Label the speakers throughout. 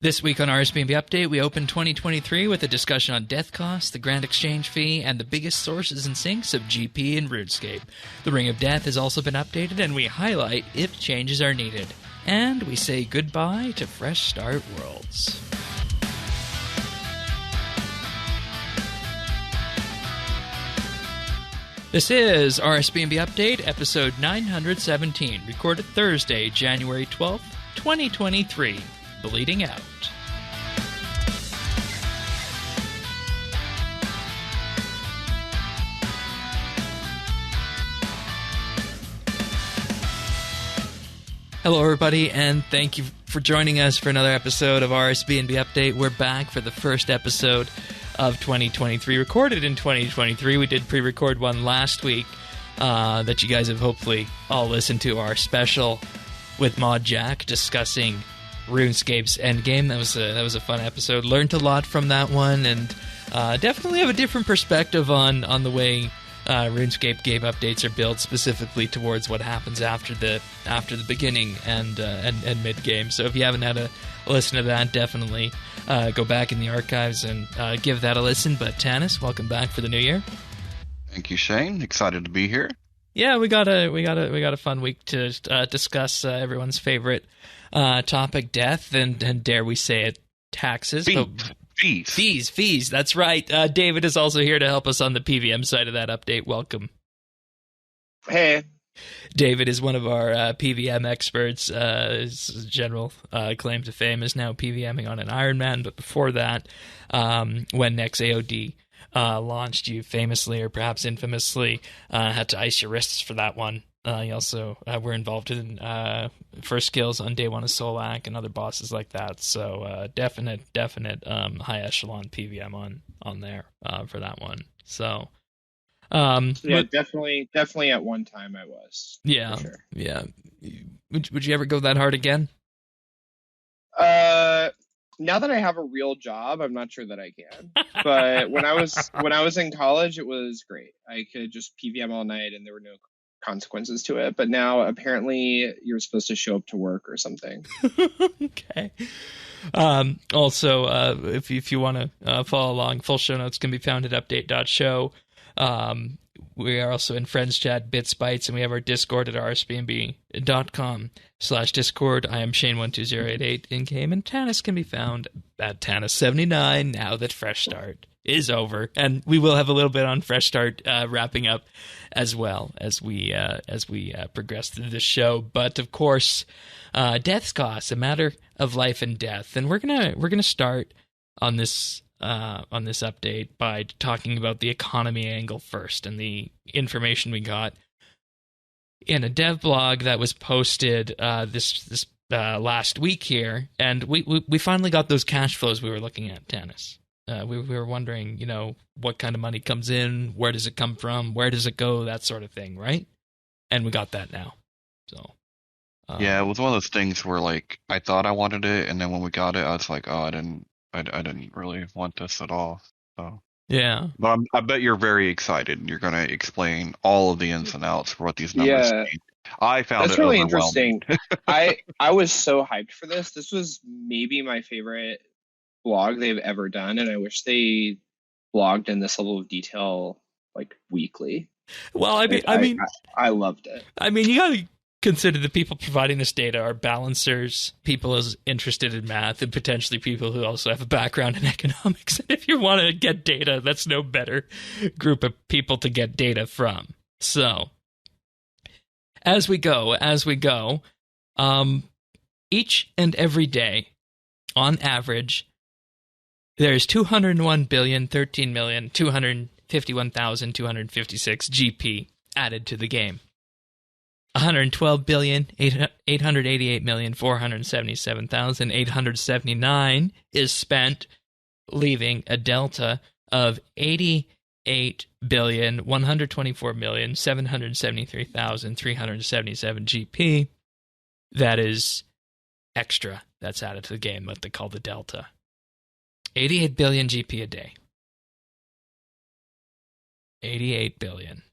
Speaker 1: This week on RSBANDB Update, we open 2023 with a discussion on death costs, the grand exchange fee, and the biggest sources and sinks of GP and RuneScape. The Ring of Death has also been updated, and we highlight if changes are needed. And we say goodbye to Fresh Start Worlds. This is RSBANDB Update, episode 917, recorded Thursday, January 12th, 2023. Bleeding Out. Hello, everybody, and thank you for joining us for another episode of RSBANDB Update. We're back for the first episode of 2023, recorded in 2023. We did pre-record one last week that you guys have hopefully all listened to, our special with Mod Jack discussing RuneScape's endgame. That was a fun episode. Learned a lot from that one, and definitely have a different perspective on the way RuneScape game updates are built, specifically towards what happens after the beginning and mid game. So if you haven't had a listen to that, definitely go back in the archives and give that a listen. But Tanis, welcome back for the new year.
Speaker 2: Thank you, Shane. Excited to be here. Yeah,
Speaker 1: we got a fun week to discuss everyone's favorite topic, death, and dare we say it, taxes. Fees. That's right. David is also here to help us on the PVM side of that update. Welcome.
Speaker 3: Hey.
Speaker 1: David is one of our PVM experts. His general claim to fame is now PVMing on an Ironman, but before that, when Next AOD launched, you famously, or perhaps infamously, had to ice your wrists for that one. You also were involved in first skills on day one of Solak and other bosses like that. So definite high echelon PVM on there for that one. So
Speaker 3: definitely at one time I was.
Speaker 1: Yeah,
Speaker 3: for sure.
Speaker 1: Yeah. Would you ever go that hard again?
Speaker 3: Now that I have a real job, I'm not sure that I can. But when I was in college, it was great. I could just PVM all night, and there were no consequences to it. But now apparently you're supposed to show up to work or something.
Speaker 1: Okay. Also, if you want to follow along, full show notes can be found at update.show. We are also in Friends Chat, BitsBytes, and we have our Discord at rsbnb.com/Discord. I am Shane12088 in-game, and Tanis can be found at Tanis79 now that Fresh Start is over. And we will have a little bit on Fresh Start wrapping up as well as we progress through the show. But of course, death's costs, a matter of life and death. And we're gonna start on this update by talking about the economy angle first, and the information we got in a dev blog that was posted this last week here, and we finally got those cash flows we were looking at, Tanis. We were wondering, what kind of money comes in, where does it come from, where does it go, that sort of thing, right? And we got that now. So
Speaker 2: yeah, it was one of those things where, like, I thought I wanted it, and then when we got it, I was like, oh, I didn't really want this at all. So
Speaker 1: yeah,
Speaker 2: but I bet you're very excited. You're going to explain all of the ins and outs for what these numbers mean. I found
Speaker 3: that's
Speaker 2: it
Speaker 3: really interesting. I was so hyped for this. This was maybe my favorite blog they've ever done, and I wish they blogged in this level of detail like weekly.
Speaker 1: Well, I mean,
Speaker 3: I loved it.
Speaker 1: I mean, you gotta consider the people providing this data are balancers, people as interested in math, and potentially people who also have a background in economics. And if you want to get data, that's no better group of people to get data from. So as we go, each and every day, on average, there's 201,013,251,256 GP added to the game. 112,888,477,879 is spent, leaving a delta of 88,124,773,377 GP. That is extra. That's added to the game, what they call the delta. 88 billion GP a day. 88 billion.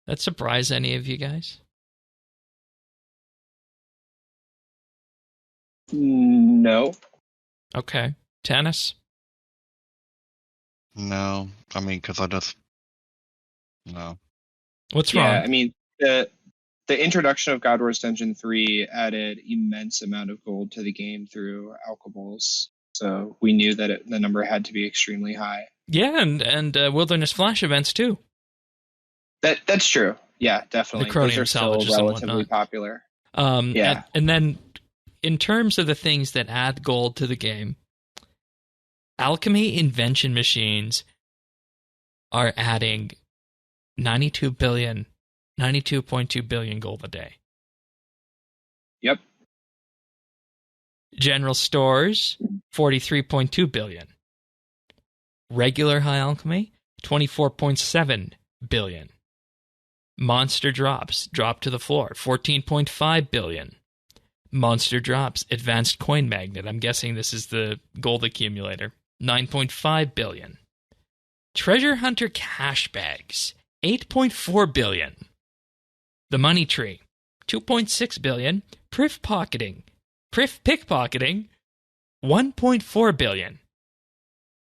Speaker 1: That surprise any of you guys?
Speaker 3: No. No.
Speaker 1: Okay. Tennis?
Speaker 2: No, I mean, because no.
Speaker 1: What's
Speaker 3: Yeah,
Speaker 1: wrong?
Speaker 3: I mean, the introduction of God Wars Dungeon 3 added immense amount of gold to the game through alcohols. So we knew that the number had to be extremely high.
Speaker 1: Yeah, and Wilderness Flash events too.
Speaker 3: That's true. Yeah, definitely. Those
Speaker 1: Chromium
Speaker 3: are still
Speaker 1: salvages and
Speaker 3: relatively
Speaker 1: whatnot.
Speaker 3: popular.
Speaker 1: Yeah. And then in terms of the things that add gold to the game, alchemy invention machines are adding 92.2 billion gold a day.
Speaker 3: Yep.
Speaker 1: General stores, 43.2 billion. Regular high alchemy, 24.7 billion. Monster drops, drop to the floor, 14.5 billion. Monster drops, advanced coin magnet, I'm guessing this is the gold accumulator, 9.5 billion. Treasure hunter cash bags, 8.4 billion. The money tree, 2.6 billion. Priff pickpocketing, 1.4 billion.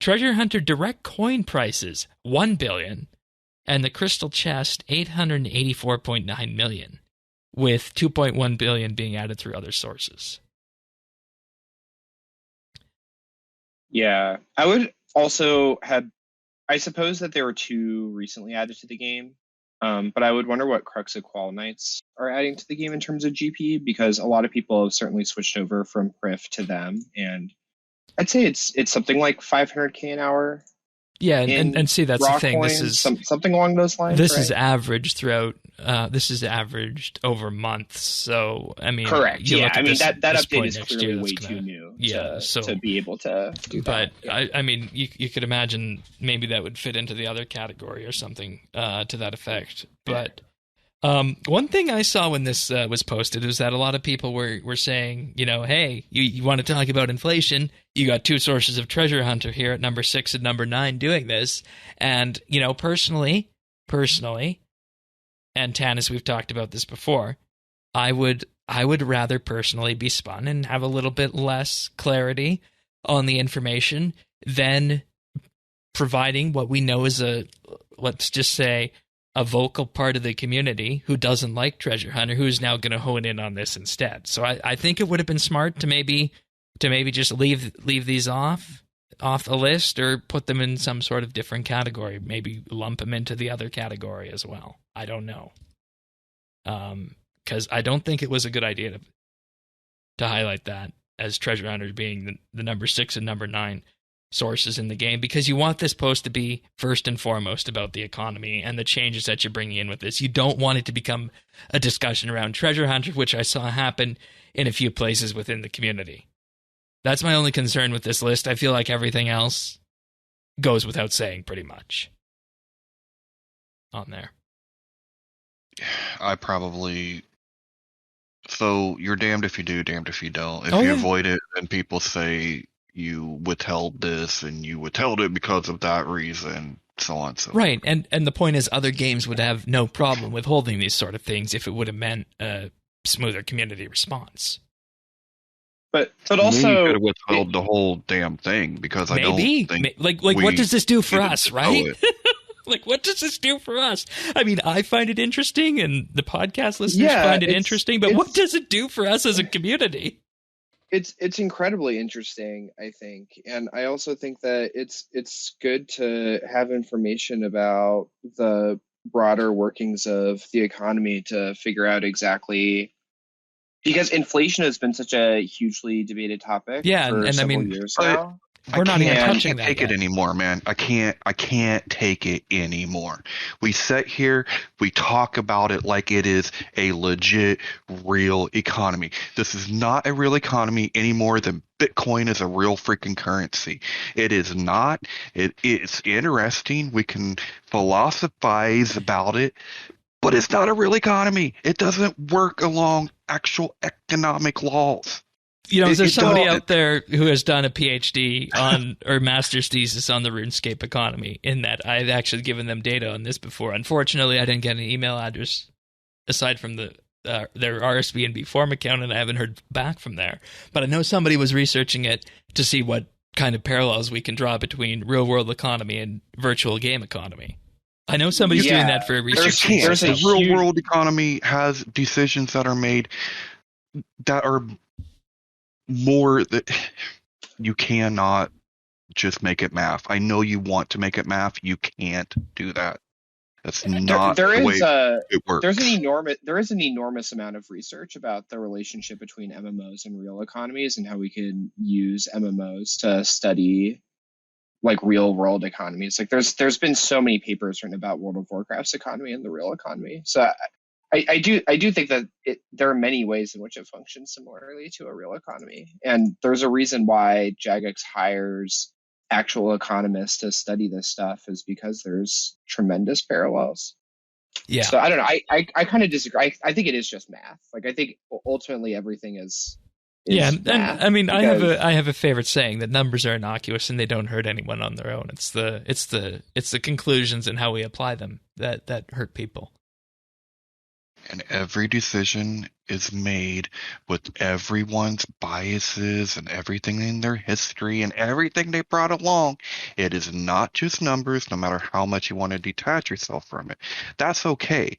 Speaker 1: Treasure hunter direct coin prices, 1 billion. And the crystal chest, 884.9 million, with 2.1 billion being added through other sources.
Speaker 3: Yeah. I would also have, I suppose that there were 2 recently added to the game, but I would wonder what Crux of Qual Knights are adding to the game in terms of GP, because a lot of people have certainly switched over from Priff to them, and I'd say it's something like 500k an hour.
Speaker 1: Yeah, and see, that's the thing.
Speaker 3: Coins,
Speaker 1: this is
Speaker 3: something along those lines.
Speaker 1: This
Speaker 3: right?
Speaker 1: is averaged throughout. This is averaged over months. So I mean,
Speaker 3: correct. Yeah, I mean that
Speaker 1: this
Speaker 3: update is
Speaker 1: next
Speaker 3: clearly
Speaker 1: year,
Speaker 3: way
Speaker 1: gonna,
Speaker 3: too new.
Speaker 1: Yeah,
Speaker 3: to be able to do that.
Speaker 1: But I mean, you could imagine maybe that would fit into the other category or something to that effect. But one thing I saw when this was posted was that a lot of people were saying, hey, you want to talk about inflation? You got 2 sources of treasure hunter here at number 6 and number 9 doing this, and personally, and Tanis, we've talked about this before, I would rather personally be spun and have a little bit less clarity on the information than providing what we know is let's just say, a vocal part of the community who doesn't like treasure hunter, who is now going to hone in on this instead. So I think it would have been smart to maybe just leave these off the list, or put them in some sort of different category, maybe lump them into the other category as well. I don't know. Because I don't think it was a good idea to highlight that as treasure hunters being the number 6 and number 9 sources in the game, because you want this post to be first and foremost about the economy and the changes that you're bringing in with this. You don't want it to become a discussion around treasure hunter, which I saw happen in a few places within the community. That's my only concern with this list. I feel like everything else goes without saying pretty much on there.
Speaker 2: So you're damned if you do, damned if you don't. If you avoid it, then people say you withheld this and you withheld it because of that reason, so on. So
Speaker 1: right, and the point is, other games would have no problem withholding these sort of things if it would have meant a smoother community response.
Speaker 3: But also,
Speaker 2: you could have withheld the whole damn thing, because I don't think
Speaker 1: like what does this do for us, right? Like, what does this do for us? I mean, I find it interesting, and the podcast listeners find it interesting, but what does it do for us as a community?
Speaker 3: It's incredibly interesting, I think, and I also think that it's good to have information about the broader workings of the economy to figure out exactly, because inflation has been such a hugely debated topic.
Speaker 1: Yeah,
Speaker 3: for
Speaker 1: and
Speaker 3: several
Speaker 1: I mean,
Speaker 3: years now.
Speaker 1: We're not even touching
Speaker 2: I can't take it anymore, man. I can't take it anymore. We sit here, we talk about it like it is a legit, real economy. This is not a real economy any more than Bitcoin is a real freaking currency. It is not. It's interesting. We can philosophize about it, but it's not a real economy. It doesn't work along actual economic laws.
Speaker 1: There's somebody out there who has done a PhD on or master's thesis on the RuneScape economy, in that I've actually given them data on this before. Unfortunately, I didn't get an email address aside from the their RSBANB forum account, and I haven't heard back from there. But I know somebody was researching it to see what kind of parallels we can draw between real world economy and virtual game economy. I know somebody's doing that for research.
Speaker 2: The real world economy has decisions that are made that are more that you cannot just make it math. I know you want to make it math. You can't do that. That's not the way it works.
Speaker 3: There is an enormous amount of research about the relationship between MMOs and real economies and how we can use MMOs to study like real world economies. Like there's been so many papers written about World of Warcraft's economy and the real economy. So I do think that there are many ways in which it functions similarly to a real economy. And there's a reason why Jagex hires actual economists to study this stuff, is because there's tremendous parallels.
Speaker 1: Yeah.
Speaker 3: So I don't know. I kind of disagree. I think it is just math. Like I think ultimately everything is
Speaker 1: and
Speaker 3: math,
Speaker 1: I mean,
Speaker 3: because
Speaker 1: I have a favorite saying that numbers are innocuous and they don't hurt anyone on their own. It's the conclusions and how we apply them that hurt people.
Speaker 2: And every decision is made with everyone's biases and everything in their history and everything they brought along. It is not just numbers, no matter how much you want to detach yourself from it. That's okay.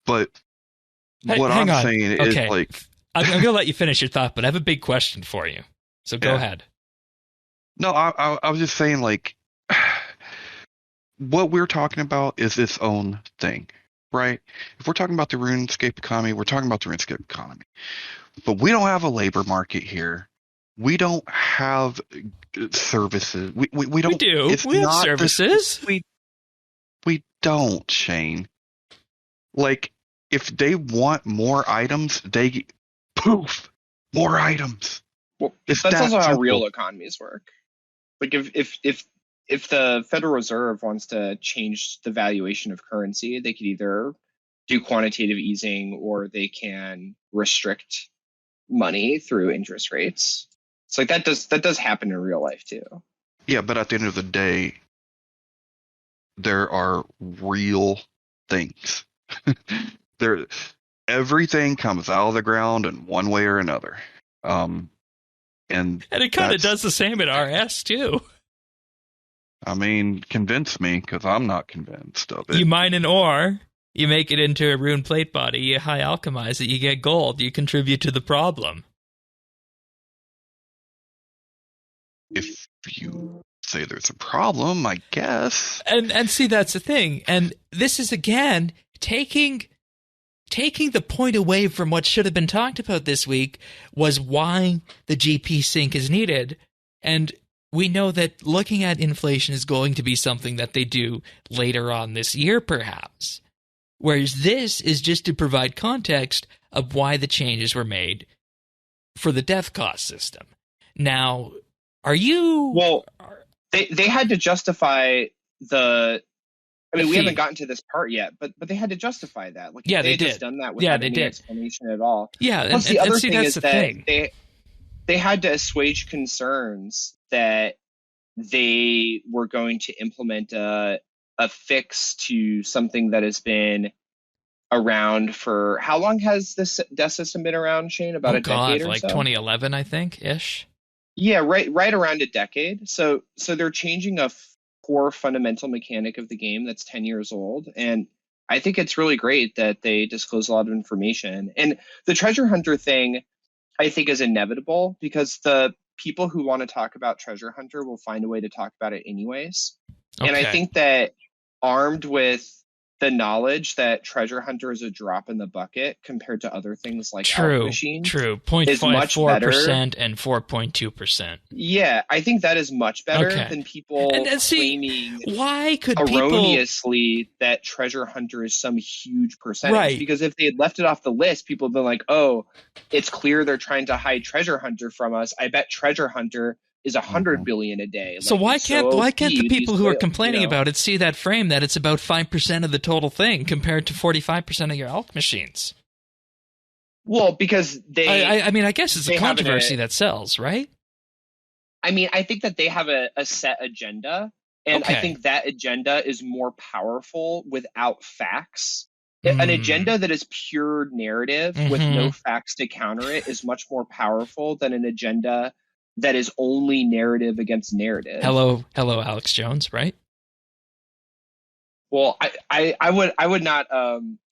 Speaker 2: But what I'm saying is like...
Speaker 1: I'm going to let you finish your thought, but I have a big question for you. So go ahead.
Speaker 2: No, I was just saying, like, what we're talking about is its own thing. Right? If we're talking about the RuneScape economy, we're talking about the RuneScape economy. But we don't have a labor market here. We don't have services. We don't.
Speaker 1: We do. We have services.
Speaker 2: We don't, Shane. Like, if they want more items, they poof, more items.
Speaker 3: Well, that's also how real economies work. Like if the Federal Reserve wants to change the valuation of currency, they could either do quantitative easing or they can restrict money through interest rates. So like that does happen in real life too.
Speaker 2: Yeah, but at the end of the day, there are real things. Everything comes out of the ground in one way or another. And
Speaker 1: it kind of does the same at RS too.
Speaker 2: I mean, convince me, because I'm not convinced of it.
Speaker 1: You mine an ore, you make it into a rune plate body, you high alchemize it, you get gold, you contribute to the problem.
Speaker 2: If you say there's a problem, I guess.
Speaker 1: And see, that's the thing. And this is, again, taking the point away from what should have been talked about this week was why the GP sync is needed. And we know that looking at inflation is going to be something that they do later on this year, perhaps. Whereas this is just to provide context of why the changes were made for the death cost system. Now, are you...
Speaker 3: Well, they had to justify the... I mean, we haven't gotten to this part yet, but they had to justify that. Like,
Speaker 1: yeah, they
Speaker 3: had
Speaker 1: did.
Speaker 3: Just done that without any explanation at all.
Speaker 1: Yeah,
Speaker 3: plus the other thing is
Speaker 1: the
Speaker 3: that
Speaker 1: thing.
Speaker 3: They had to assuage concerns that they were going to implement a fix to something that has been around for... How long has this death system been around, Shane? About a decade or so?
Speaker 1: Like 2011, I think, ish.
Speaker 3: Yeah, right around a decade. So they're changing a core fundamental mechanic of the game that's 10 years old. And I think it's really great that they disclose a lot of information. And the treasure hunter thing, I think, is inevitable because the people who want to talk about treasure hunter will find a way to talk about it anyways. Okay. And I think that armed with the knowledge that treasure hunter is a drop in the bucket compared to other things like alch machines,
Speaker 1: is much 0.54% and 4.2%.
Speaker 3: Yeah, I think that is much better than people claiming
Speaker 1: why could
Speaker 3: erroneously that treasure hunter is some huge percentage.
Speaker 1: Right.
Speaker 3: Because if they had left it off the list, people would be like, oh, it's clear they're trying to hide treasure hunter from us. I bet treasure hunter is 100 billion a day.
Speaker 1: So why can't the people who are complaining about it see that frame that it's about 5% of the total thing compared to 45% of your alch machines?
Speaker 3: Well, because they...
Speaker 1: I mean, I guess it's a controversy that sells, right?
Speaker 3: I mean, I think that they have a set agenda, and I think that agenda is more powerful without facts An agenda that is pure narrative with no facts to counter it is much more powerful than an agenda that is only narrative against narrative.
Speaker 1: Hello, Alex Jones, right?
Speaker 3: Well, I would not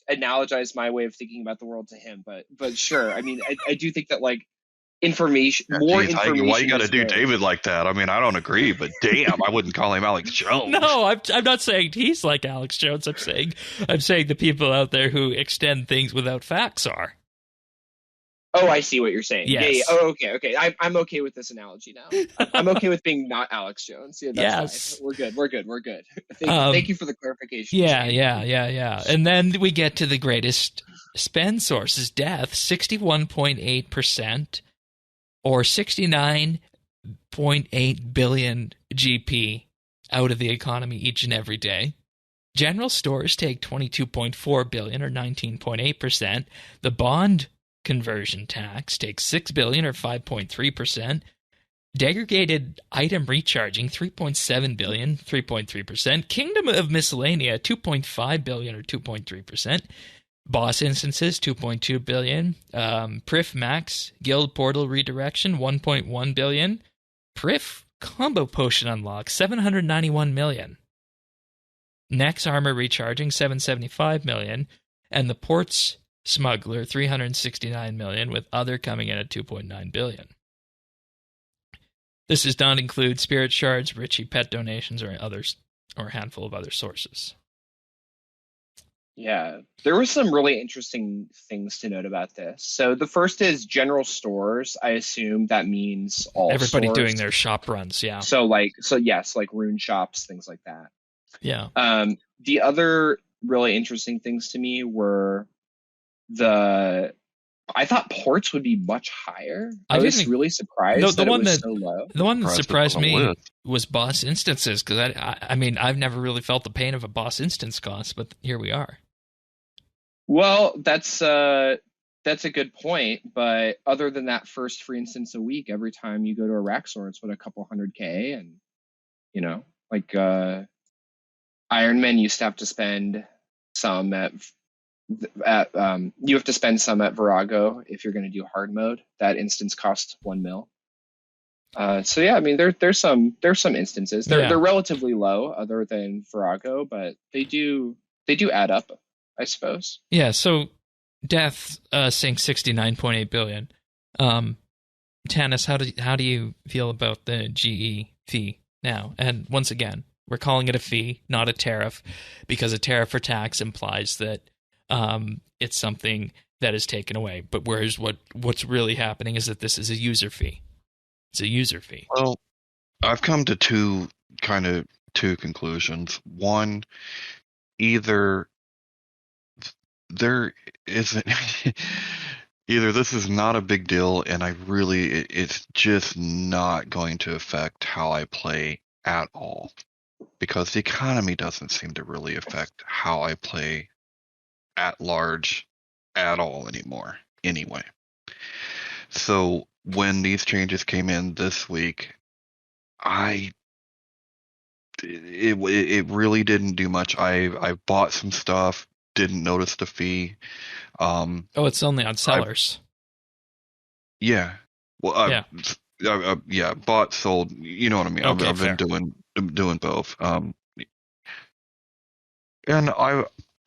Speaker 3: analogize my way of thinking about the world to him, but sure. I mean, I do think that like information, more information.
Speaker 2: Why you got to do
Speaker 3: good.
Speaker 2: David like that? I mean, I don't agree, but damn, I wouldn't call him Alex Jones.
Speaker 1: No, I'm not saying he's like Alex Jones. I'm saying the people out there who extend things without facts are.
Speaker 3: Oh, I see what you're saying.
Speaker 1: Yes.
Speaker 3: Yeah. Oh, okay. I'm okay with this analogy now. I'm okay with being not Alex Jones. Yeah, that's fine. We're good. Thank you for the clarification.
Speaker 1: Yeah. And then we get to the greatest spend sources, death, 61.8%, or 69.8 billion GP out of the economy each and every day. General stores take 22.4 billion, or 19.8%. The bond conversion tax takes 6 billion, or 5.3%. Degraded item recharging 3.7 billion, 3.3%. Kingdom of Miscellanea 2.5 billion, or 2.3%. Boss instances 2.2 billion. Priff Max Guild Portal redirection 1.1 billion. Priff combo potion unlock 791 million. Nex armor recharging 775 million, and the ports smuggler 369 million, with other coming in at 2.9 billion. This does not include spirit shards, Richie pet donations, or others, or a handful of other sources.
Speaker 3: Yeah, there were some really interesting things to note about this. So the first is general stores. I assume that means all
Speaker 1: everybody
Speaker 3: stores.
Speaker 1: Doing their shop runs. Yeah.
Speaker 3: So yes, like rune shops, things like that.
Speaker 1: Yeah.
Speaker 3: The other really interesting things to me were I thought ports would be much higher. I was really surprised that it was so low.
Speaker 1: The one that surprised me was boss instances, because I mean, I've never really felt the pain of a boss instance cost, but here we are.
Speaker 3: Well, that's a good point, but other than that first free instance a week, every time you go to a Raxor, it's what, a couple $100K, and like Ironman used to have to spend some at you have to spend some at Virago if you're going to do hard mode. That instance costs 1 mil. So yeah, I mean there's some instances. They're relatively low other than Virago, but they do add up, I suppose.
Speaker 1: Yeah. So death sinks 69.8 billion. Tanis, how do you feel about the GE fee now? And once again, we're calling it a fee, not a tariff, because a tariff for tax implies that it's something that is taken away. But whereas what's really happening is that this is a user fee. It's a user fee.
Speaker 2: Well, I've come to two conclusions. One, either there isn't either this is not a big deal, and it's just not going to affect how I play at all, because the economy doesn't seem to really affect how I play at large at all anymore anyway. So when these changes came in this week, it really didn't do much. I bought some stuff, didn't notice the fee.
Speaker 1: It's only on sellers.
Speaker 2: Yeah. Well, yeah, bought, sold, you know what I mean?
Speaker 1: Okay,
Speaker 2: I've been doing both. And I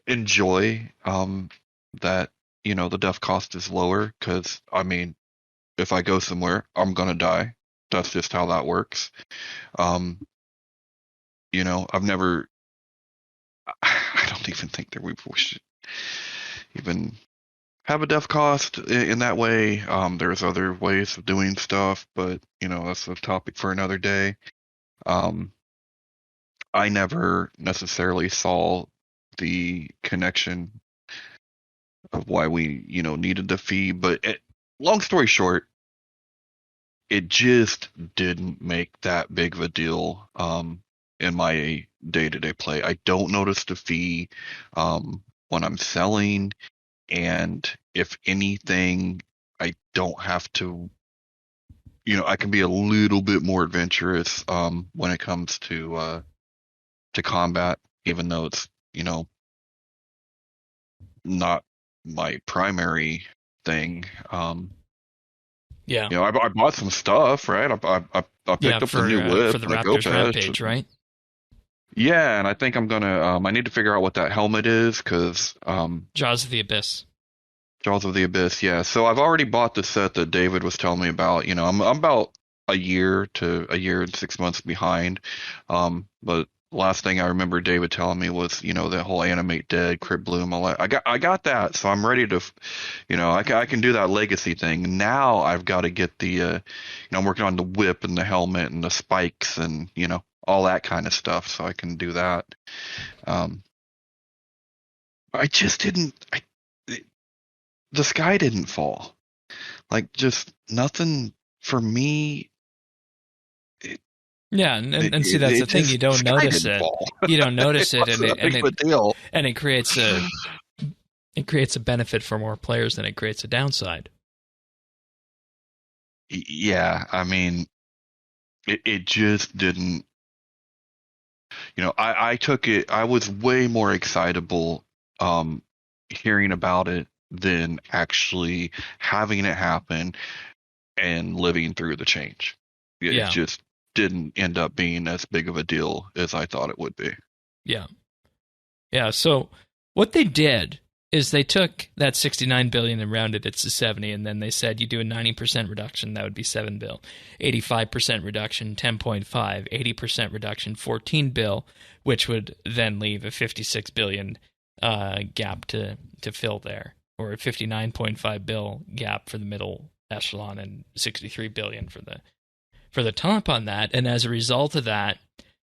Speaker 2: enjoy that, the death cost is lower, because I mean, if I go somewhere, I'm gonna die. That's just how that works. I've never I don't even think that we should even have a death cost in that way. There's other ways of doing stuff, but that's a topic for another day. I never necessarily saw the connection of why we, needed the fee, but long story short, it just didn't make that big of a deal in my day-to-day play. I don't notice the fee when I'm selling, and if anything, I don't have to, I can be a little bit more adventurous when it comes to combat, even though it's, not my primary thing.
Speaker 1: Yeah.
Speaker 2: I bought some stuff, right? I picked up the new whip
Speaker 1: for the
Speaker 2: and a
Speaker 1: Raptors
Speaker 2: go
Speaker 1: Rampage, right?
Speaker 2: Yeah, and I think I'm gonna. I need to figure out what that helmet is because
Speaker 1: Jaws of the Abyss.
Speaker 2: Jaws of the Abyss. Yeah, so I've already bought the set that David was telling me about. I'm about a year and 6 months behind. But last thing I remember David telling me was the whole Animate Dead, Crypt Bloom, all that. I got that, so I'm ready to, I can do that legacy thing. Now I've got to get the, I'm working on the whip and the helmet and the spikes and all that kind of stuff, so I can do that. I just didn't. The sky didn't fall. Like, just nothing for me.
Speaker 1: Yeah, and see, that's the thing. You don't notice it. You don't notice it, and it creates a benefit for more players than it creates a downside.
Speaker 2: Yeah, I mean, it just didn't. I took it. I was way more excitable hearing about it than actually having it happen and living through the change. It just didn't end up being as big of a deal as I thought it would be.
Speaker 1: Yeah. Yeah, so what they did is they took that 69 billion and rounded it to 70, and then they said you do a 90% reduction, that would be 7 bill. 85% reduction, 10.5. 80% reduction, 14 bill, which would then leave a 56 billion gap to fill there, or a 59.5 bill gap for the middle echelon and 63 billion for the top on that. And as a result of that,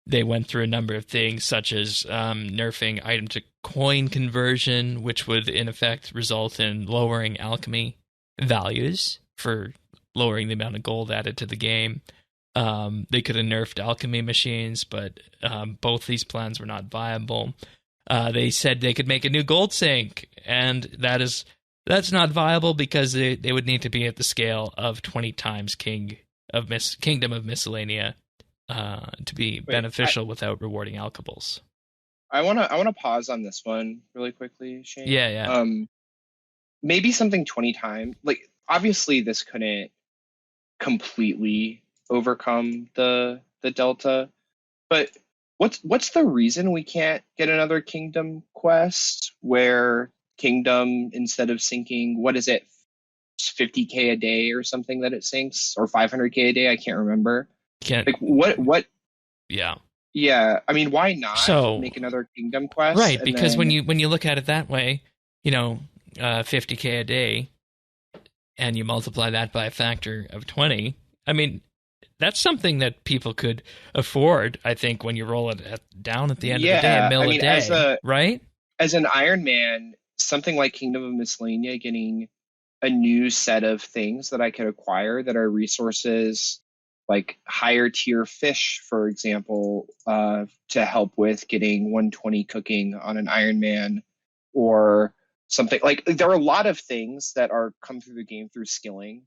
Speaker 1: they went through a number of things, such as nerfing item to coin conversion, which would in effect result in lowering alchemy values for lowering the amount of gold added to the game. They could have nerfed alchemy machines, but both these plans were not viable. They said they could make a new gold sink, and that's not viable because they would need to be at the scale of 20 times Kingdom of Miscellanea to be beneficial without rewarding alchables.
Speaker 3: I wanna pause on this one really quickly, Shane.
Speaker 1: Yeah.
Speaker 3: Maybe something 20 times. Like, obviously this couldn't completely overcome the delta, but what's the reason we can't get another Kingdom quest where Kingdom, instead of sinking, what is it, 50k a day or something that it sinks, or 500k a day? I can't remember. Like, what? Yeah. I mean, why not make another Kingdom quest?
Speaker 1: Right, because when you look at it that way, 50k a day, and you multiply that by a factor of 20. I mean, that's something that people could afford. I think when you roll it down at the end of the day, a mil a day, right?
Speaker 3: As an Iron Man, something like Kingdom of Miscellanea, getting a new set of things that I could acquire that are resources, like higher tier fish, for example, to help with getting 120 cooking on an Iron Man, or something like, there are a lot of things that are come through the game through skilling,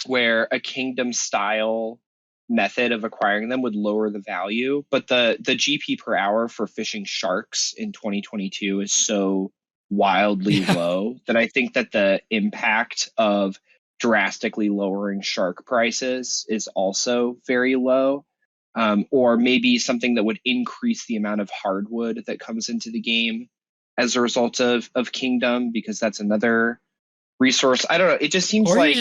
Speaker 3: where a Kingdom style method of acquiring them would lower the value, but the GP per hour for fishing sharks in 2022 is so wildly low that I think that the impact of drastically lowering shark prices is also very low. Or maybe something that would increase the amount of hardwood that comes into the game as a result of Kingdom, because that's another resource. I don't know. It just seems like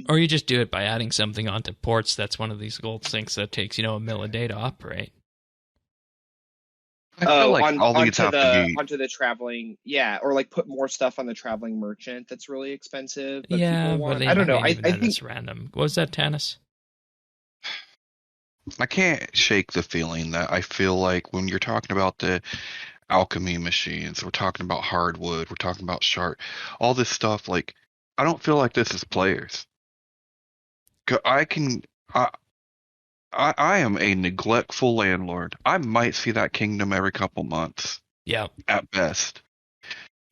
Speaker 1: or you just do it by adding something onto ports. That's one of these gold sinks that takes a mil a day to operate.
Speaker 2: I feel like
Speaker 3: onto the traveling, or like put more stuff on the traveling merchant that's really expensive. But people want. I don't know. I think
Speaker 1: it's random. What was that, Tanis?
Speaker 2: I can't shake the feeling that I feel like when you're talking about the alchemy machines, we're talking about hardwood, we're talking about shark, all this stuff, like, I don't feel like this is players. I am a neglectful landlord. I might see that Kingdom every couple months.
Speaker 1: Yeah.
Speaker 2: At best.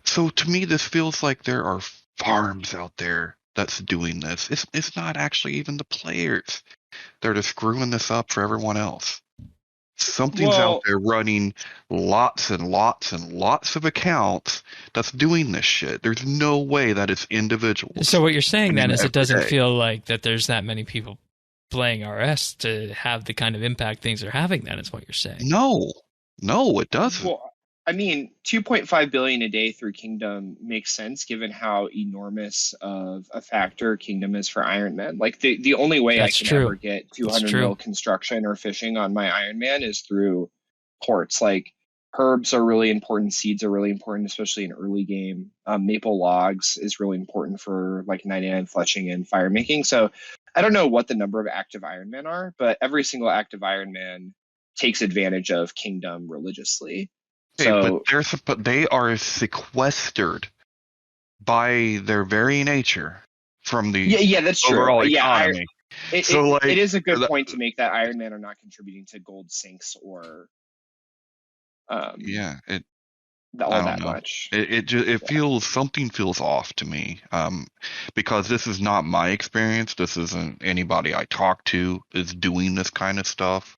Speaker 2: So to me, this feels like there are farms out there that's doing this. It's not actually even the players. They're just screwing this up for everyone else. Something's out
Speaker 3: Well,
Speaker 2: there running lots and lots and lots of accounts that's doing this shit. There's no way that it's individuals.
Speaker 1: So what you're saying then is
Speaker 2: every
Speaker 1: it doesn't
Speaker 2: day.
Speaker 1: feel like that there's that many people playing RS to have the kind of impact things are having. Then is what you're saying.
Speaker 2: No, it doesn't.
Speaker 3: well, I mean, 2.5 billion a day through Kingdom makes sense given how enormous of a factor Kingdom is for Ironman. Like the only way
Speaker 1: That's
Speaker 3: I can
Speaker 1: true.
Speaker 3: ever get 200
Speaker 1: true.
Speaker 3: mil construction or fishing on my Ironman is through ports. Like herbs are really important, seeds are really important, especially in early game. Maple logs is really important for like 99 fletching and fire making. So I don't know what the number of active Ironmen are, but every single active Ironman takes advantage of Kingdom religiously.
Speaker 2: Okay,
Speaker 3: So
Speaker 2: but they are sequestered by their very nature from the
Speaker 3: yeah, that's true.
Speaker 2: overall
Speaker 3: Yeah,
Speaker 2: economy. So
Speaker 3: it is a good
Speaker 2: that-
Speaker 3: point to make that Ironman are not contributing to gold sinks or
Speaker 2: yeah,
Speaker 3: all
Speaker 2: I don't
Speaker 3: that
Speaker 2: know.
Speaker 3: much.
Speaker 2: It feels something feels off to me. Because this is not my experience. This isn't anybody I talk to is doing this kind of stuff.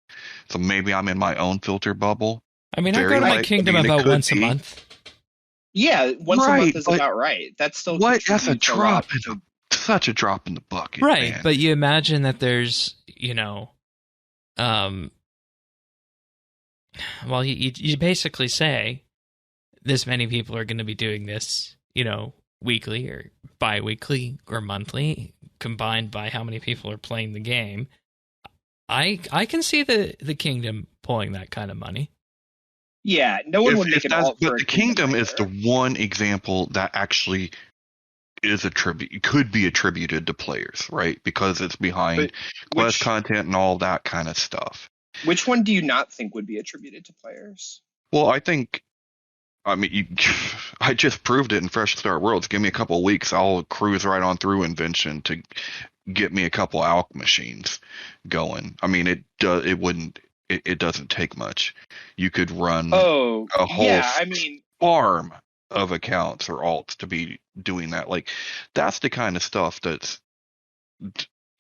Speaker 2: So maybe I'm in my own filter bubble.
Speaker 1: I mean, I go to my Kingdom
Speaker 2: it
Speaker 1: about
Speaker 2: could
Speaker 1: once a
Speaker 2: be.
Speaker 1: month.
Speaker 3: Yeah, once a
Speaker 2: Right,
Speaker 3: month is
Speaker 2: but
Speaker 3: about right. That's still
Speaker 2: What? That's a
Speaker 3: contributes lot
Speaker 2: drop.
Speaker 3: to-
Speaker 2: Such a drop in the bucket,
Speaker 1: Right,
Speaker 2: man.
Speaker 1: but you imagine that there's, well, you basically say this many people are going to be doing this, weekly or bi-weekly or monthly, combined by how many people are playing the game. I can see the Kingdom pulling that kind of money.
Speaker 3: Yeah, no one would make an alt for
Speaker 2: but
Speaker 3: a
Speaker 2: the Kingdom is the
Speaker 3: either.
Speaker 2: one example that actually could be attributed to players, right? Because it's behind quest content and all that kind of stuff.
Speaker 3: Which one do you not think would be attributed to players?
Speaker 2: Well, I just proved it in Fresh Start Worlds. Give me a couple of weeks, I'll cruise right on through Invention to get me a couple alch machines going. I mean, it doesn't take much. You could run a whole farm of accounts or alts to be doing that. Like, that's the kind of stuff that's,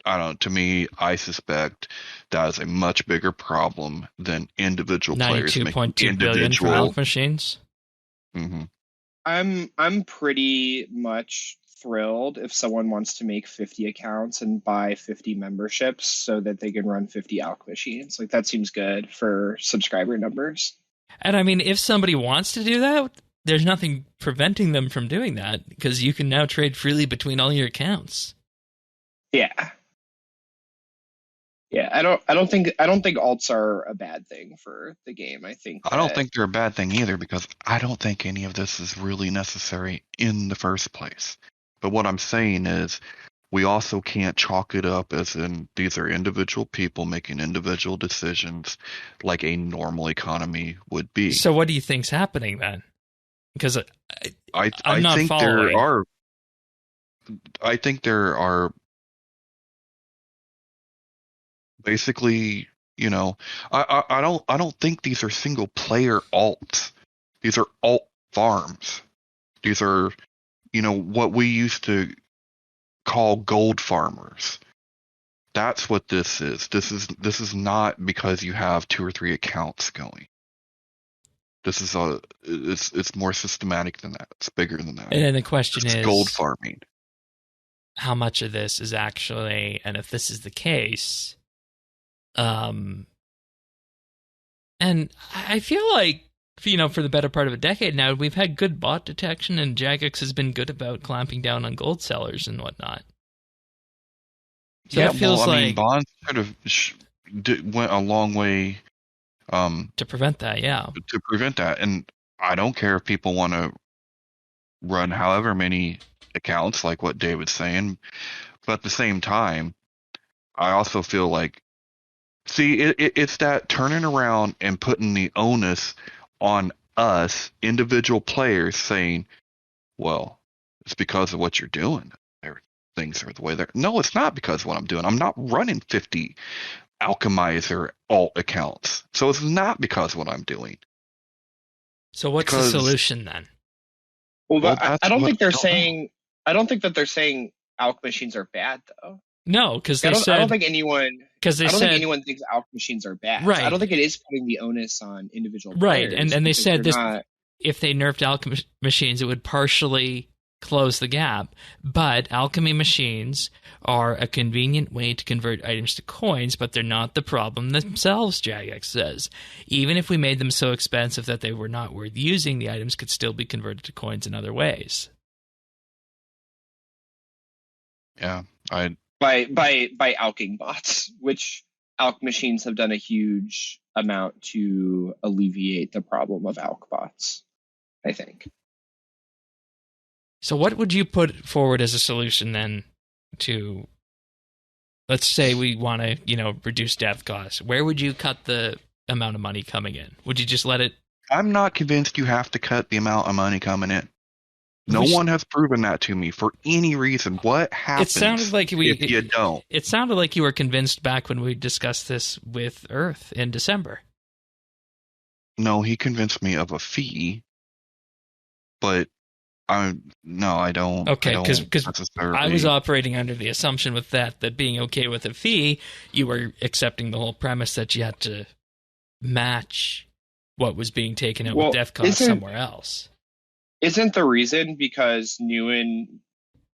Speaker 2: I don't know, to me, I suspect that is a much bigger problem than individual players making
Speaker 1: 92.2 billion for alch machines.
Speaker 2: Mm-hmm.
Speaker 3: I'm pretty much thrilled if someone wants to make 50 accounts and buy 50 memberships so that they can run 50 alch machines. Like, that seems good for subscriber numbers.
Speaker 1: And I mean, if somebody wants to do that, there's nothing preventing them from doing that because you can now trade freely between all your accounts.
Speaker 3: Yeah. Yeah, I don't think alts are a bad thing for the game. I don't
Speaker 2: think they're a bad thing either, because I don't think any of this is really necessary in the first place. But what I'm saying is, we also can't chalk it up as in these are individual people making individual decisions like a normal economy would be.
Speaker 1: So what do you think's happening then? Because I'm not
Speaker 2: think
Speaker 1: following.
Speaker 2: I think there are basically, I don't think these are single player alts. These are alt farms. These are, what we used to call gold farmers. That's what this is. This is not because you have 2 or 3 accounts going. This is it's more systematic than that. It's bigger than that.
Speaker 1: And then the question is
Speaker 2: gold farming.
Speaker 1: How much of this is actually, and if this is the case, and I feel like, for the better part of a decade now, we've had good bot detection, and Jagex has been good about clamping down on gold sellers and whatnot. So it feels like
Speaker 2: bonds sort of went a long way
Speaker 1: to prevent that. Yeah,
Speaker 2: to prevent that, and I don't care if people want to run however many accounts, like what David's saying, but at the same time, I also feel like, it's that turning around and putting the onus on us individual players, saying, well, it's because of what you're doing. Things are the way they're. No, it's not because of what I'm doing. I'm not running 50 alchemizer alt accounts, so it's not because of what I'm doing.
Speaker 1: So what's the solution then?
Speaker 3: Well, I don't think they're saying. I don't think that they're saying alch machines are bad, though.
Speaker 1: No, because
Speaker 3: I
Speaker 1: they
Speaker 3: don't,
Speaker 1: said
Speaker 3: I don't think anyone.
Speaker 1: because
Speaker 3: I
Speaker 1: they
Speaker 3: don't think
Speaker 1: said
Speaker 3: anyone thinks alch machines are bad.
Speaker 1: right,
Speaker 3: I don't think it is putting the onus on individual
Speaker 1: right,
Speaker 3: players.
Speaker 1: and they
Speaker 3: because
Speaker 1: said
Speaker 3: they're
Speaker 1: this
Speaker 3: not.
Speaker 1: if they nerfed alchemy machines, it would partially close the gap. But alchemy machines are a convenient way to convert items to coins, but they're not the problem themselves, Jagex says. Even if we made them so expensive that they were not worth using, the items could still be converted to coins in other ways.
Speaker 2: Yeah,
Speaker 3: By alching bots, which alch machines have done a huge amount to alleviate the problem of alch bots, I think.
Speaker 1: So what would you put forward as a solution then to, let's say we want to, reduce death costs? Where would you cut the amount of money coming in? Would you just let it?
Speaker 2: I'm not convinced you have to cut the amount of money coming in. No one has proven that to me for any reason. What happens if you don't?
Speaker 1: It sounded like you were convinced back when we discussed this with Earth in December.
Speaker 2: No, he convinced me of a fee, but I don't.
Speaker 1: Okay, because I was
Speaker 2: necessarily.
Speaker 1: operating under the assumption with that being okay with a fee, you were accepting the whole premise that you had to match what was being taken out with death costs somewhere else.
Speaker 3: Isn't the reason because new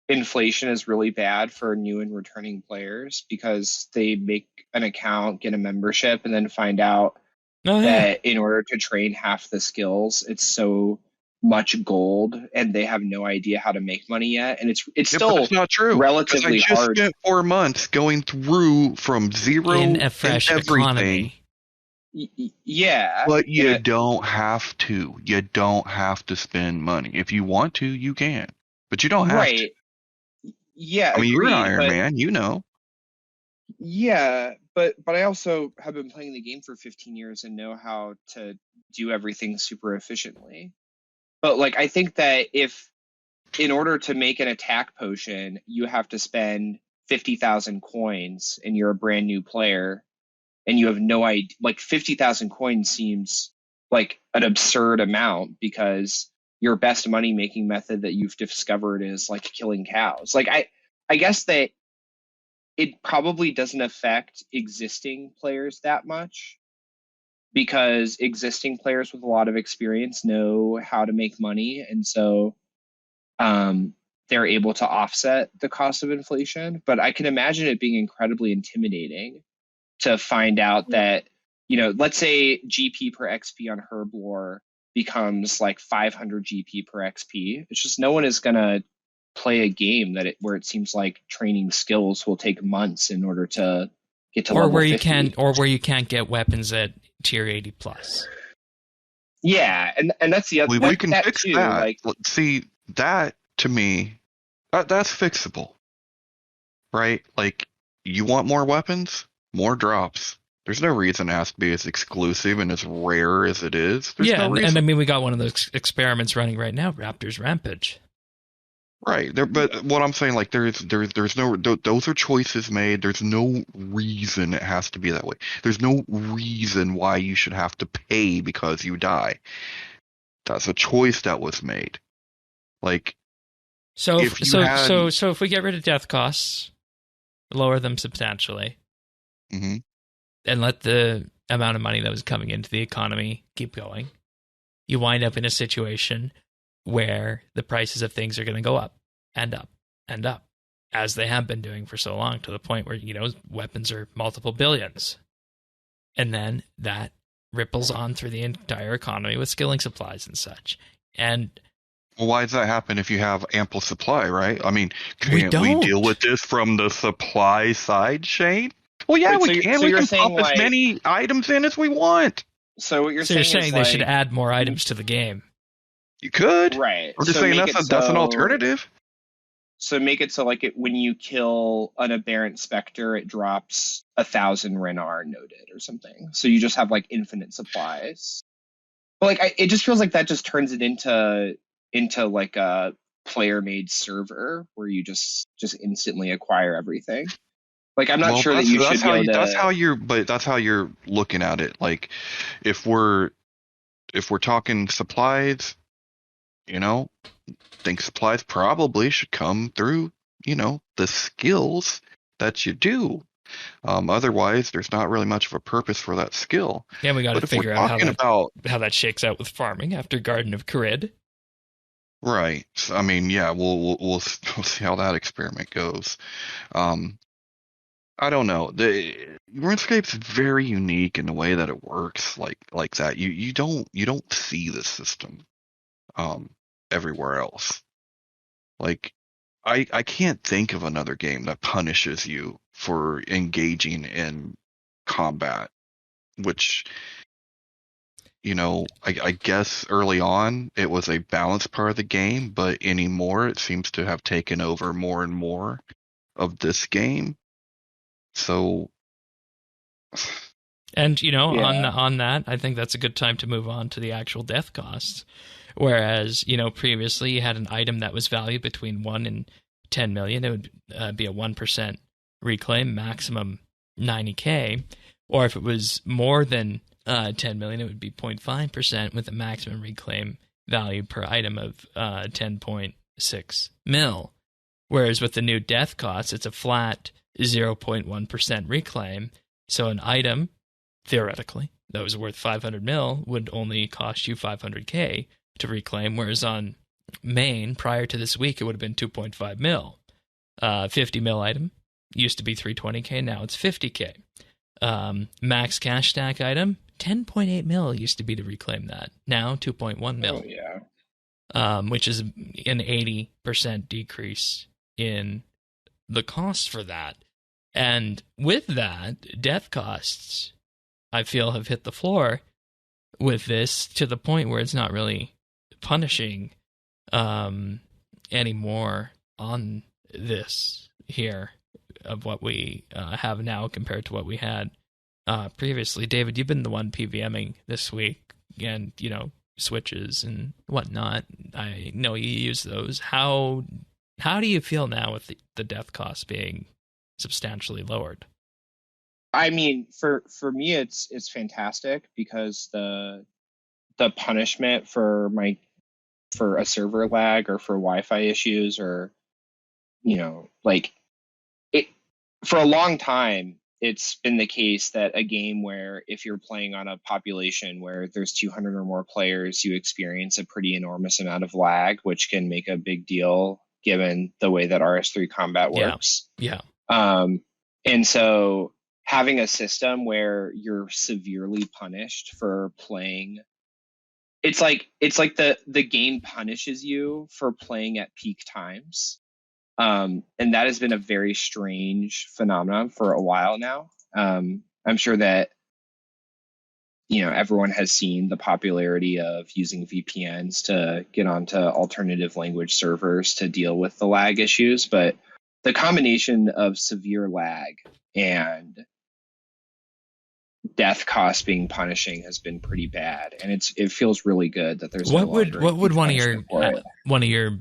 Speaker 3: inflation is really bad for new and returning players because they make an account, get a membership, and then find out that in order to train half the skills, it's so much gold, and they have no idea how to make money yet, and it's still
Speaker 2: that's not true.
Speaker 3: Relatively
Speaker 2: I just
Speaker 3: hard.
Speaker 2: spent 4 months going through from zero
Speaker 1: in a fresh economy.
Speaker 3: Yeah,
Speaker 2: but you don't have to. You don't have to spend money. If you want to, you can, but you don't have to.
Speaker 3: Yeah,
Speaker 2: I mean, you're an
Speaker 3: agreed,
Speaker 2: Iron Man, you know.
Speaker 3: Yeah, but I also have been playing the game for 15 years and know how to do everything super efficiently. But like, I think that if in order to make an attack potion, you have to spend 50,000 coins and you're a brand new player and you have no idea, like 50,000 coins seems like an absurd amount because your best money making method that you've discovered is like killing cows. Like I guess that it probably doesn't affect existing players that much because existing players with a lot of experience know how to make money. And so they're able to offset the cost of inflation. But I can imagine it being incredibly intimidating to find out that, let's say GP per XP on Herblore becomes like 500 GP per XP. It's just no one is going to play a game where it seems like training skills will take months in order to get to level 50.
Speaker 1: Where you can't get weapons at tier 80 plus.
Speaker 3: Yeah, and that's the other.
Speaker 2: We can fix
Speaker 3: too,
Speaker 2: that.
Speaker 3: Like,
Speaker 2: see, that to me, that's fixable, right? Like, you want more weapons, more drops. There's no reason it has to be as exclusive and as rare as it is. There's no reason.
Speaker 1: And I mean, we got one of those experiments running right now, Raptor's Rampage.
Speaker 2: Right, but what I'm saying, like, there's no, those are choices made. There's no reason it has to be that way. There's no reason why you should have to pay because you die. That's a choice that was made. Like,
Speaker 1: so if we get rid of death costs, lower them substantially,
Speaker 2: mm-hmm.
Speaker 1: and let the amount of money that was coming into the economy keep going, you wind up in a situation where the prices of things are going to go up and up and up, as they have been doing for so long, to the point where, weapons are multiple billions. And then that ripples on through the entire economy with skilling supplies and such. And
Speaker 2: well, why does that happen if you have ample supply, right? I mean, can't we deal with this from the supply side, Shane? Well, yeah, we can. We can pump as many items in as we want.
Speaker 3: So what you're saying
Speaker 1: is they should add more items to the game.
Speaker 2: You could.
Speaker 3: Right.
Speaker 2: I'm just saying that's an alternative.
Speaker 3: So make it so like when you kill an aberrant specter, it drops 1,000 Renar noted or something. So you just have like infinite supplies. But like it just feels like that just turns it into like a player-made server where you just instantly acquire everything. Like I'm not sure that you should be able to.
Speaker 2: That's how you're looking at it. Like if we're talking supplies, think supplies probably should come through, the skills that you do. Otherwise, there's not really much of a purpose for that skill.
Speaker 1: Yeah, we got to
Speaker 2: But if we're
Speaker 1: figure out
Speaker 2: talking about
Speaker 1: how that shakes out with farming after Garden of Carid.
Speaker 2: right, so, I mean, yeah, we'll see how that experiment goes. Um, I don't know. The RuneScape's very unique in the way that it works, like that. You don't see this system um everywhere else. Like I can't think of another game that punishes you for engaging in combat, which I guess early on it was a balanced part of the game, but anymore it seems to have taken over more and more of this game. So
Speaker 1: And
Speaker 3: Yeah.
Speaker 1: on that, I think that's a good time to move on to the actual death costs. Whereas previously you had an item that was valued between 1 and 10 million, it would be a 1% reclaim, maximum 90k. Or if it was more than 10 million, it would be 0.5% with a maximum reclaim value per item of 10.6 mil. Whereas with the new death costs, it's a flat 0.1% reclaim. So an item, theoretically, that was worth 500 mil would only cost you 500k to reclaim, whereas on main, prior to this week, it would have been 2.5 mil. 50 mil item used to be 320k, now it's 50k. Max cash stack item, 10.8 mil used to be to reclaim that, now 2.1 mil.
Speaker 3: Oh yeah.
Speaker 1: Which is an 80% decrease in the cost for that. And with that, death costs, I feel, have hit the floor with this to the point where it's not really punishing anymore on this here of what we have now compared to what we had previously. David, you've been the one PVMing this week, and switches and whatnot. I know you use those. How do you feel now with the death cost being substantially lowered?
Speaker 3: I mean, for me, it's fantastic because the punishment for a server lag or for Wi-Fi issues or like it for a long time. It's been the case that a game where if you're playing on a population where there's 200 or more players, you experience a pretty enormous amount of lag, which can make a big deal given the way that RS3 combat works.
Speaker 1: Yeah.
Speaker 3: And so having a system where you're severely punished for playing, it's like the game punishes you for playing at peak times. And that has been a very strange phenomenon for a while now. I'm sure that everyone has seen the popularity of using VPNs to get onto alternative language servers to deal with the lag issues, but the combination of severe lag and death cost being punishing has been pretty bad, and it feels really good that there's
Speaker 1: what would one of your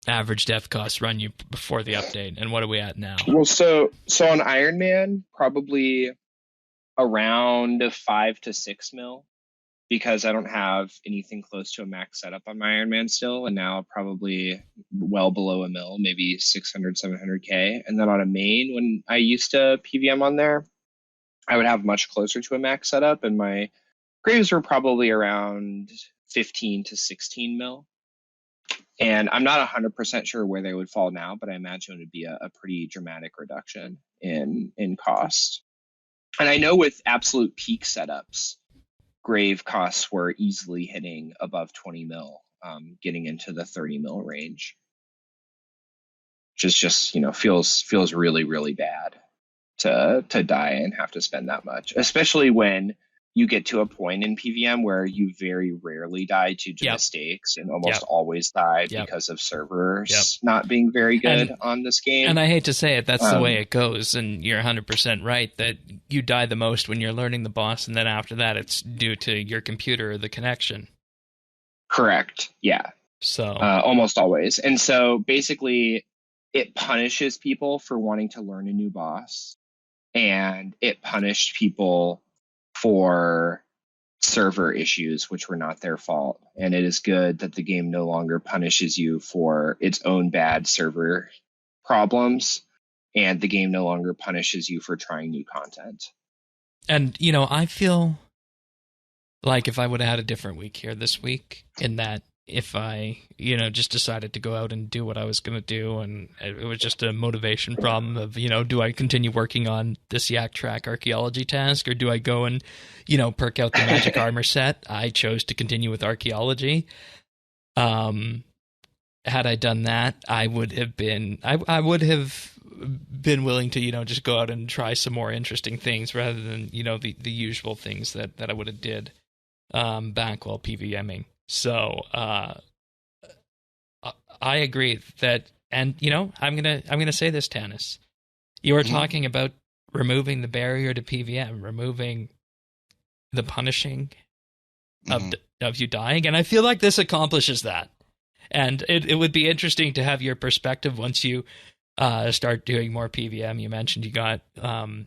Speaker 1: average death costs run you before the update, and what are we at now?
Speaker 3: Well, so on Iron Man, probably around 5 to 6 mil, because I don't have anything close to a max setup on my Iron Man still, and now probably well below a mil, maybe 600, 700k. And then on a main, when I used to PVM on there, I would have much closer to a max setup, and my graves were probably around 15 to 16 mil. And I'm not 100% sure where they would fall now, but I imagine it would be a pretty dramatic reduction in cost. And I know with absolute peak setups, grave costs were easily hitting above 20 mil, getting into the 30 mil range, which is just feels really, really bad to die and have to spend that much, especially when you get to a point in PVM where you very rarely die due to mistakes and almost always die because of servers not being very good on this game.
Speaker 1: And I hate to say it, that's the way it goes, and you're 100% right that you die the most when you're learning the boss, and then after that it's due to your computer or the connection.
Speaker 3: Correct, yeah.
Speaker 1: So
Speaker 3: almost always. And so basically it punishes people for wanting to learn a new boss, and it punished people for server issues, which were not their fault. And it is good that the game no longer punishes you for its own bad server problems. and the game no longer punishes you for trying new content.
Speaker 1: And, you know, I feel like if I would have had a different week here this week, in that if I, you know, just decided to go out and do what I was going to do, and it was just a motivation problem of, you know, do I continue working on this Yak Track archaeology task, or do I go and, you know, perk out the magic armor set? I chose to continue with archaeology. Had I done that, I would have been willing to, you know, just go out and try some more interesting things rather than, you know, the usual things that I would have did back while PVMing. So I agree that, and you know, I'm gonna say this, Tanis. You were talking about removing the barrier to PVM, removing the punishing of you dying, and I feel like this accomplishes that. And it would be interesting to have your perspective once you start doing more PVM. You mentioned you got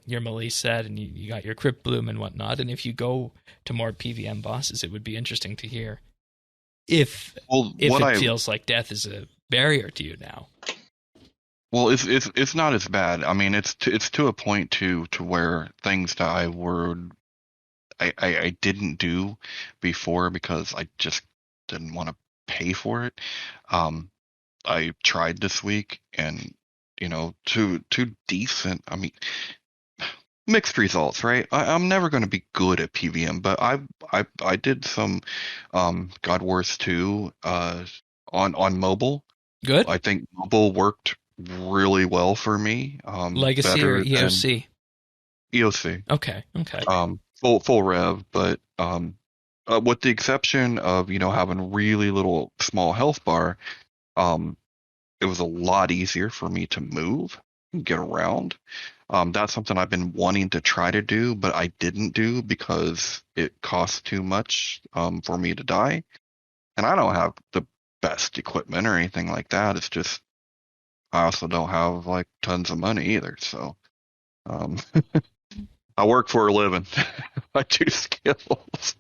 Speaker 1: your melee set and you got your Crypt Bloom and whatnot. And if you go to more PVM bosses, it would be interesting to hear if it feels like death is a barrier to you now.
Speaker 2: Well, it's not as bad. I mean, it's to a point to where things that I didn't do before because I just didn't want to pay for it. I tried this week, and you know, two decent. I mean, mixed results, right? I'm never going to be good at PVM, but I did some God Wars 2 on mobile.
Speaker 1: Good.
Speaker 2: I think mobile worked really well for me.
Speaker 1: Legacy or EOC?
Speaker 2: EOC.
Speaker 1: Okay.
Speaker 2: Full rev, but with the exception of, you know, having really little small health bar, it was a lot easier for me to move and get around. That's something I've been wanting to try to do, but I didn't do because it costs too much for me to die. And I don't have the best equipment or anything like that. It's just I also don't have like tons of money either. So I work for a living. I do skills.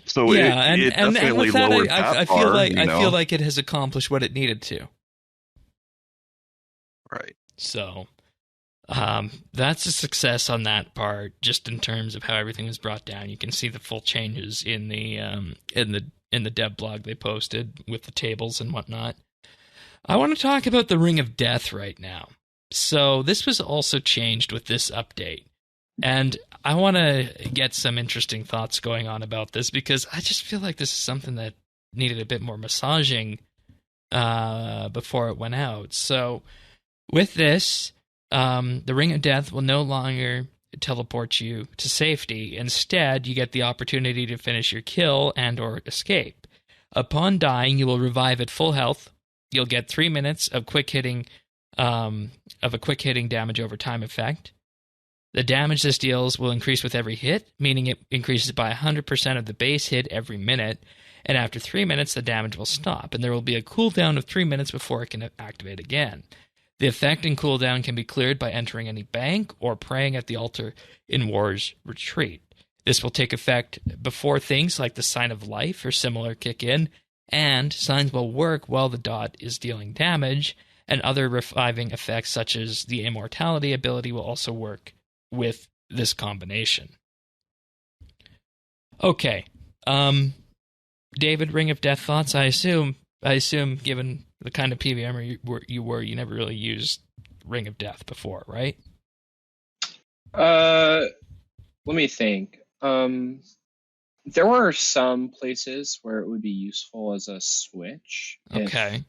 Speaker 2: So
Speaker 1: yeah,
Speaker 2: it
Speaker 1: and
Speaker 2: definitely
Speaker 1: with that,
Speaker 2: lowered
Speaker 1: I
Speaker 2: that
Speaker 1: feel
Speaker 2: bar,
Speaker 1: like
Speaker 2: you know?
Speaker 1: I feel like it has accomplished what it needed to.
Speaker 2: Right.
Speaker 1: So, that's a success on that part. Just in terms of how everything was brought down, you can see the full changes in the dev blog they posted with the tables and whatnot. I want to talk about the Ring of Death right now. So this was also changed with this update. And I want to get some interesting thoughts going on about this because I just feel like this is something that needed a bit more massaging before it went out. So with this, the Ring of Death will no longer teleport you to safety. Instead, you get the opportunity to finish your kill and or escape. Upon dying, you will revive at full health. You'll get 3 minutes of quick hitting damage over time effect. The damage this deals will increase with every hit, meaning it increases by 100% of the base hit every minute, and after 3 minutes the damage will stop, and there will be a cooldown of 3 minutes before it can activate again. The effect and cooldown can be cleared by entering any bank or praying at the altar in War's Retreat. This will take effect before things like the Sign of Life or similar kick in, and signs will work while the dot is dealing damage, and other reviving effects such as the Immortality ability will also work with this combination. Okay. David, Ring of Death thoughts? I assume given the kind of PVMer you were, you never really used Ring of Death before, right?
Speaker 3: Let me think. There were some places where it would be useful as a switch.
Speaker 1: Okay.
Speaker 3: If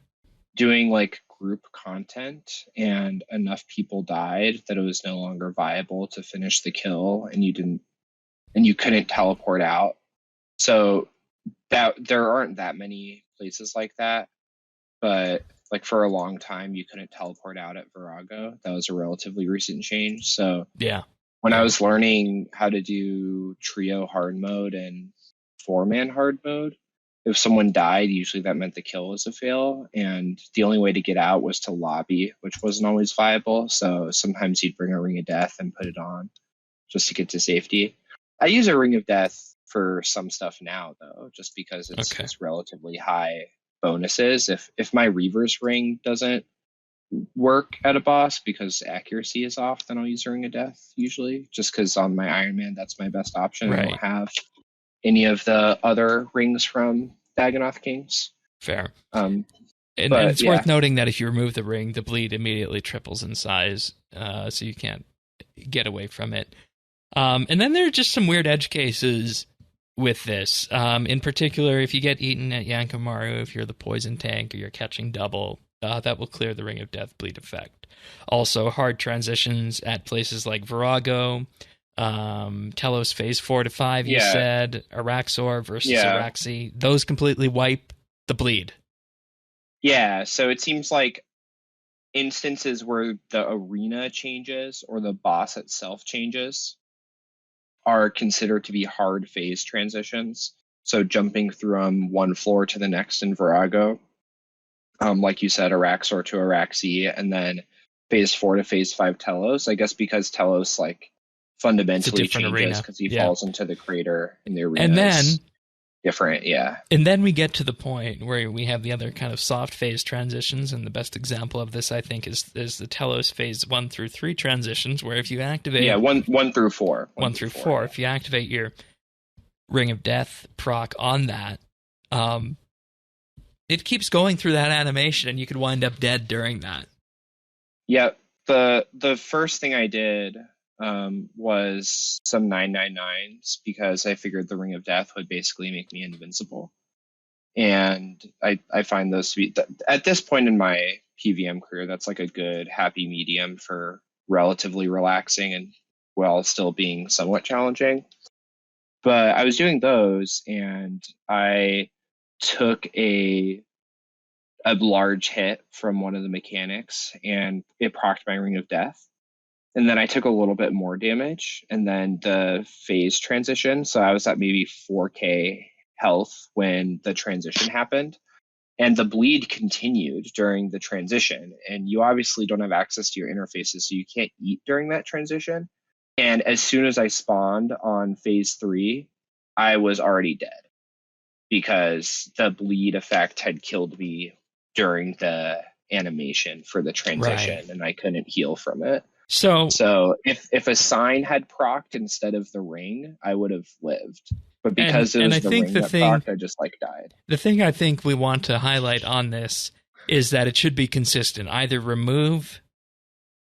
Speaker 3: doing like group content and enough people died that it was no longer viable to finish the kill and you couldn't teleport out. So that there aren't that many places like that, but like for a long time you couldn't teleport out at Virago. That was a relatively recent change. So
Speaker 1: yeah,
Speaker 3: when I was learning how to do trio hard mode and 4-man hard mode, if someone died, usually that meant the kill was a fail, and the only way to get out was to lobby, which wasn't always viable. So sometimes you'd bring a Ring of Death and put it on just to get to safety. I use a Ring of Death for some stuff now, though, just because it's relatively high bonuses. If my Reaver's Ring doesn't work at a boss because accuracy is off, then I'll use Ring of Death usually, just because on my Iron Man that's my best option. I don't have any of the other rings from Dagonoth Kings.
Speaker 1: Fair.
Speaker 3: And
Speaker 1: it's worth noting that if you remove the ring, the bleed immediately triples in size, so you can't get away from it. And then there are just some weird edge cases with this. In particular, if you get eaten at Yankomaru, if you're the poison tank or you're catching double, that will clear the Ring of Death bleed effect. Also, hard transitions at places like Virago, Telos Phase 4 to 5, you said, Araxor versus Araxi, those completely wipe the bleed.
Speaker 3: Yeah, so it seems like instances where the arena changes or the boss itself changes are considered to be hard phase transitions. So jumping from one floor to the next in Virago, like you said, Araxor to Araxi, and then phase 4 to phase 5 Telos. I guess because Telos like fundamentally changes because he falls into the crater in the arena.
Speaker 1: And then
Speaker 3: different,
Speaker 1: And then we get to the point where we have the other kind of soft phase transitions, and the best example of this, I think, is the Telos phase 1 through 3 transitions, where if you activate...
Speaker 3: 1 through 4.
Speaker 1: 1 through 4. If you activate your Ring of Death proc on that, it keeps going through that animation, and you could wind up dead during that.
Speaker 3: Yeah, the first thing I did was some 999s because I figured the Ring of Death would basically make me invincible. And I find those to be, at this point in my PVM career, that's like a good happy medium for relatively relaxing and while still being somewhat challenging. But I was doing those and I took a large hit from one of the mechanics and it procced my Ring of Death. And then I took a little bit more damage and then the phase transition. So I was at maybe 4K health when the transition happened. And the bleed continued during the transition. And you obviously don't have access to your interfaces, so you can't eat during that transition. And as soon as I spawned on phase 3, I was already dead because the bleed effect had killed me during the animation for the transition, and I couldn't heal from it. So if a sign had procced instead of the ring, I would have lived. But because it was the ring that procced, I just died.
Speaker 1: The thing I think we want to highlight on this is that it should be consistent. Either remove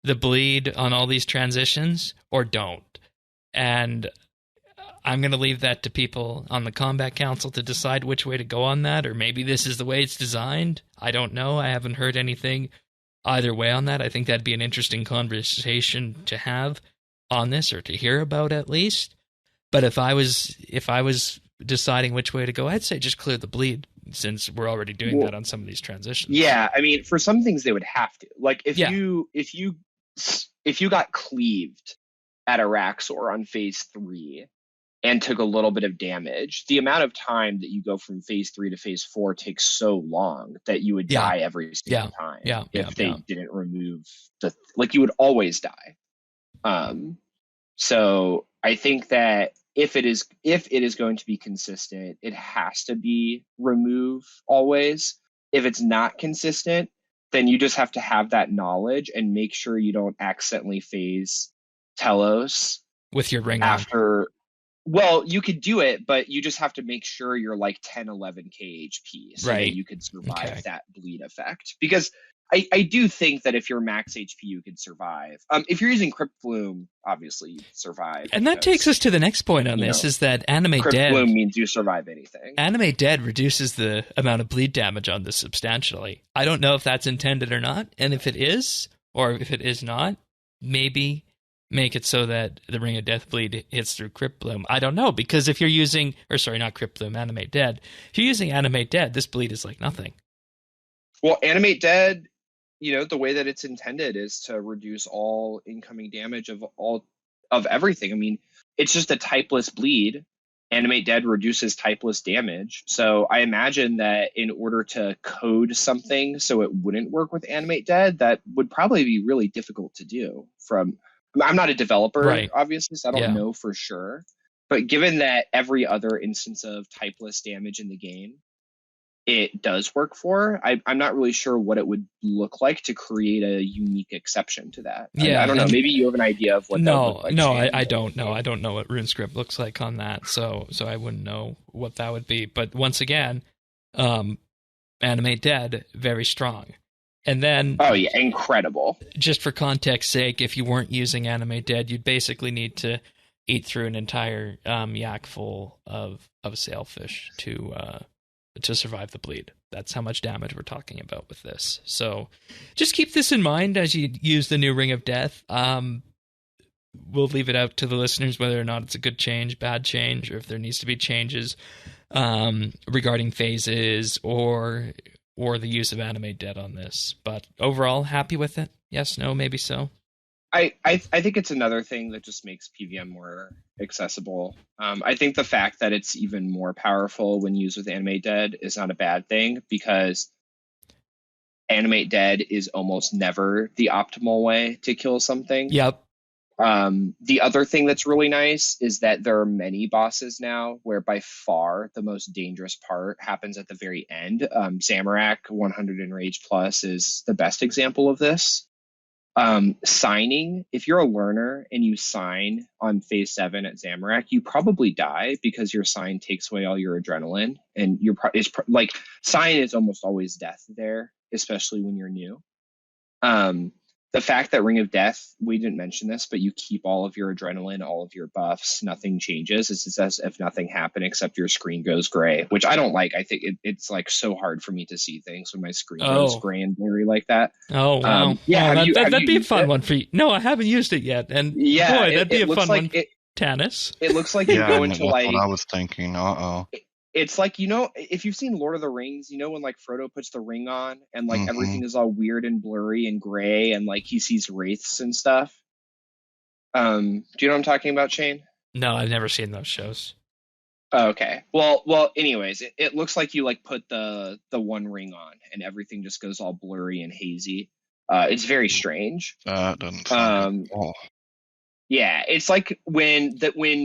Speaker 1: the bleed on all these transitions or don't. And I'm going to leave that to people on the Combat Council to decide which way to go on that, or maybe this is the way it's designed. I don't know. I haven't heard anything either way on that. I think that'd be an interesting conversation to have on this, or to hear about at least. But if I was deciding which way to go, I'd say just clear the bleed, since we're already doing that on some of these transitions.
Speaker 3: Yeah, I mean, for some things they would have to. Like if you got cleaved at Araxor on phase 3 and took a little bit of damage, the amount of time that you go from phase 3 to phase 4 takes so long that you would die every single time if they didn't remove you would always die. So I think that if it is going to be consistent, it has to be remove always. If it's not consistent, then you just have to have that knowledge and make sure you don't accidentally phase Telos
Speaker 1: with your ring
Speaker 3: after. Well, you could do it, but you just have to make sure you're 10, 11k HP so that you could survive that bleed effect. Because I do think that if you're max HP, you could survive. If you're using Crypt Bloom, obviously you survive.
Speaker 1: And that takes us to the next point on this, is that Animate
Speaker 3: Crypt
Speaker 1: Dead...
Speaker 3: Bloom means you survive anything.
Speaker 1: Animate Dead reduces the amount of bleed damage on this substantially. I don't know if that's intended or not, and if it is, or if it is not, maybe make it so that the Ring of Death bleed hits through Crypt Bloom. I don't know, because if you're using... Or sorry, not Crypt Bloom, Animate Dead. If you're using Animate Dead, this bleed is like nothing.
Speaker 3: Well, Animate Dead... the way that it's intended is to reduce all incoming damage of everything. I mean, it's just a typeless bleed. Animate Dead reduces typeless damage. So I imagine that in order to code something so it wouldn't work with Animate Dead, that would probably be really difficult to do. I'm not a developer, obviously, so I don't know for sure. But given that every other instance of typeless damage in the game it does work for. I'm not really sure what it would look like to create a unique exception to that.
Speaker 1: Yeah,
Speaker 3: I don't know. Maybe you have an idea of what that would look like.
Speaker 1: No, I don't know. I don't know what RuneScape looks like on that, so I wouldn't know what that would be. But once again, Animate Dead, very strong. And then...
Speaker 3: Oh, yeah, incredible.
Speaker 1: Just for context's sake, if you weren't using Animate Dead, you'd basically need to eat through an entire yak full of sailfish to survive the bleed. That's how much damage we're talking about with this. So just keep this in mind as you use the new Ring of Death. We'll leave it out to the listeners whether or not it's a good change, bad change, or if there needs to be changes regarding phases or the use of Animate Dead on this. But overall, happy with it? Yes, no, maybe so.
Speaker 3: I think it's another thing that just makes PVM more accessible. I think the fact that it's even more powerful when used with Animate Dead is not a bad thing, because Animate Dead is almost never the optimal way to kill something.
Speaker 1: Yep.
Speaker 3: The other thing that's really nice is that there are many bosses now where by far the most dangerous part happens at the very end. Zamorak 100 Enrage Plus is the best example of this. Signing, if you're a learner and you sign on phase 7 at Zamorak, you probably die because your sign takes away all your adrenaline, and like sign is almost always death there, especially when you're new. The fact that Ring of Death, we didn't mention this, but you keep all of your adrenaline, all of your buffs, nothing changes. It's as if nothing happened except your screen goes gray, which I don't like. I think it's like so hard for me to see things when my screen goes gray and blurry like that.
Speaker 1: Oh, wow.
Speaker 3: Yeah,
Speaker 1: that'd be a fun one for you. No, I haven't used it yet. And
Speaker 3: yeah,
Speaker 1: boy, that'd be a fun one.
Speaker 3: Tannis.
Speaker 1: It
Speaker 3: looks like you go into like...
Speaker 2: what I was thinking.
Speaker 3: It's like, if you've seen Lord of the Rings, when like Frodo puts the ring on and like everything is all weird and blurry and gray and like he sees wraiths and stuff. Do you know what I'm talking about, Shane?
Speaker 1: No, I've never seen those shows.
Speaker 3: Okay. Well, anyways, it looks like you like put the one ring on and everything just goes all blurry and hazy. It's very strange.
Speaker 2: That doesn't sound
Speaker 3: Yeah, it's like when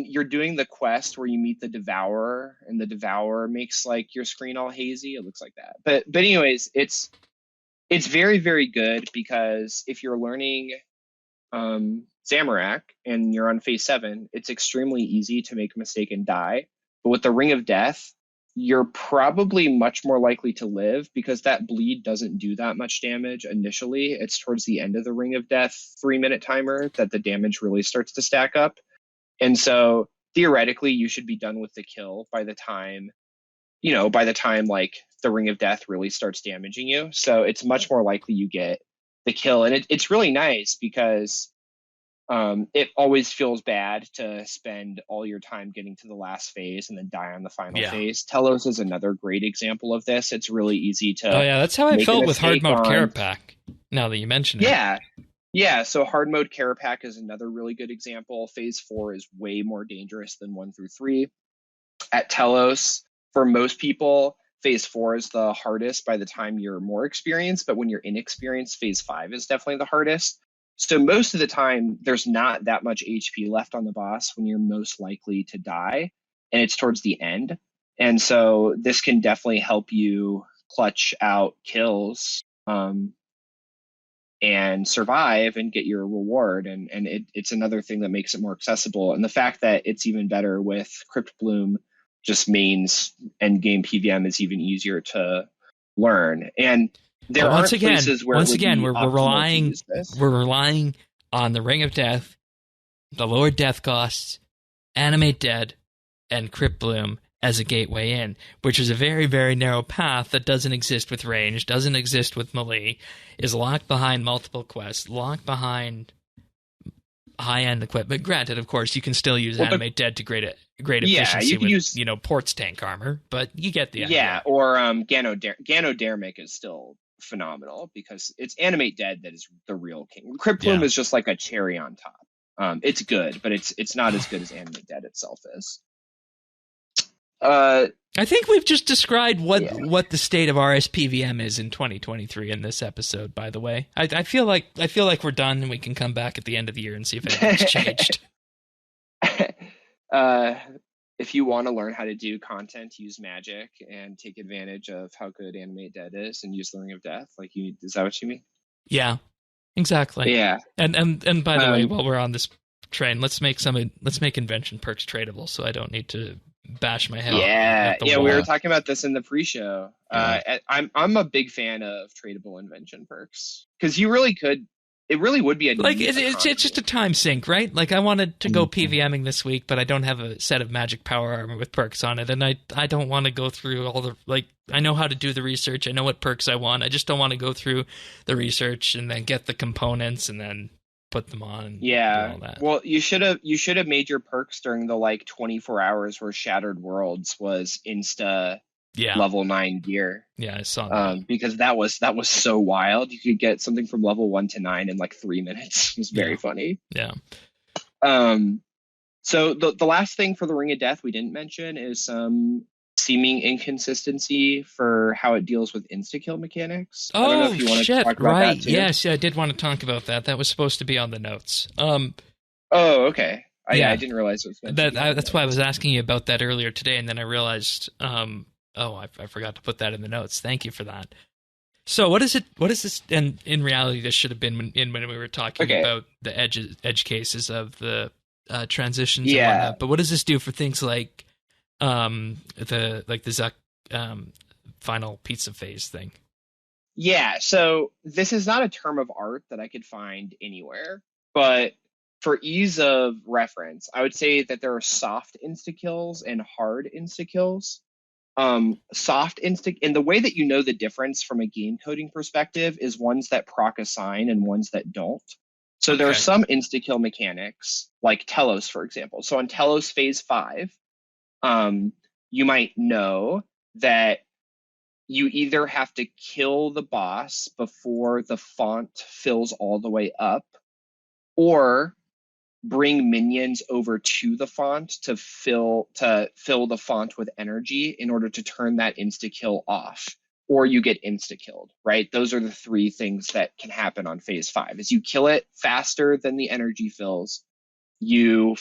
Speaker 3: you're doing the quest where you meet the Devourer and the Devourer makes like your screen all hazy. It looks like that. But anyways, it's very, very good, because if you're learning Zamorak and you're on phase 7, it's extremely easy to make a mistake and die. But with the Ring of Death, you're probably much more likely to live, because that bleed doesn't do that much damage initially. It's towards the end of the Ring of Death 3-minute timer that the damage really starts to stack up. And so theoretically, you should be done with the kill by the time like the Ring of Death really starts damaging you. So it's much more likely you get the kill. And it's really nice, because it always feels bad to spend all your time getting to the last phase and then die on the final phase. Telos is another great example of this. It's really easy to...
Speaker 1: Oh, yeah, that's how I felt with hard mode Carapac, now that you mention it.
Speaker 3: Yeah, so hard mode Carapac is another really good example. Phase 4 is way more dangerous than 1 through 3. At Telos, for most people, phase 4 is the hardest by the time you're more experienced, but when you're inexperienced, phase 5 is definitely the hardest. So most of the time, there's not that much HP left on the boss when you're most likely to die, and it's towards the end. And so this can definitely help you clutch out kills and survive and get your reward. And it's another thing that makes it more accessible. And the fact that it's even better with Crypt Bloom just means endgame PVM is even easier to learn. And there are places where
Speaker 1: we're relying on the Ring of Death, the Lower Death Costs, Animate Dead, and Crypt Bloom as a gateway in, which is a very, very narrow path that doesn't exist with range, doesn't exist with melee, is locked behind multiple quests, locked behind high-end equipment. Granted, of course, you can still use Animate Dead to great efficiency with Port's tank armor, but you get the idea.
Speaker 3: Yeah, or Ganodermic is still phenomenal, because it's Animate Dead that is the real king. Crypt Bloom is just like a cherry on top. It's good, but it's not as good as Animate Dead itself is.
Speaker 1: I think we've just described what the state of RSPVM is in 2023 in this episode, by the way. I feel like we're done, and we can come back at the end of the year and see if anything's changed.
Speaker 3: if you want to learn how to do content, use magic and take advantage of how good Animate Dead is and use the Ring of Death. Like, is that what you mean?
Speaker 1: Yeah, exactly.
Speaker 3: Yeah.
Speaker 1: And by the way, while we're on this train, let's make invention perks tradable, so I don't need to bash my head.
Speaker 3: Yeah,
Speaker 1: wall.
Speaker 3: We were talking about this in the pre-show. I'm a big fan of tradable invention perks because you really could. It really would be a
Speaker 1: like it's just a time sink, right? Like I wanted to go PVMing this week, but I don't have a set of magic power armor with perks on it, and I don't want to go through all the I know how to do the research, I know what perks I want. I just don't want to go through the research and then get the components and then put them on. And do all that.
Speaker 3: Well, you should have made your perks during the 24 hours where Shattered Worlds was insta level 9 gear.
Speaker 1: Yeah, I saw that.
Speaker 3: Because that was so wild. You could get something from level 1 to 9 in 3 minutes. It was very funny.
Speaker 1: Yeah.
Speaker 3: So the last thing for the Ring of Death we didn't mention is some seeming inconsistency for how it deals with insta-kill mechanics. I don't know if you want to talk about that too.
Speaker 1: Yes, I did want to talk about that. That was supposed to be on the notes.
Speaker 3: Oh, okay. I didn't realize it was going to be.
Speaker 1: That's why I was asking you about that earlier today, and then I realized, I forgot to put that in the notes. Thank you for that. So what is it? What is this? And in reality, this should have been when we were talking about the edge cases of the transitions. And whatnot. But what does this do for things like the Zuck final pizza phase thing?
Speaker 3: Yeah. So this is not a term of art that I could find anywhere, but for ease of reference, I would say that there are soft insta-kills and hard insta-kills. Soft insta, and the way that you know the difference from a game coding perspective is ones that proc a sign and ones that don't. So there are some insta-kill mechanics, like Telos, for example. So on Telos Phase 5, you might know that you either have to kill the boss before the font fills all the way up, or bring minions over to the font to fill the font with energy in order to turn that insta-kill off, or you get insta-killed, right? Those are the three things that can happen on Phase 5. Is you kill it faster than the energy fills, you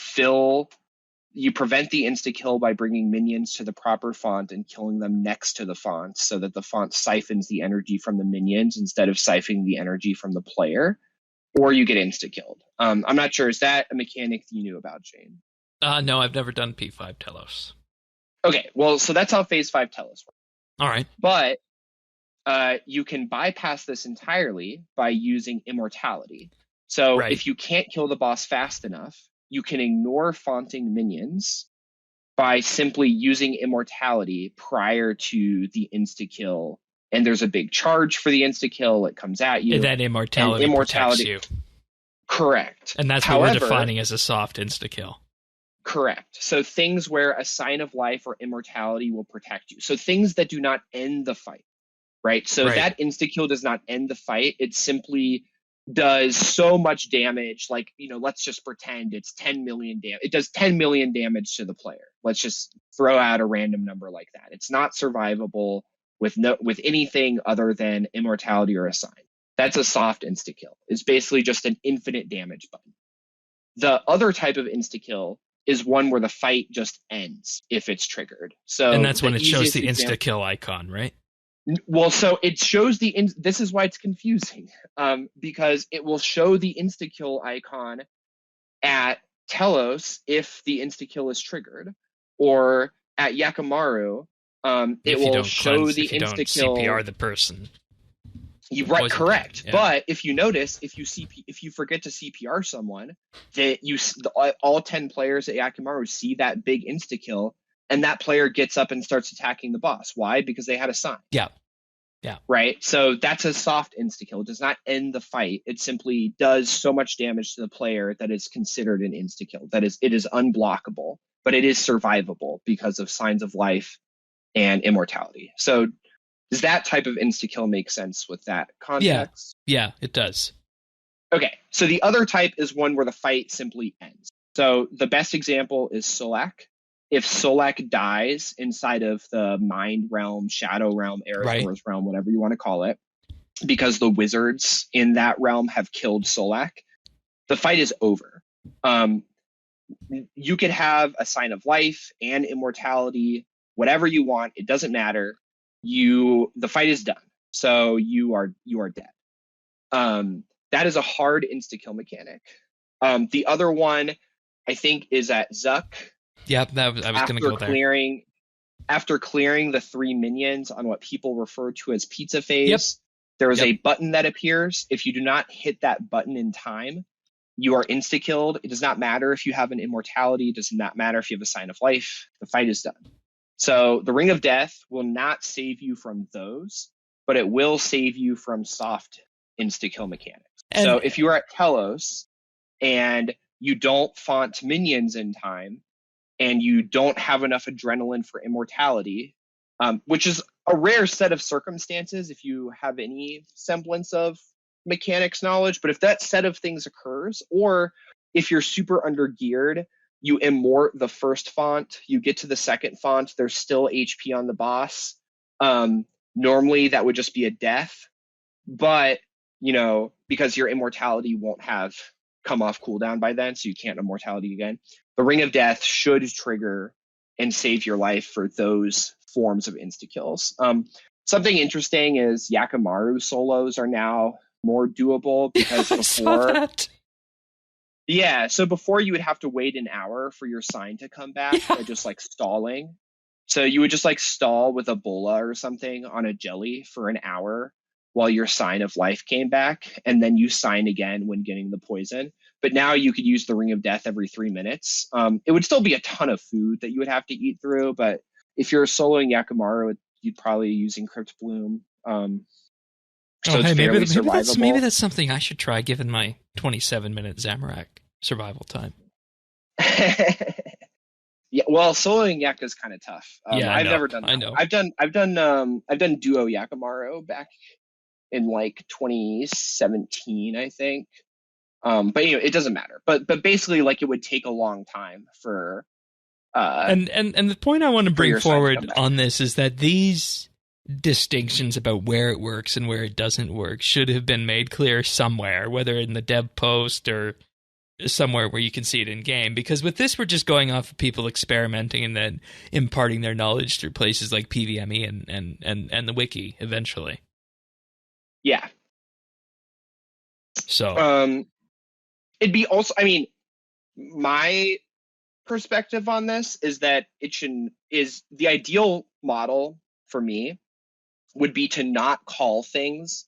Speaker 3: prevent the insta-kill by bringing minions to the proper font and killing them next to the font so that the font siphons the energy from the minions instead of siphoning the energy from the player, or you get insta-killed. I'm not sure. Is that a mechanic you knew about, Shane?
Speaker 1: No, I've never done P5 Telos.
Speaker 3: Okay, well, so that's how Phase 5 Telos works.
Speaker 1: All right.
Speaker 3: But you can bypass this entirely by using immortality. So if you can't kill the boss fast enough, you can ignore fonting minions by simply using immortality prior to the insta-kill. And there's a big charge for the insta-kill. It comes at you.
Speaker 1: And that immortality protects you.
Speaker 3: Correct.
Speaker 1: And that's what we're defining as a soft insta-kill.
Speaker 3: Correct. So things where a sign of life or immortality will protect you. So things that do not end the fight, right? So that insta-kill does not end the fight. It simply does so much damage. Like, let's just pretend it's 10 million damage. It does 10 million damage to the player. Let's just throw out a random number like that. It's not survivable with anything other than immortality or a sign. That's a soft insta-kill. It's basically just an infinite damage button. The other type of insta-kill is one where the fight just ends if it's triggered. And
Speaker 1: that's when it shows the insta-kill icon, right?
Speaker 3: Well, so it shows this is why it's confusing, because it will show the insta-kill icon at Telos if the insta-kill is triggered, or at Yakimaru, it will show the insta-kill.
Speaker 1: CPR the person.
Speaker 3: Correct. Yeah. But if you notice, if you forget to CPR someone, that all 10 players at Yakimaru see that big insta-kill, and that player gets up and starts attacking the boss. Why? Because they had a sign.
Speaker 1: Yeah.
Speaker 3: Right? So that's a soft insta-kill. It does not end the fight. It simply does so much damage to the player that is considered an insta-kill. It is unblockable, but it is survivable because of signs of life and immortality. So does that type of insta-kill make sense with that context?
Speaker 1: Yeah, it does.
Speaker 3: Okay, so the other type is one where the fight simply ends. So the best example is Solak. If Solak dies inside of the Mind Realm, Shadow Realm, Erisbor's Realm, whatever you want to call it, because the wizards in that realm have killed Solak, the fight is over. you could have a sign of life and immortality, whatever you want. It doesn't matter. The fight is done. So you are dead. That is a hard insta-kill mechanic. The other one, I think, is at Zuck.
Speaker 1: Yep, I was going to go there.
Speaker 3: After clearing the 3 minions on what people refer to as pizza phase, there is a button that appears. If you do not hit that button in time, you are insta-killed. It does not matter if you have an immortality. It does not matter if you have a sign of life. The fight is done. So the Ring of Death will not save you from those, but it will save you from soft insta-kill mechanics. So if you are at Telos and you don't font minions in time, and you don't have enough adrenaline for immortality, which is a rare set of circumstances if you have any semblance of mechanics knowledge. But if that set of things occurs, or if you're super under-geared, you immort the first font, you get to the second font, there's still HP on the boss. Normally, that would just be a death. But, because your immortality won't have come off cooldown by then, so you can't immortality again. The Ring of Death should trigger and save your life for those forms of insta-kills. Something interesting is Yakamaru solos are now more doable because before... Yeah, so before you would have to wait an hour for your sign to come back by just stalling. So you would just stall with a bola or something on a jelly for an hour while your sign of life came back, and then you sign again when getting the poison. But now you could use the Ring of Death every 3 minutes. It would still be a ton of food that you would have to eat through, but if you're soloing Yakamaru, you'd probably be using Crypt Bloom.
Speaker 1: Maybe that's something I should try given my 27-minute Zamorak survival time.
Speaker 3: Yeah, well, soloing Yak is kind of tough. I've never done that. I know. I've done duo Yakamaru back in 2017, I think. But it doesn't matter. But basically, it would take a long time for.
Speaker 1: And the point I want to bring forward on this is that these distinctions about where it works and where it doesn't work should have been made clear somewhere, whether in the dev post or somewhere where you can see it in game. Because with this, we're just going off of people experimenting and then imparting their knowledge through places like PVME and the wiki eventually.
Speaker 3: Yeah.
Speaker 1: So
Speaker 3: it'd be also, my perspective on this is that is the ideal model for me would be to not call things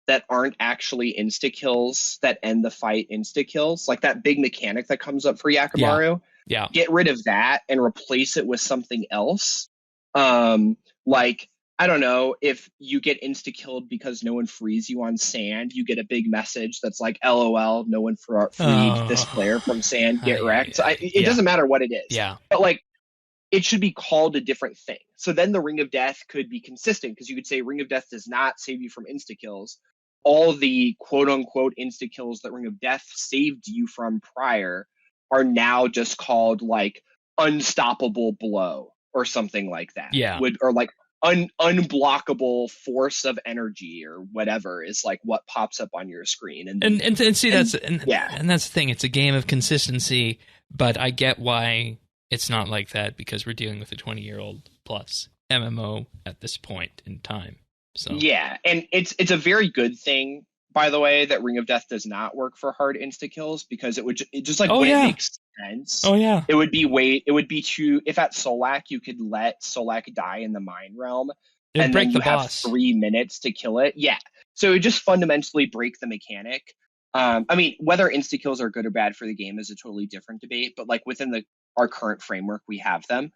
Speaker 3: that aren't actually insta-kills that end the fight insta-kills, like that big mechanic that comes up for Yakamaru.
Speaker 1: Yeah.
Speaker 3: Get rid of that and replace it with something else. I don't know, if you get insta-killed because no one frees you on sand, you get a big message that's like, LOL, no one freed this player from sand, get wrecked. It doesn't matter what it is.
Speaker 1: Yeah.
Speaker 3: But it should be called a different thing. So then the Ring of Death could be consistent, because you could say Ring of Death does not save you from insta-kills. All the quote-unquote insta-kills that Ring of Death saved you from prior are now just called Unstoppable Blow or something like that.
Speaker 1: Yeah.
Speaker 3: Unblockable force of energy or whatever is what pops up on your screen. And that's
Speaker 1: the thing. It's a game of consistency, but I get why it's not like that, because we're dealing with a 20-year-old plus MMO at this point in time. So
Speaker 3: yeah, and it's a very good thing, by the way, that Ring of Death does not work for hard insta kills, because it makes sense.
Speaker 1: Oh yeah,
Speaker 3: it would be too, if at Solak you could let Solak die in the Mine Realm, and then you have 3 minutes to kill it. Yeah, so it would just fundamentally break the mechanic. Whether insta kills are good or bad for the game is a totally different debate, but within our current framework, we have them,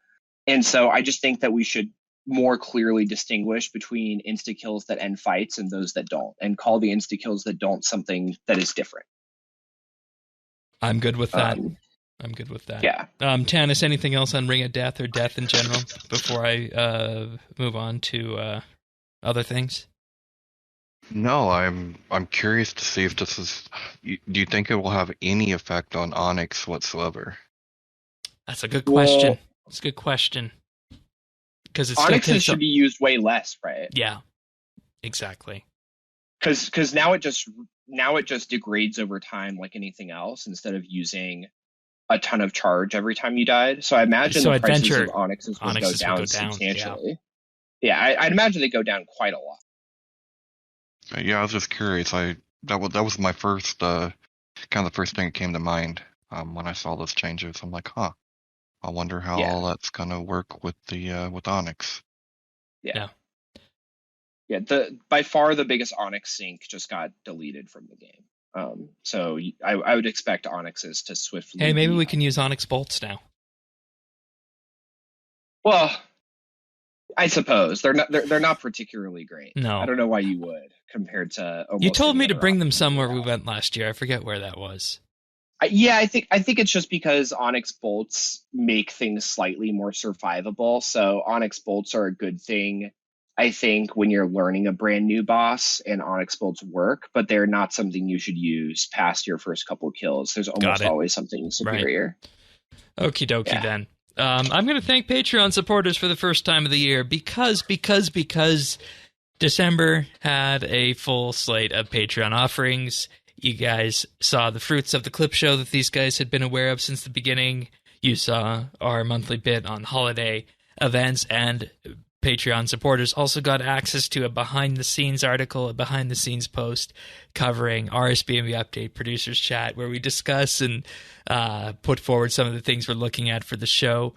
Speaker 3: and so I just think that we should more clearly distinguish between insta kills that end fights and those that don't, and call the insta kills that don't something that is different.
Speaker 1: I'm good with that.
Speaker 3: Yeah.
Speaker 1: Tanis, anything else on Ring of Death or Death in general before I move on to other things?
Speaker 2: No, I'm curious to see if this is. Do you think it will have any effect on Onyx whatsoever?
Speaker 1: That's a good question. It's a good question. Because
Speaker 3: Onyx should be used way less, right?
Speaker 1: Yeah, exactly.
Speaker 3: Because now it just degrades over time like anything else, instead of using a ton of charge every time you died. So I imagine
Speaker 1: So
Speaker 3: the prices
Speaker 1: adventure
Speaker 3: of onyxes would go
Speaker 1: onyxes would
Speaker 3: down
Speaker 1: go down,
Speaker 3: substantially. Yeah, I'd imagine they go down quite a lot.
Speaker 2: Yeah, I was just curious. That was my first kind of the first thing that came to mind when I saw those changes. I'm like, huh. I wonder how
Speaker 3: Yeah.
Speaker 2: all that's gonna work with the with Onyx.
Speaker 3: Yeah. By far the biggest Onyx sync just got deleted from the game. So I would expect Onyxes to swiftly.
Speaker 1: Hey, maybe we can use Onyx bolts now.
Speaker 3: Well, I suppose they're not particularly great.
Speaker 1: No,
Speaker 3: I don't know why you would compared to.
Speaker 1: You told me to bring them
Speaker 3: options
Speaker 1: somewhere we went last year. I forget where that was.
Speaker 3: Yeah, I think it's just because Onyx bolts make things slightly more survivable. So Onyx bolts are a good thing, I think, when you're learning a brand new boss, and Onyx bolts work, but they're not something you should use past your first couple kills. There's almost always something superior.
Speaker 1: Right. Okie dokie then. I'm going to thank Patreon supporters for the first time of the year because December had a full slate of Patreon offerings. You guys saw the fruits of the clip show that these guys had been aware of since the beginning. You saw our monthly bit on holiday events, and Patreon supporters also got access to a behind-the-scenes article, a behind-the-scenes post covering RSBANDB Update Producers Chat, where we discuss and put forward some of the things we're looking at for the show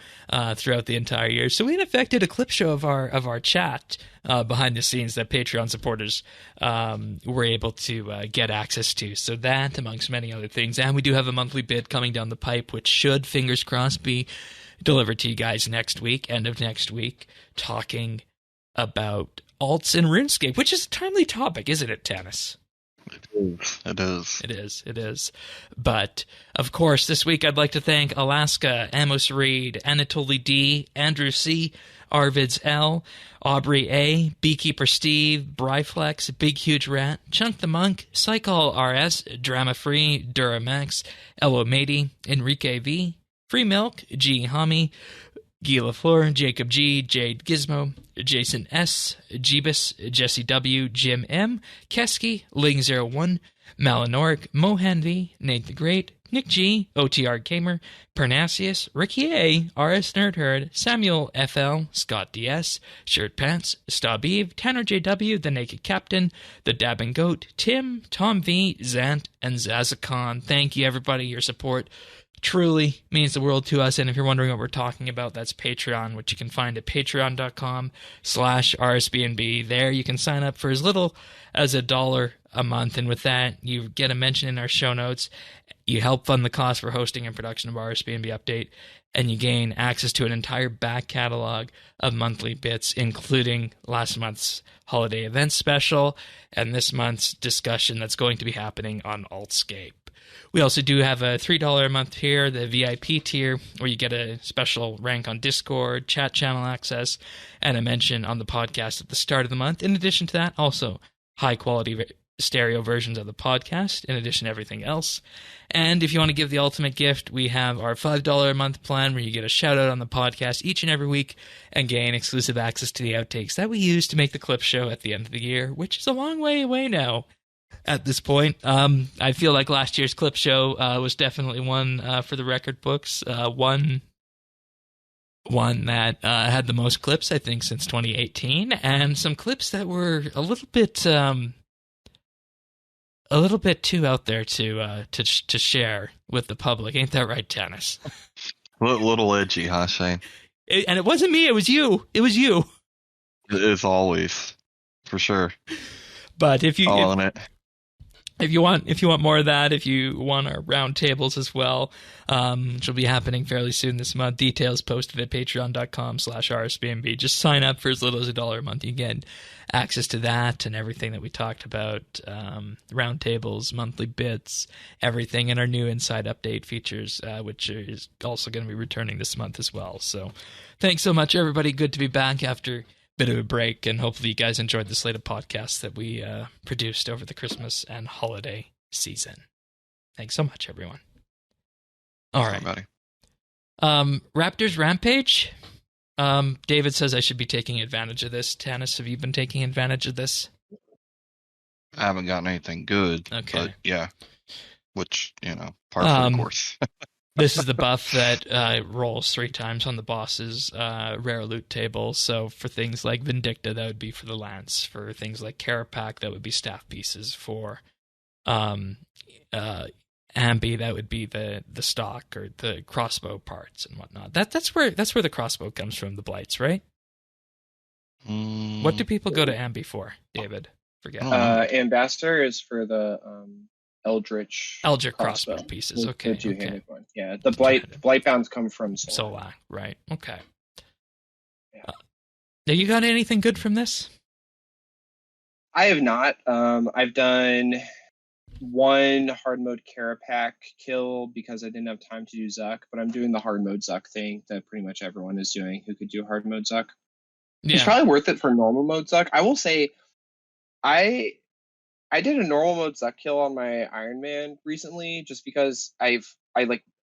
Speaker 1: throughout the entire year. So we in effect did a clip show of our chat behind the scenes that Patreon supporters were able to get access to. So that, amongst many other things. And we do have a monthly bid coming down the pipe, which should, fingers crossed, be delivered to you guys next week, end of next week, talking about alts in RuneScape, which is a timely topic, isn't it, Tanis? It is. But, of course, this week I'd like to thank Alaska, Amos Reed, Anatoly D, Andrew C, Arvids L, Aubrey A, Beekeeper Steve, Bryflex, Big Huge Rat, Chunk the Monk, Psychol RS, Drama Free, Duramax, Elo Matey, Enrique V, Free Milk, G Hami, Guy LaFleur, Jacob G, Jade Gizmo, Jason S, Jeebus, Jesse W, Jim M, Keski, Ling01, Malinoric, Mohan V, Nate the Great, Nick G, OTR Gamer, Parnassius, Ricky A, RS Nerd Herd, Samuel FL, Scott DS, Shirt Pants, Stab Eve, Tanner JW, The Naked Captain, The Dabbing Goat, Tim, Tom V, Zant, and Zazakon. Thank you, everybody. Your support truly means the world to us. And if you're wondering what we're talking about, that's Patreon, which you can find at patreon.com/RSBNB. There you can sign up for as little as $1 a month. And with that, you get a mention in our show notes. You help fund the cost for hosting and production of RSBNB Update, and you gain access to an entire back catalog of monthly bits, including last month's holiday event special and this month's discussion that's going to be happening on Altscape. We also do have a $3 a month tier, the VIP tier, where you get a special rank on Discord, chat channel access, and a mention on the podcast at the start of the month. In addition to that, also high-quality stereo versions of the podcast, in addition to everything else. And if you want to give the ultimate gift, we have our $5 a month plan, where you get a shout-out on the podcast each and every week and gain exclusive access to the outtakes that we use to make the clip show at the end of the year, which is a long way away now. At this point, I feel like last year's clip show was definitely one for the record books. One that had the most clips, I think, since 2018, and some clips that were a little bit too out there to share with the public. Ain't that right, Tanis?
Speaker 2: A little edgy, huh, Shane?
Speaker 1: And it wasn't me. It was you. It was you.
Speaker 2: It is always, for sure.
Speaker 1: But if you
Speaker 2: all in it.
Speaker 1: If you want more of that, if you want our round tables as well, which will be happening fairly soon this month, details posted at patreon.com/RSBNB. Just sign up for as little as $1 a month. You get access to that and everything that we talked about, round tables, monthly bits, everything, and our new Inside Update features, which is also going to be returning this month as well. So thanks so much, everybody. Good to be back after bit of a break, and hopefully you guys enjoyed the slate of podcasts that we produced over the Christmas and holiday season. Thanks so much, everyone. All right. Raptors Rampage. David says I should be taking advantage of this. Tanis, have you been taking advantage of this?
Speaker 2: I haven't gotten anything good.
Speaker 1: Okay.
Speaker 2: But yeah. Which, part of the course.
Speaker 1: This is the buff that rolls 3 times on the boss's rare loot table. So for things like Vindicta, that would be for the lance. For things like Carapac, that would be staff pieces. For Ambi, that would be the stock or the crossbow parts and whatnot. That's where the crossbow comes from, the blights, right? What do people go to Ambi for, David? Forget.
Speaker 3: Ambassador is for the Eldritch
Speaker 1: crossbow pieces. Okay.
Speaker 3: The two-handed one. Yeah, the blight bounds come from
Speaker 1: Solak. Right. Okay. Yeah. Now, you got anything good from this?
Speaker 3: I have not. I've done one hard mode Carapac kill because I didn't have time to do Zuck, but I'm doing the hard mode Zuck thing that pretty much everyone is doing who could do hard mode Zuck. Yeah. It's probably worth it for normal mode Zuck. I will say, I did a normal mode Zuck kill on my Iron Man recently just because I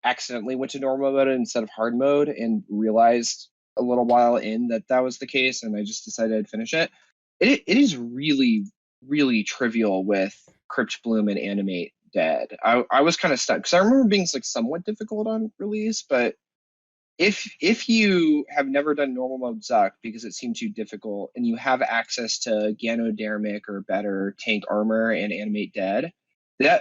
Speaker 3: accidentally went to normal mode instead of hard mode and realized a little while in that was the case, and I just decided I'd finish it. It is really, really trivial with Crypt Bloom and Animate Dead. I was kind of stuck because I remember being somewhat difficult on release, but if you have never done normal mode Zuck because it seemed too difficult and you have access to Ganodermic or better tank armor and Animate Dead,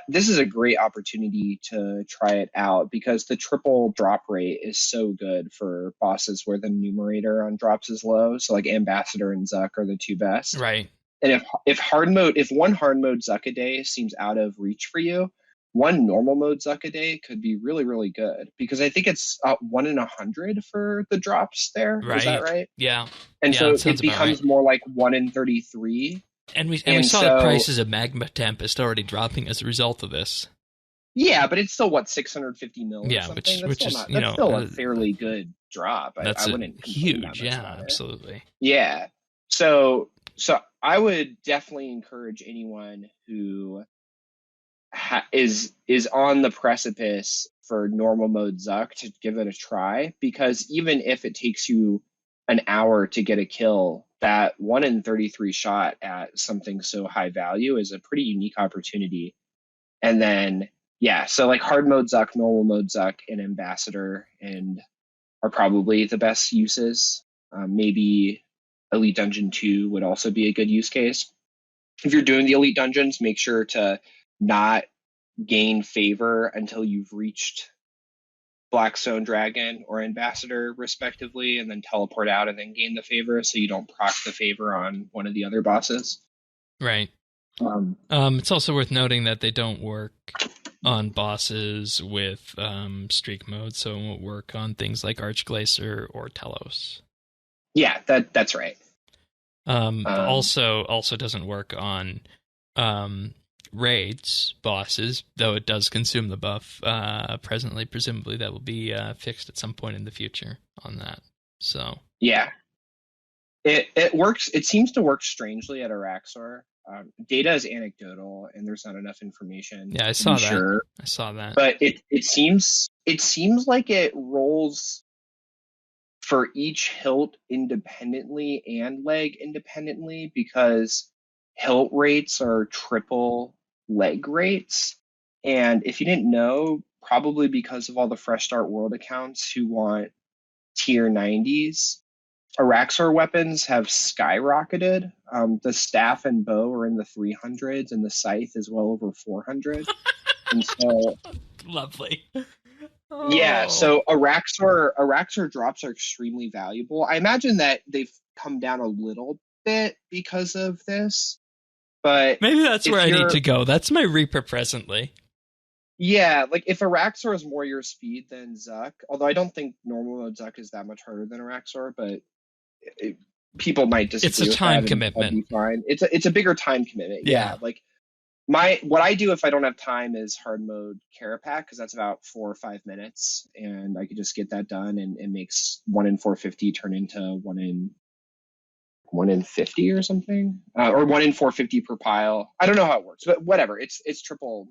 Speaker 3: this is a great opportunity to try it out because the triple drop rate is so good for bosses where the numerator on drops is low. So Ambassador and Zuck are the two best.
Speaker 1: Right.
Speaker 3: And if one hard mode Zuck a day seems out of reach for you, one normal mode Zuck a day could be really, really good because I think it's 1 in 100 for the drops there. Right. Is that right?
Speaker 1: Yeah.
Speaker 3: And so it becomes more like 1 in 33.
Speaker 1: And we saw the prices of Magma Tempest already dropping as a result of this.
Speaker 3: Yeah, but it's still 650 mil.
Speaker 1: Yeah,
Speaker 3: or
Speaker 1: which is
Speaker 3: still a fairly good drop.
Speaker 1: That's
Speaker 3: I wouldn't
Speaker 1: huge. Yeah, absolutely.
Speaker 3: Yeah. So I would definitely encourage anyone who is on the precipice for normal mode Zuck to give it a try, because even if it takes you an hour to get a kill, that 1 in 33 shot at something so high value is a pretty unique opportunity. And then so hard mode Zuck, normal mode Zuck, and Ambassador are probably the best uses. Maybe Elite Dungeon 2 would also be a good use case. If you're doing the Elite Dungeons, make sure to not gain favor until you've reached Blackstone Dragon or Ambassador, respectively, and then teleport out and then gain the favor so you don't proc the favor on one of the other bosses.
Speaker 1: Right. It's also worth noting that they don't work on bosses with streak mode, so it won't work on things like Archglacier or Telos.
Speaker 3: Yeah, that's right.
Speaker 1: Also doesn't work on raids bosses, though it does consume the buff presently. Presumably that will be fixed at some point in the future on that. So
Speaker 3: yeah, it works. It seems to work strangely at Araxor. Data is anecdotal, and there's not enough information.
Speaker 1: Yeah, I saw that. Sure. I saw that.
Speaker 3: But it seems like it rolls for each hilt independently and leg independently, because hilt rates are triple leg rates. And if you didn't know, probably because of all the Fresh Start World accounts who want tier 90s, Araxor weapons have skyrocketed. The staff and bow are in the 300s, and the scythe is well over 400. And so,
Speaker 1: lovely.
Speaker 3: Yeah, so Araxor drops are extremely valuable. I imagine that they've come down a little bit because of this, but
Speaker 1: maybe that's where I need to go. That's my Reaper presently.
Speaker 3: Yeah, if Araxor is more your speed than Zuck, although I don't think normal mode Zuck is that much harder than Araxor, but people might disagree.
Speaker 1: It's a time commitment.
Speaker 3: Fine. It's a bigger time commitment. Yeah. What I do if I don't have time is hard mode Carapac, because that's about 4 or 5 minutes, and I could just get that done, and it makes 1 in 450 turn into 1 in 50 or something, or 1 in 450 per pile. I don't know how it works, but whatever. It's triple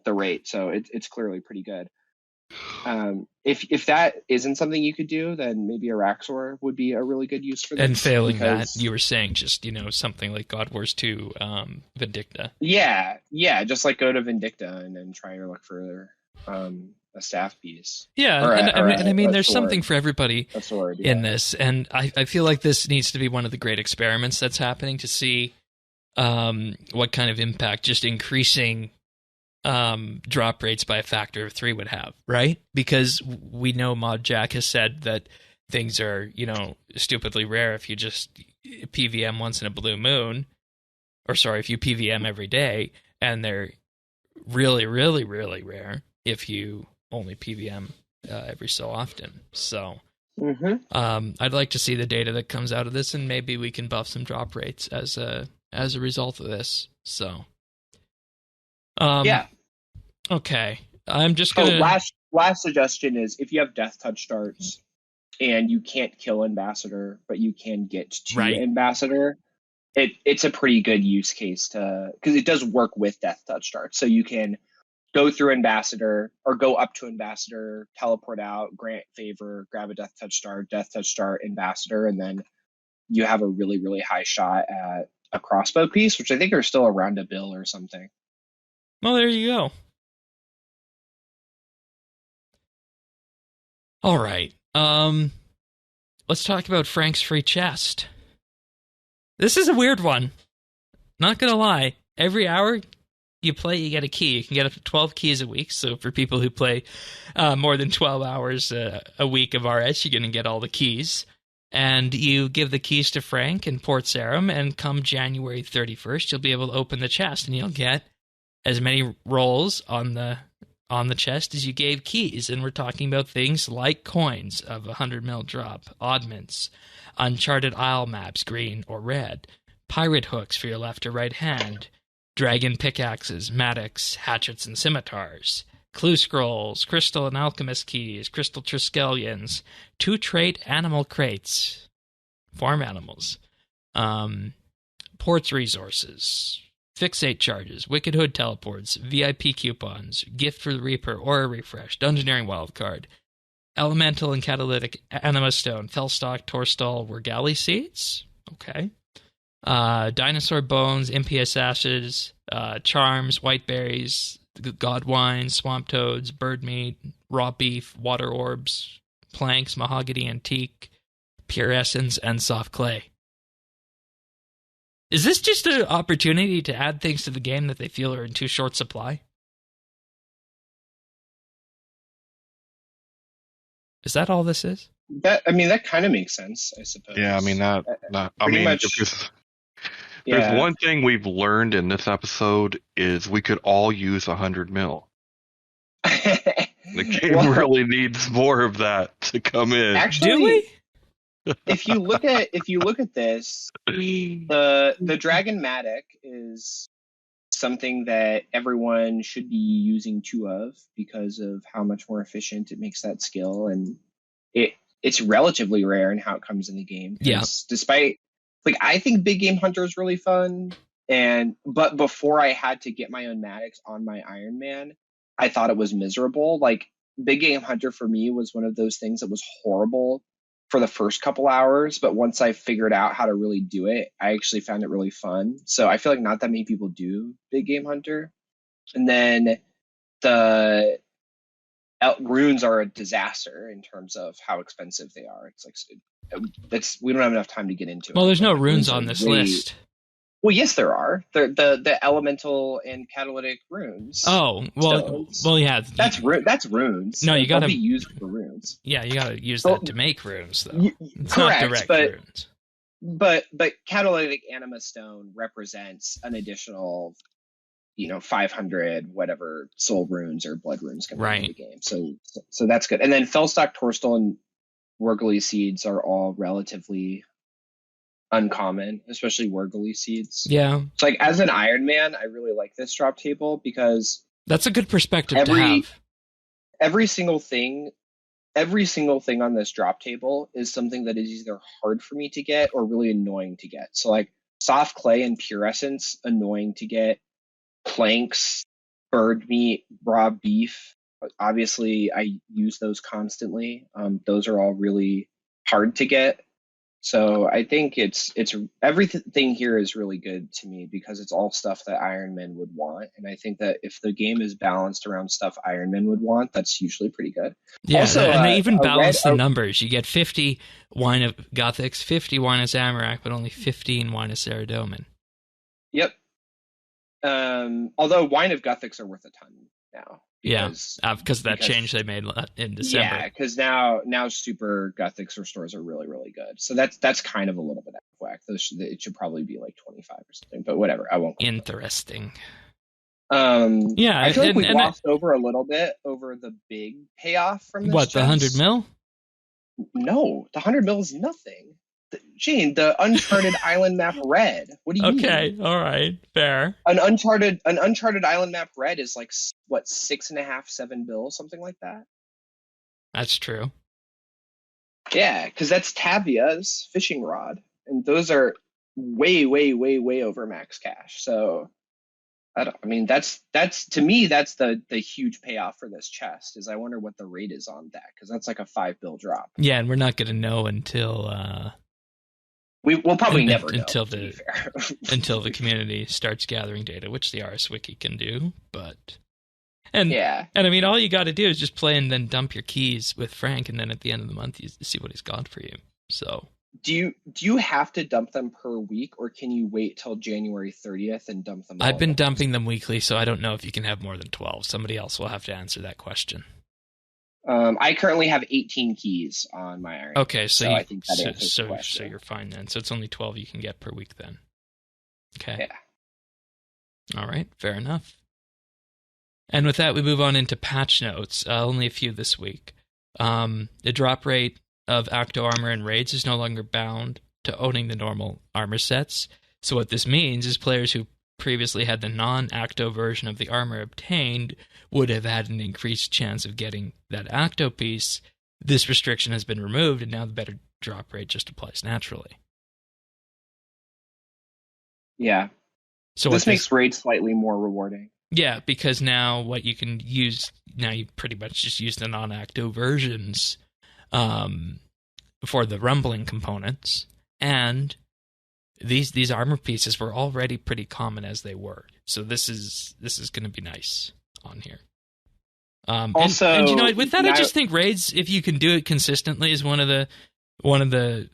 Speaker 3: the rate, so it's clearly pretty good. If that isn't something you could do, then maybe Araxor would be a really good use for this.
Speaker 1: And failing that, you were saying just something like God Wars 2 Vindicta.
Speaker 3: Yeah, just go to Vindicta and then try your luck further. a staff piece.
Speaker 1: Yeah, and I mean, there's something for everybody
Speaker 3: a sword,
Speaker 1: in this, and I feel like this needs to be one of the great experiments that's happening to see what kind of impact just increasing drop rates by a factor of 3 would have, right? Because we know Mod Jack has said that things are, stupidly rare if you just PVM once in a blue moon, or sorry, if you PVM every day, and they're really, really, really rare if you only PVM every so often. So I'd like to see the data that comes out of this, and maybe we can buff some drop rates as a result of this. So
Speaker 3: yeah.
Speaker 1: Okay. I'm just gonna
Speaker 3: last suggestion is, if you have death touch darts and you can't kill Ambassador, but you can get to Ambassador, it's a pretty good use case because it does work with death touch darts. So you can go through Ambassador or go up to Ambassador, teleport out, grant favor, grab a death touch dart, Ambassador, and then you have a really, really high shot at a crossbow piece, which I think are still around a bill or something.
Speaker 1: Well, there you go. All right. Let's talk about Frank's free chest. This is a weird one. Not gonna lie. Every hour you play, you get a key. You can get up to 12 keys a week. So for people who play more than 12 hours a week of RS, you're going to get all the keys. And you give the keys to Frank in Port Sarum, and come January 31st, you'll be able to open the chest, and you'll get as many rolls on the chest as you gave keys. And we're talking about things like coins of 100 mil drop, oddments, Uncharted Isle maps, green or red, pirate hooks for your left or right hand, dragon pickaxes, mattocks, hatchets and scimitars, clue scrolls, crystal and alchemist keys, crystal triskelions, 2 trait animal crates, farm animals, ports resources, fixate charges, wicked hood teleports, VIP coupons, gift for the reaper, aura refresh, dungeoneering wildcard, elemental and catalytic anima stone, felstock, torstol, Wergali seeds, okay, dinosaur bones, impious ashes, charms, white berries, god wine, swamp toads, bird meat, raw beef, water orbs, planks, mahogany antique, pure essence, and soft clay. Is this just an opportunity to add things to the game that they feel are in too short supply? Is that all this is?
Speaker 3: That kind of makes sense, I suppose.
Speaker 2: Yeah, I mean there's one thing we've learned in this episode is we could all use 100 mil. The game really needs more of that to come in.
Speaker 3: Actually,
Speaker 1: do we?
Speaker 3: If you look at this, the Dragon Matic is something that everyone should be using 2 of because of how much more efficient it makes that skill, and it's relatively rare in how it comes in the game.
Speaker 1: Yeah.
Speaker 3: Despite, I think Big Game Hunter is really fun, but before I had to get my own Maddox on my Iron Man, I thought it was miserable. Big Game Hunter for me was one of those things that was horrible for the first couple hours, but once I figured out how to really do it, I actually found it really fun. So I feel like not that many people do Big Game Hunter. And then the runes are a disaster in terms of how expensive they are. We don't have enough time to get into it.
Speaker 1: Well, there's no runes on this list.
Speaker 3: Well, yes, there are. The elemental and catalytic runes.
Speaker 1: Oh, well, yeah.
Speaker 3: That's runes.
Speaker 1: No, you got to
Speaker 3: be used for runes.
Speaker 1: Yeah, you got to use that to make runes, though. It's
Speaker 3: correct,
Speaker 1: not direct runes.
Speaker 3: But catalytic anima stone represents an additional, 500 whatever soul runes or blood runes come into the game. So that's good. And then Felstock, Torstol, and Wergali seeds are all relatively uncommon, especially Wergali seeds.
Speaker 1: Yeah.
Speaker 3: So as an Iron Man, I really like this drop table because
Speaker 1: that's a good perspective to have.
Speaker 3: Every single thing on this drop table is something that is either hard for me to get or really annoying to get. So soft clay and pure essence, annoying to get. Planks, bird meat, raw beef. Obviously, I use those constantly. Those are all really hard to get. So I think it's everything here is really good to me because it's all stuff that Ironman would want, and I think that if the game is balanced around stuff Ironman would want, that's usually pretty good.
Speaker 1: Yeah,
Speaker 3: also,
Speaker 1: and they even balance the numbers. You get 50 Wine of Gothics, 50 Wine of Zamorak, but only 15 Wine of Saradomin.
Speaker 3: Yep. Although Wine of Gothics are worth a ton now.
Speaker 1: Because of that change they made in December.
Speaker 3: Yeah, because now Super Gothics restores are really, really good. So that's kind of a little bit out of whack. It should probably be like 25 or something, but whatever. I won't.
Speaker 1: Interesting.
Speaker 3: Yeah, I feel like we glossed over a little bit over the big payoff from this.
Speaker 1: What, the 100 mil?
Speaker 3: No, the 100 mil is nothing. Shane, the Uncharted Island Map Red. What do you mean?
Speaker 1: Okay, all right, fair.
Speaker 3: An Uncharted Island Map Red is like what, 6.5, 7 bills, something like that.
Speaker 1: That's true. Yeah,
Speaker 3: because that's Tavia's fishing rod, and those are way, way, way, way over max cash. So, that's to me that's the huge payoff for this chest. Is I wonder what the rate is on that, because that's like a 5 bill drop.
Speaker 1: Yeah, and we're not going to know until.
Speaker 3: We'll probably never know,
Speaker 1: until the community starts gathering data, which the RS Wiki can do. And I mean, all you got to do is just play and then dump your keys with Frank, and then at the end of the month, you see what he's got for you. So,
Speaker 3: do you have to dump them per week, or can you wait till January 30th and dump them?
Speaker 1: I've been dumping them weekly, so I don't know if you can have more than 12. Somebody else will have to answer that question.
Speaker 3: I currently have 18 keys on my Iron.
Speaker 1: Okay, so
Speaker 3: I think that answers the question.
Speaker 1: So you're fine then. So it's only 12 you can get per week then. Okay.
Speaker 3: Yeah.
Speaker 1: All right, fair enough. And with that, we move on into patch notes. Only a few this week. The drop rate of Acto armor and raids is no longer bound to owning the normal armor sets. So what this means is players who previously had the non-Acto version of the armor obtained would have had an increased chance of getting that Acto piece. This restriction has been removed, and now the better drop rate just applies naturally.
Speaker 3: Yeah. So this makes raids slightly more rewarding.
Speaker 1: Yeah, because now what you can use, now you pretty much just use the non-Acto versions for the rumbling components, and these armor pieces were already pretty common as they were. So this is going to be nice on here.
Speaker 3: Also,
Speaker 1: and you know, with that, I just think raids, if you can do it consistently, is one of the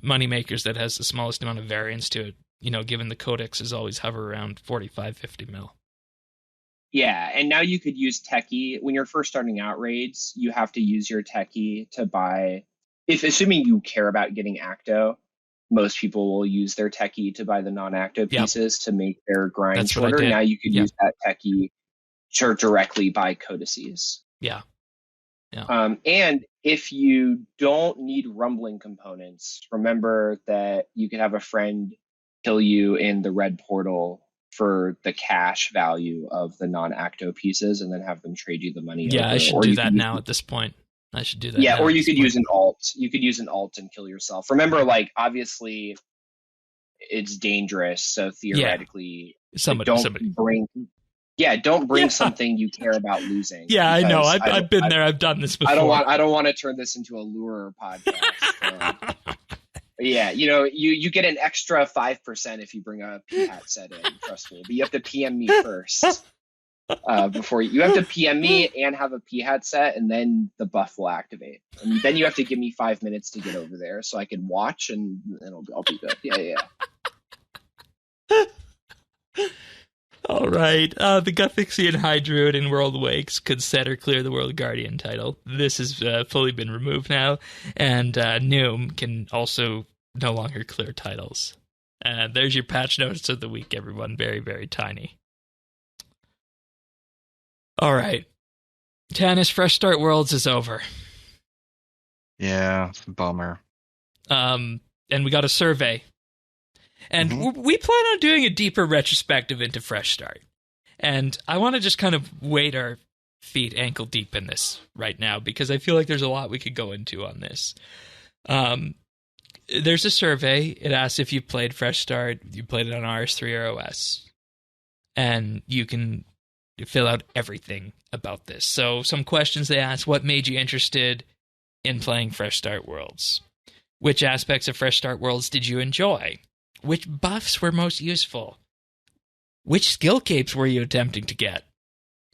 Speaker 1: money makers that has the smallest amount of variance to it. You know, given the codexes always hover around 45, 50 mil.
Speaker 3: Yeah, and now you could use techie. When you're first starting out raids, you have to use your techie to buy. Assuming you care about getting Acto, most people will use their techie to buy the non-Acto pieces to make their grind shorter. Now you could use that techie to directly buy codices.
Speaker 1: Yeah.
Speaker 3: And if you don't need rumbling components, remember that you could have a friend kill you in the red portal for the cash value of the non-Acto pieces, and then have them trade you the money.
Speaker 1: Yeah, I should do that now at this point. I should do that.
Speaker 3: Yeah, or you could use an alt. You could use an alt and kill yourself. Remember, like, obviously, it's dangerous. So theoretically, don't bring something you care about losing.
Speaker 1: Yeah, I know. I've been there. I've done this before.
Speaker 3: I don't want to turn this into a lure podcast. Yeah, you know, you get an extra 5% if you bring a P-hat set in. Trust me, but you have to PM me first. Before you have to PM me and have a P-hat set, and then the buff will activate. And then you have to give me 5 minutes to get over there so I can watch, and I'll be good. Yeah.
Speaker 1: All right. The Guthixian High Druid in World Wakes could set or clear the World Guardian title. This has fully been removed now, and Noom can also no longer clear titles. There's your patch notes of the week, everyone. Very, very tiny. All right. Tannis Fresh Start Worlds is over.
Speaker 2: Yeah, it's a bummer.
Speaker 1: And we got a survey. And we plan on doing a deeper retrospective into Fresh Start. And I want to just kind of wade our feet ankle deep in this right now, because I feel like there's a lot we could go into on this. There's a survey. It asks if you played Fresh Start, you played it on RS3 or OS. And you can fill out everything about this. So some questions they ask: what made you interested in playing Fresh Start Worlds? Which aspects of Fresh Start Worlds did you enjoy? Which buffs were most useful? Which skill capes were you attempting to get?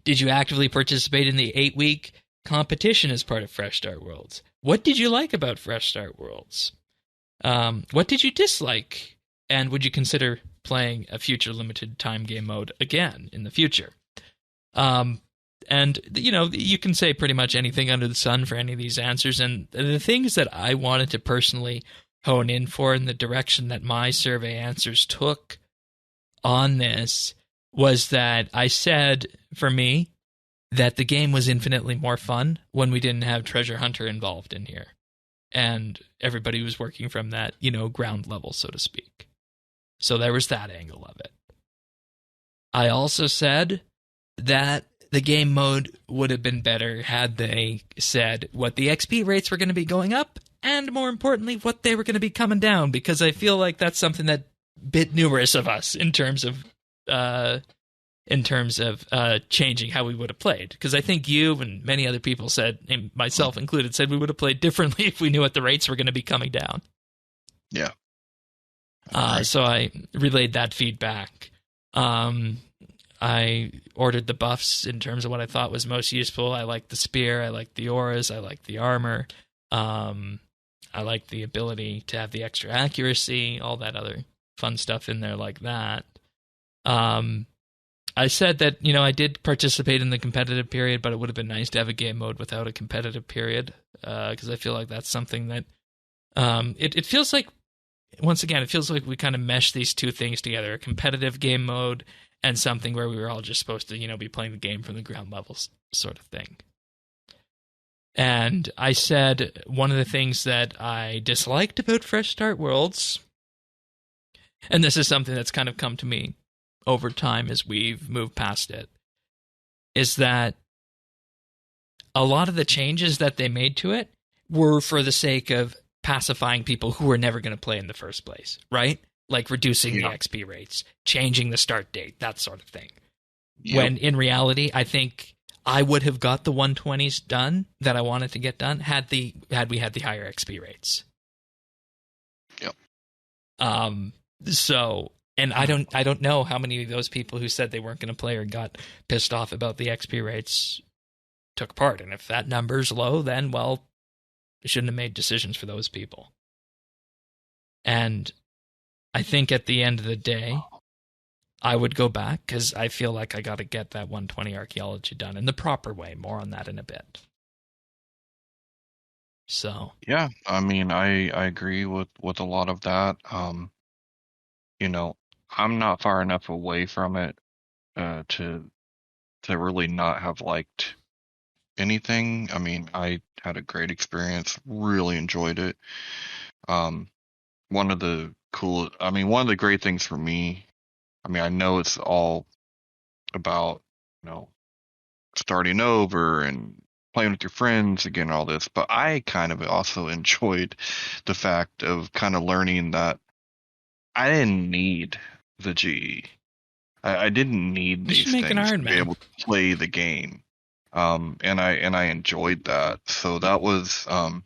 Speaker 1: Did you actively participate in the 8-week competition as part of Fresh Start Worlds? What did you like about Fresh Start Worlds? What did you dislike? And would you consider playing a future limited time game mode again in the future? And, you know, you can say pretty much anything under the sun for any of these answers. And the things that I wanted to personally hone in for in the direction that my survey answers took on this was that I said, for me, that the game was infinitely more fun when we didn't have Treasure Hunter involved in here. And everybody was working from that, you know, ground level, so to speak. So there was that angle of it. I also said that the game mode would have been better had they said what the XP rates were going to be going up, and more importantly, what they were going to be coming down, because I feel like that's something that bit numerous of us in terms of changing how we would have played. Because I think you and many other people said, and myself included, said we would have played differently if we knew what the rates were going to be coming down.
Speaker 2: Yeah.
Speaker 1: So I relayed that feedback. I ordered the buffs in terms of what I thought was most useful. I liked the spear. I liked the auras. I liked the armor. I liked the ability to have the extra accuracy, all that other fun stuff in there like that. I said that, you know, I did participate in the competitive period, but it would have been nice to have a game mode without a competitive period, because I feel like that's something that it feels like, once again, it feels like we kind of mesh these two things together, a competitive game mode and something where we were all just supposed to, you know, be playing the game from the ground levels sort of thing. And I said one of the things that I disliked about Fresh Start Worlds, and this is something that's kind of come to me over time as we've moved past it, is that a lot of the changes that they made to it were for the sake of pacifying people who were never going to play in the first place, right? Like reducing the XP rates, changing the start date, that sort of thing. Yep. When in reality, I think I would have got the 120s done that I wanted to get done had we had the higher XP rates.
Speaker 2: Yep.
Speaker 1: So, and I don't know how many of those people who said they weren't going to play or got pissed off about the XP rates took part. And if that number's low, then, well, we shouldn't have made decisions for those people. And I think at the end of the day, I would go back because I feel like I got to get that 120 archaeology done in the proper way. More on that in a bit. So
Speaker 2: yeah, I mean, I agree with a lot of that. You know, I'm not far enough away from it to really not have liked anything. I mean, I had a great experience, really enjoyed it. One of the great things for me, I mean, I know it's all about, you know, starting over and playing with your friends again, all this, but I kind of also enjoyed the fact of kind of learning that I didn't need the GE. I didn't need these things to be able to play the game. And I enjoyed that. So that was, you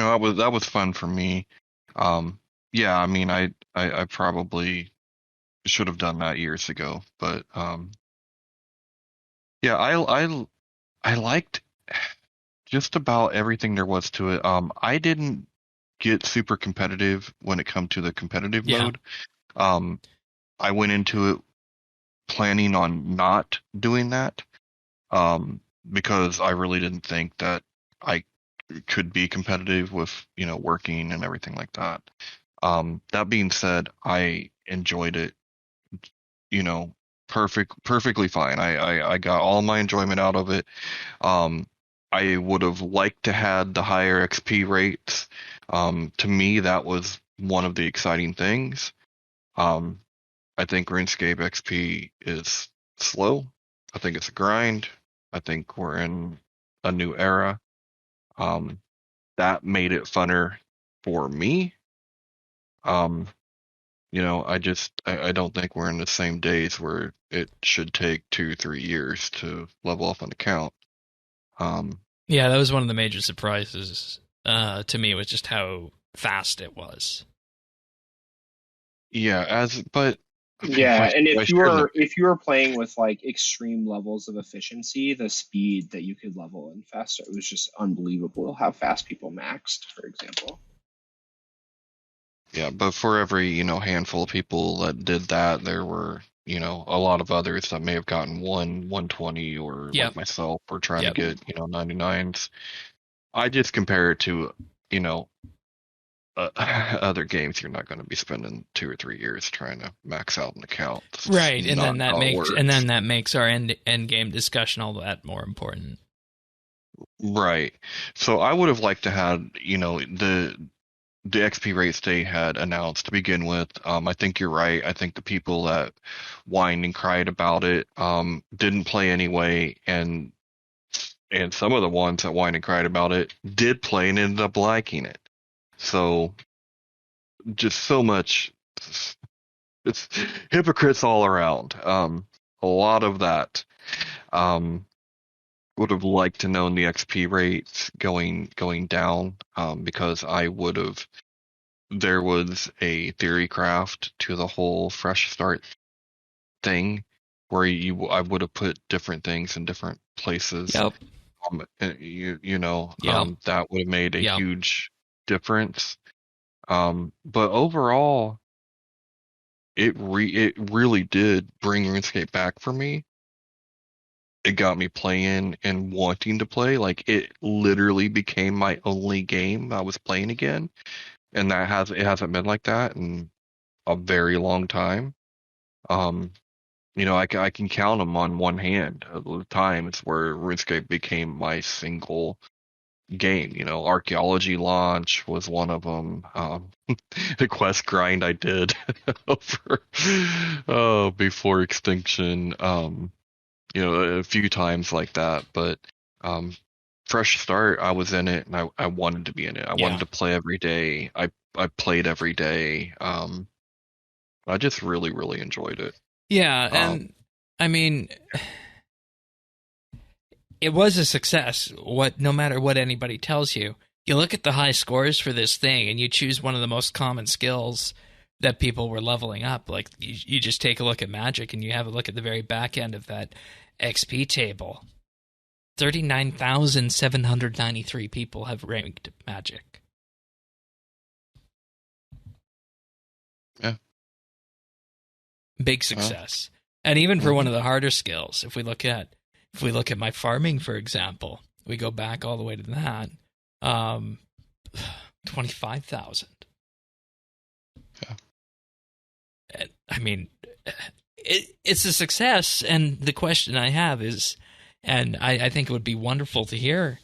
Speaker 2: know, that was fun for me. Yeah, I mean, I probably should have done that years ago, but yeah, I liked just about everything there was to it. I didn't get super competitive when it come to the competitive mode. I went into it planning on not doing that, because I really didn't think that I could be competitive with, you know, working and everything like that. That being said, I enjoyed it, you know, perfectly fine. I got all my enjoyment out of it. I would have liked to had the higher XP rates. To me, that was one of the exciting things. I think RuneScape XP is slow. I think it's a grind. I think we're in a new era. That made it funner for me. You know, I don't think we're in the same days where it should take 2-3 years to level up an account.
Speaker 1: Yeah, that was one of the major surprises to me was just how fast it was.
Speaker 2: Yeah, but
Speaker 3: Yeah, and
Speaker 2: I shouldn't
Speaker 3: if you were playing with like extreme levels of efficiency, the speed that you could level in faster, it was just unbelievable how fast people maxed, for example.
Speaker 2: Yeah, but for every, handful of people that did that, there were, a lot of others that may have gotten 120, or
Speaker 1: Yep.
Speaker 2: like myself, were trying
Speaker 1: Yep.
Speaker 2: to get, 99s. I just compare it to, other games. You're not going to be spending 2 or 3 years trying to max out an account. It's
Speaker 1: Right, and
Speaker 2: not how it works.
Speaker 1: then that makes our end game discussion all that more important.
Speaker 2: Right. So I would have liked to have, the XP rates they had announced to begin with. I think you're right. I think the people that whined and cried about it didn't play anyway, and some of the ones that whined and cried about it did play and ended up liking it. So just so much, it's hypocrites all around. A lot of that. Would have liked to known the XP rates going down, because I would have. There was a theory craft to the whole fresh start thing, where I would have put different things in different places.
Speaker 1: Yep.
Speaker 2: That would have made a
Speaker 1: Yep.
Speaker 2: huge difference. But overall, it really did bring RuneScape back for me. It got me playing and wanting to play. Like, it literally became my only game I was playing again, and it hasn't been like that in a very long time. I can count them on one hand of the times where RuneScape became my single game. Archaeology launch was one of them. The quest grind I did over before extinction. A few times like that, but fresh start, I was in it, and I wanted to be in it. I wanted to play every day. I played every day. I just really, really enjoyed it.
Speaker 1: Yeah, and I mean, it was a success. No matter what anybody tells you, you look at the high scores for this thing, and you choose one of the most common skills that people were leveling up. Like, you just take a look at Magic, and you have a look at the very back end of that XP table. 39,793 people have ranked Magic.
Speaker 2: Yeah.
Speaker 1: Big success. And even for one of the harder skills, if we look at my farming, for example, we go back all the way to that, 25,000.
Speaker 2: Yeah.
Speaker 1: I mean, it's a success, and the question I have is, and I think it would be wonderful to hear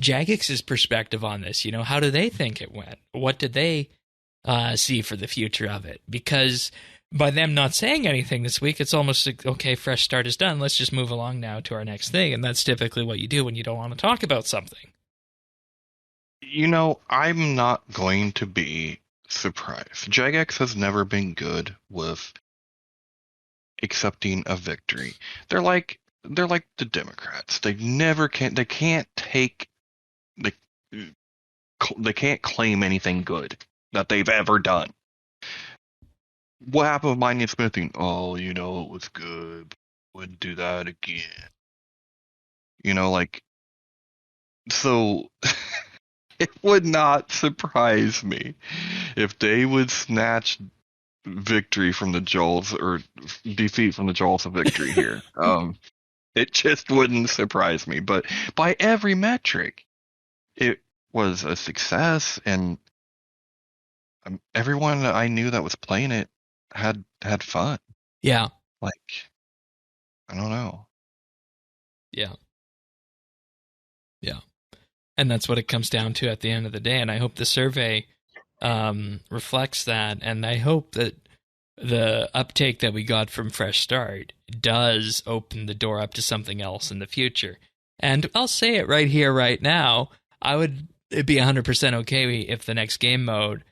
Speaker 1: Jagix's perspective on this. How do they think it went? What did they see for the future of it? Because by them not saying anything this week, it's almost like, okay, fresh start is done. Let's just move along now to our next thing. And that's typically what you do when you don't want to talk about something.
Speaker 2: I'm not going to be surprised. Jagex has never been good with accepting a victory. They're like the Democrats. They can't claim anything good that they've ever done. What happened with mining and smithing? Oh, it was good. Wouldn't do that again. So it would not surprise me if they would snatch victory from the jaws, or defeat from the jaws of victory here. It just wouldn't surprise me. But by every metric, it was a success, and everyone that I knew that was playing it had fun.
Speaker 1: Yeah.
Speaker 2: Like, I don't know.
Speaker 1: Yeah. Yeah. And that's what it comes down to at the end of the day. And I hope the survey reflects that. And I hope that the uptake that we got from Fresh Start does open the door up to something else in the future. And I'll say it right here, right now. It'd be 100% okay if the next game mode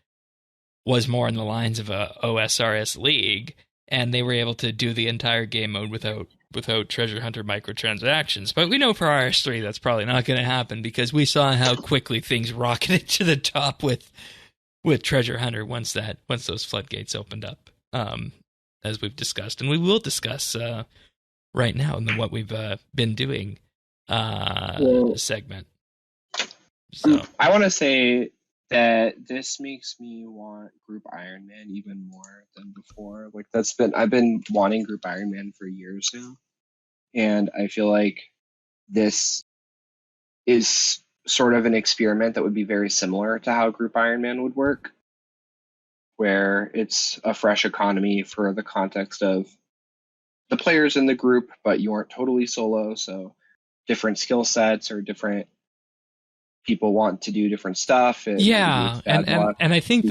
Speaker 1: was more in the lines of a OSRS League, and they were able to do the entire game mode without without treasure hunter microtransactions. But we know for RS3 that's probably not going to happen because we saw how quickly things rocketed to the top with treasure hunter once those floodgates opened up, as we've discussed, and we will discuss right now in the what we've been doing segment. So
Speaker 3: I want to say that this makes me want Group Iron Man even more than before. Like I've been wanting Group Iron Man for years now, and I feel like this is sort of an experiment that would be very similar to how Group Iron Man would work, where it's a fresh economy for the context of the players in the group, but you aren't totally solo, so different skill sets or different people want to do different stuff.
Speaker 1: And I think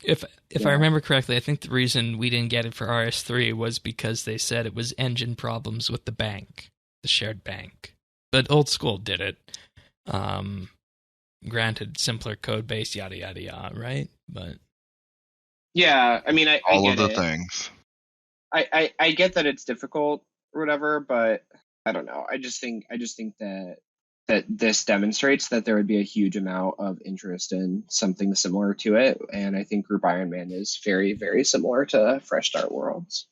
Speaker 1: if I remember correctly, I think the reason we didn't get it for RS3 was because they said it was engine problems with the bank, the shared bank. But Old School did it. Granted, simpler code base, yada yada yada, right? But
Speaker 3: yeah, I mean, I
Speaker 2: all
Speaker 3: get
Speaker 2: of the
Speaker 3: it.
Speaker 2: things.
Speaker 3: I get that it's difficult or whatever, but I don't know. I just think that this demonstrates that there would be a huge amount of interest in something similar to it, and I think Group Iron Man is very, very similar to Fresh Start Worlds.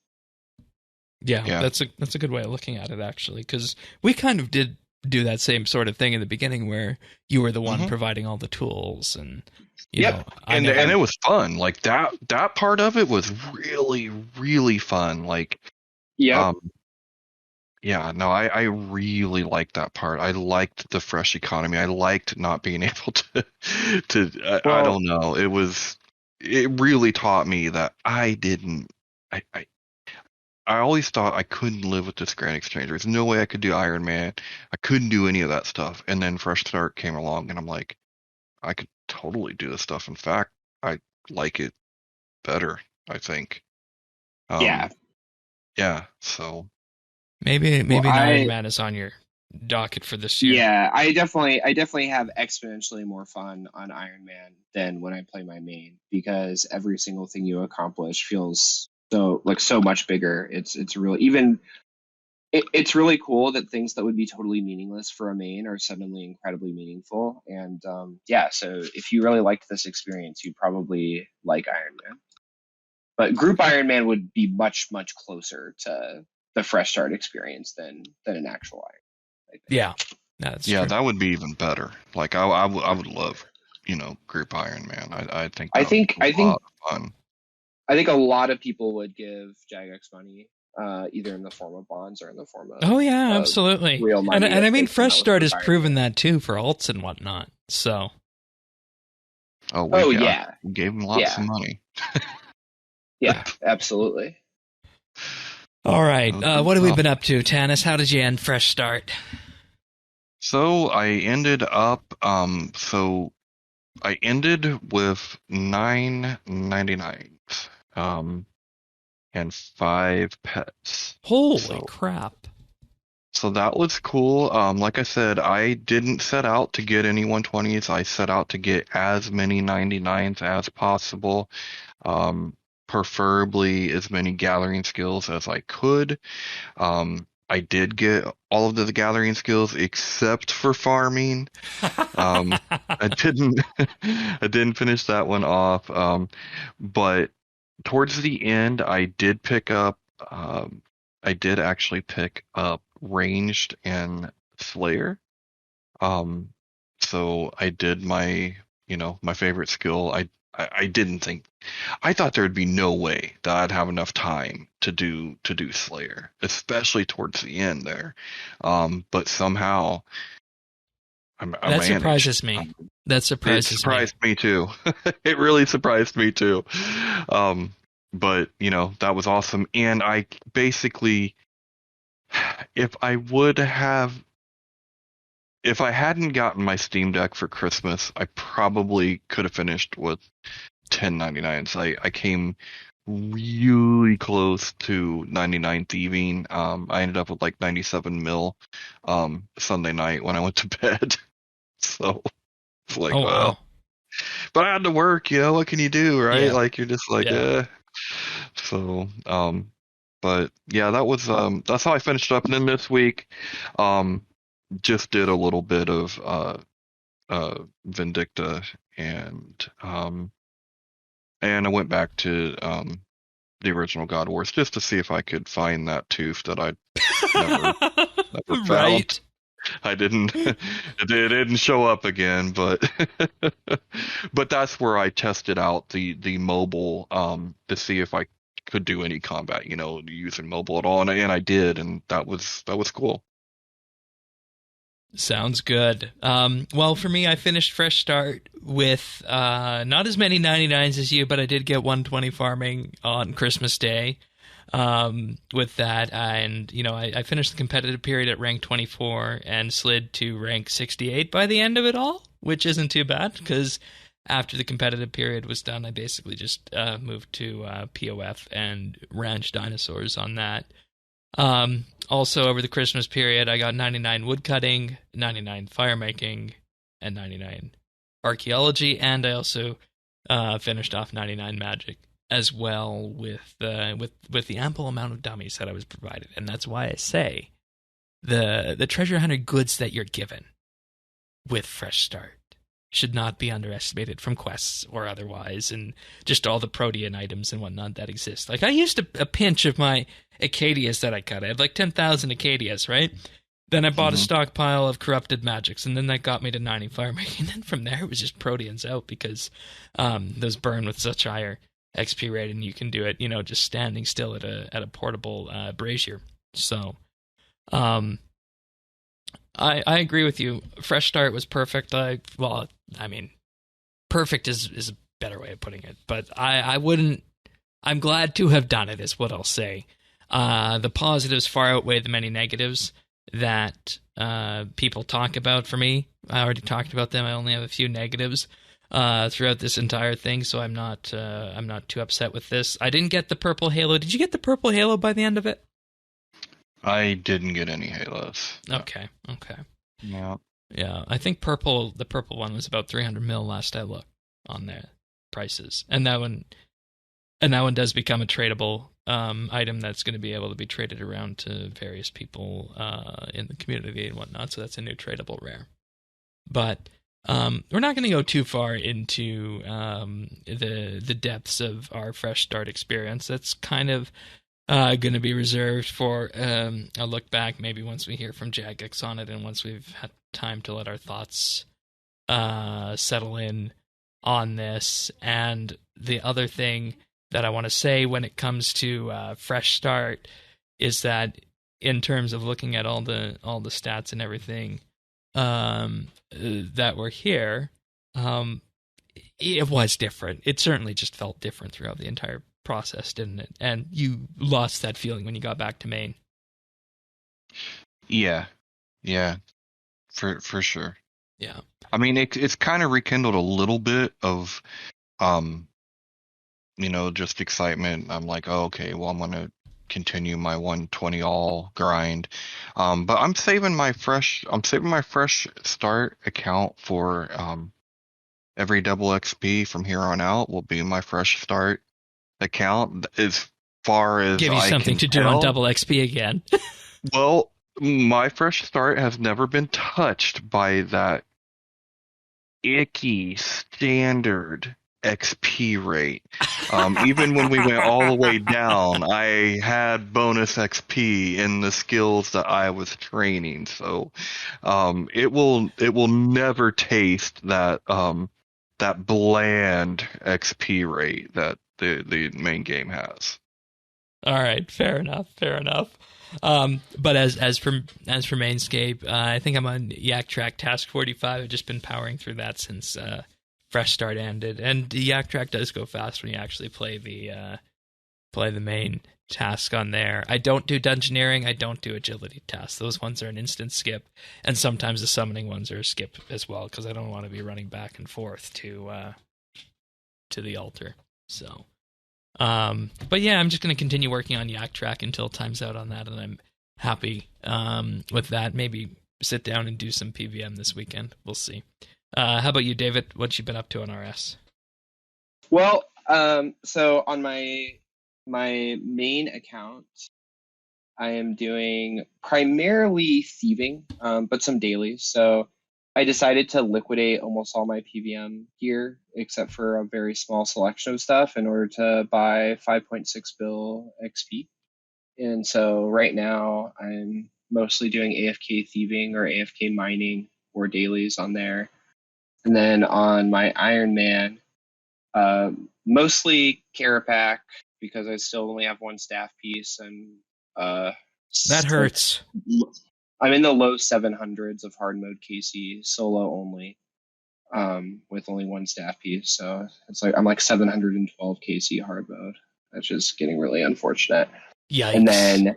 Speaker 1: Yeah, that's a good way of looking at it, actually, because we kind of did do that same sort of thing in the beginning where you were the one providing all the tools, and you know,
Speaker 2: and it was fun. Like that part of it was really, really fun. Like, I really liked that part. I liked the fresh economy. I liked not being able to I don't know. It really taught me that I always thought I couldn't live with this Grand Exchange. There's no way I could do Iron Man. I couldn't do any of that stuff. And then Fresh Start came along, and I'm like, I could totally do this stuff. In fact, I like it better, I think. Yeah. So
Speaker 1: maybe Iron Man is on your docket for this year.
Speaker 3: Yeah, I definitely have exponentially more fun on Iron Man than when I play my main, because every single thing you accomplish feels so much bigger. It's really it's really cool that things that would be totally meaningless for a main are suddenly incredibly meaningful. And so if you really liked this experience, you'd probably like Iron Man. But Group Iron Man would be much, much closer to the Fresh Start experience than an actual Iron Man.
Speaker 1: Yeah, that's true.
Speaker 2: that would be even better. Like I would love, Group Iron Man. I think a lot of fun.
Speaker 3: I think a lot of people would give Jagex money, either in the form of bonds or in the form of
Speaker 1: absolutely
Speaker 3: real money.
Speaker 1: And I mean, Fresh Start has proven that too for alts and whatnot. So,
Speaker 2: we gave him lots of money.
Speaker 3: Yeah, absolutely.
Speaker 1: All right, what have we been up to, Tanis? How did you end Fresh Start?
Speaker 2: So I ended up. I ended with 999. And 5 pets.
Speaker 1: Holy crap.
Speaker 2: So that was cool. Like I said, I didn't set out to get any 120s. I set out to get as many 99s as possible. Preferably as many gathering skills as I could. I did get all of the gathering skills except for farming. I didn't finish that one off. But towards the end, I did actually pick up ranged and Slayer. So I did my favorite skill. I thought there would be no way that I'd have enough time to do Slayer, especially towards the end there. But somehow
Speaker 1: that surprises me. That surprised
Speaker 2: me too. It really surprised me too. But that was awesome. And I basically, if I hadn't gotten my Steam Deck for Christmas, I probably could have finished with 1099s. I came really close to 99 thieving. I ended up with like 97 mil Sunday night when I went to bed. So it's like, wow. But I had to work, what can you do, right?
Speaker 1: Yeah.
Speaker 2: Like you're just like, So But yeah, that was that's how I finished up. And then this week, um, just did a little bit of Vindicta, and I went back to the original God Wars just to see if I could find that tooth that I never never found.
Speaker 1: Right.
Speaker 2: I didn't. It didn't show up again, but but that's where I tested out the mobile to see if I could do any combat, using mobile at all, and I did, and that was cool.
Speaker 1: Sounds good. Well, for me, I finished Fresh Start with not as many 99s as you, but I did get 120 farming on Christmas Day with that. And, I finished the competitive period at rank 24 and slid to rank 68 by the end of it all, which isn't too bad because after the competitive period was done, I basically just moved to POF and ranch dinosaurs on that. Also, over the Christmas period, I got 99 woodcutting, 99 firemaking, and 99 archaeology, and I also finished off 99 magic as well with the ample amount of dummies that I was provided. And that's why I say the treasure hunter goods that you're given with Fresh Start should not be underestimated from quests or otherwise, and just all the protean items and whatnot that exist. Like, I used a pinch of my Acadias that I cut. I had like 10,000 Acadias, right? Then I bought a stockpile of corrupted magics, and then that got me to 90 firemaking. And then from there, it was just proteans out because those burn with such higher XP rate, and you can do it, just standing still at a portable brazier. So, I agree with you. Fresh Start was perfect. Perfect is a better way of putting it. But I wouldn't. I'm glad to have done it, is what I'll say. The positives far outweigh the many negatives that people talk about for me. I already talked about them. I only have a few negatives throughout this entire thing, so I'm not too upset with this. I didn't get the purple halo. Did you get the purple halo by the end of it?
Speaker 2: I didn't get any halos.
Speaker 1: Okay.
Speaker 2: Yeah.
Speaker 1: Yeah, I think the purple one was about 300 mil last I looked on their prices, and that one does become a tradable item that's going to be able to be traded around to various people in the community and whatnot. So that's a new tradable rare. But we're not going to go too far into the depths of our Fresh Start experience. That's kind of going to be reserved for a look back, maybe once we hear from Jagex on it and once we've had time to let our thoughts settle in on this. And the other thing that I want to say when it comes to Fresh Start is that in terms of looking at all the stats and everything that were here, it was different. It certainly just felt different throughout the entire process, didn't it? And you lost that feeling when you got back to Maine.
Speaker 2: Yeah, for sure.
Speaker 1: Yeah,
Speaker 2: I mean, it's kind of rekindled a little bit of just excitement. I'm like, oh, okay, well, I'm gonna continue my 120 all grind, but I'm saving my Fresh Start account for every double XP from here on out will be my Fresh Start account as far as
Speaker 1: give you something to do on double XP again.
Speaker 2: Well, my Fresh Start has never been touched by that icky standard XP rate. Even when we went all the way down, I had bonus XP in the skills that I was training. So it will never taste that that bland XP rate that the main game has.
Speaker 1: All right, fair enough. But as for Mainscape, I think I'm on Yak Track Task 45. I've just been powering through that since Fresh Start ended, and the Yak Track does go fast when you actually play the main task on there. I don't do dungeoneering. I don't do agility tasks. Those ones are an instant skip, and sometimes the summoning ones are a skip as well because I don't want to be running back and forth to the altar. So. But yeah, I'm just going to continue working on Yak Track until time's out on that, and I'm happy with that. Maybe sit down and do some PVM this weekend. We'll see. How about you, David? What you been up to on RS?
Speaker 3: Well, so on my my main account, I am doing primarily thieving, but some dailies. So I decided to liquidate almost all my PVM gear, except for a very small selection of stuff, in order to buy 5.6 bill XP. And so right now I'm mostly doing AFK thieving or AFK mining or dailies on there. And then on my Iron Man, mostly Carapac, because I still only have one staff piece, and
Speaker 1: That hurts.
Speaker 3: I'm in the low 700s of hard mode KC solo only, with only one staff piece. So it's like I'm like 712 KC hard mode. That's just getting really unfortunate.
Speaker 1: Yikes.
Speaker 3: And then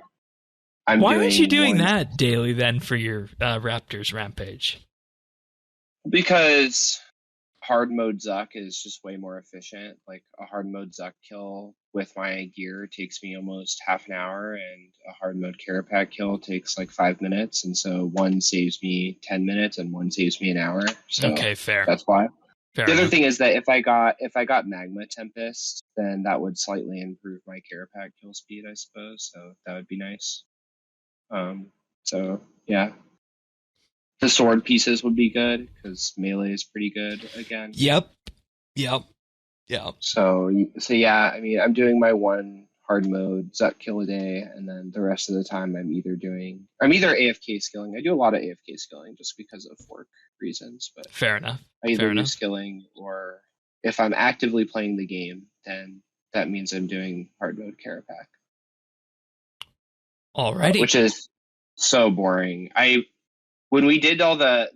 Speaker 1: why aren't you doing that daily then for your Raptors Rampage?
Speaker 3: Because hard mode Zuck is just way more efficient. Like a hard mode Zuck kill with my gear takes me almost half an hour, and a hard mode Carapac kill takes like 5 minutes. And so one saves me 10 minutes and one saves me an hour. So
Speaker 1: okay, fair.
Speaker 3: That's why.
Speaker 1: Fair
Speaker 3: the other
Speaker 1: enough.
Speaker 3: thing is that if I got Magma Tempest, then that would slightly improve my Carapac kill speed, I suppose. So that would be nice. So yeah. The sword pieces would be good because melee is pretty good again.
Speaker 1: Yep.
Speaker 3: So yeah, I mean, I'm doing my one hard mode Zuck kill a day, and then the rest of the time I'm either AFK skilling. I do a lot of AFK skilling just because of work reasons, but
Speaker 1: fair enough.
Speaker 3: I either do skilling, or if I'm actively playing the game, then that means I'm doing hard mode Carapac.
Speaker 1: Alrighty.
Speaker 3: Which is so boring. When we did the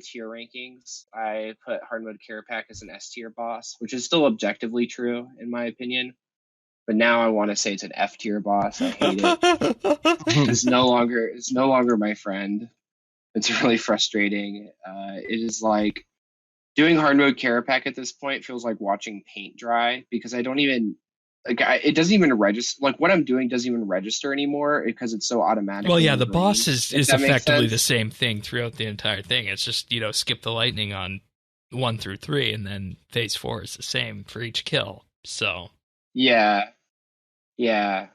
Speaker 3: tier rankings, I put hard mode Carapac as an S tier boss, which is still objectively true in my opinion. But now I want to say it's an F tier boss. I hate it. It's no longer my friend. It's really frustrating. It is like doing hard mode Carapac at this point feels like watching paint dry, because I don't even it doesn't even register. Like what I'm doing doesn't even register anymore because it's so automatic.
Speaker 1: Well, yeah, the boss is effectively the same thing throughout the entire thing. It's just, skip the lightning on 1 through 3, and then phase 4 is the same for each kill. So
Speaker 3: yeah. Yep.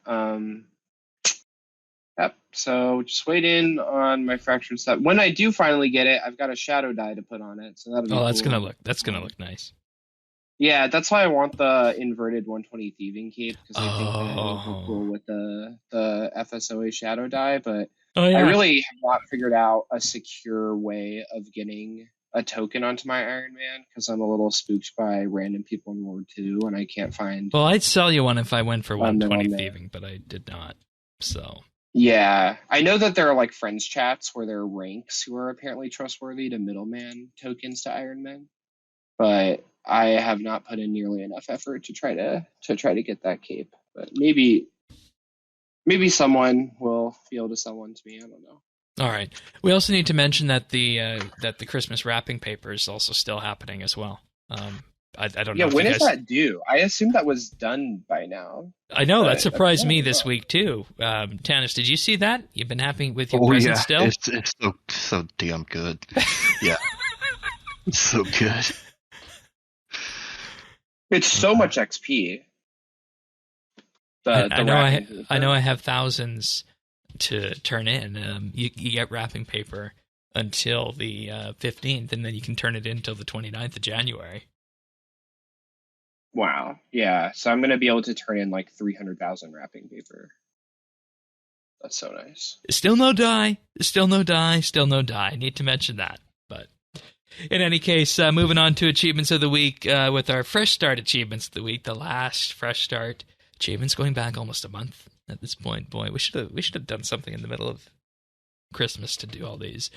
Speaker 3: So just wait in on my fractured stuff. When I do finally get it, I've got a shadow die to put on it. So that'll be cool.
Speaker 1: That's gonna look nice.
Speaker 3: Yeah, that's why I want the inverted 120 thieving cape, because I think that it'll look cool with the FSOA shadow die. But I really have not figured out a secure way of getting a token onto my Iron Man, because I'm a little spooked by random people in World 2, and I can't find.
Speaker 1: Well, I'd sell you one if I went for 120 thieving, but I did not. So
Speaker 3: yeah, I know that there are like friends chats where there are ranks who are apparently trustworthy to middleman tokens to Iron Man, but I have not put in nearly enough effort to try to get that cape. But maybe someone will be able to sell one to me. I don't know.
Speaker 1: All right. We also need to mention that the Christmas wrapping paper is also still happening as well. I don't know.
Speaker 3: Yeah, when is that due? I assume that was done by now.
Speaker 1: I know, that surprised me this week too. Tannis, did you see that? You've been happy with your present still?
Speaker 2: It's so damn good. Yeah. It's so good.
Speaker 3: It's so much XP.
Speaker 1: I know I have thousands to turn in. You get wrapping paper until the 15th, and then you can turn it in until the 29th of January.
Speaker 3: Wow. Yeah. So I'm going to be able to turn in like 300,000 wrapping paper. That's so nice.
Speaker 1: Still no die. I need to mention that. But in any case, moving on to achievements of the week with our Fresh Start achievements of the week, the last Fresh Start achievements going back almost a month at this point. Boy, we should have done something in the middle of Christmas to do all these.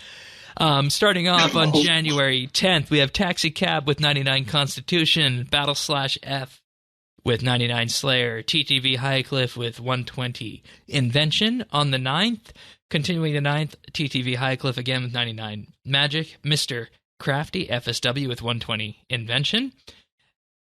Speaker 1: Starting off on January 10th, we have Taxi Cab with 99 Constitution, Battle/F with 99 Slayer, TTV Highcliff with 120 Invention. On the 9th, continuing the 9th, TTV Highcliff again with 99 Magic, Mr. Crafty, FSW with 120 Invention.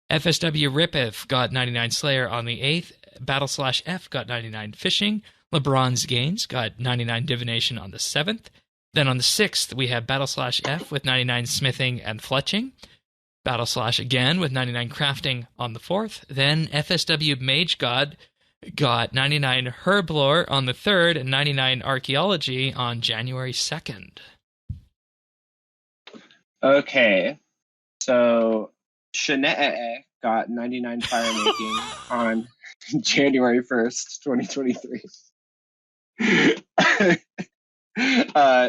Speaker 1: FSW Ripeth got 99 Slayer on the 8th, Battle/F got 99 Fishing, LeBron's Gains got 99 Divination on the 7th. Then on the 6th, we have Battle/F with 99 Smithing and Fletching. Battle/ again with 99 Crafting on the 4th. Then FSW Mage God got 99 Herblore on the 3rd and 99 Archaeology on January 2nd.
Speaker 3: Okay, so Shanae got 99 Firemaking on January 1st, 2023.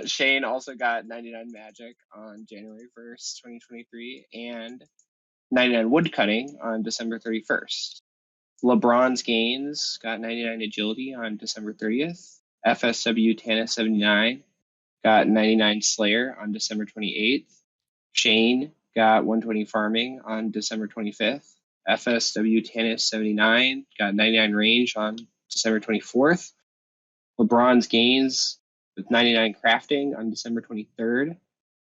Speaker 3: Shane also got 99 Magic on January 1st, 2023, and 99 Woodcutting on December 31st. LeBron's Gains got 99 Agility on December 30th. FSW Tannis 79 got 99 Slayer on December 28th. Shane got 120 Farming on December 25th. FSW Tannis 79 got 99 Range on December 24th. LeBron's Gains with 99 Crafting on December 23rd.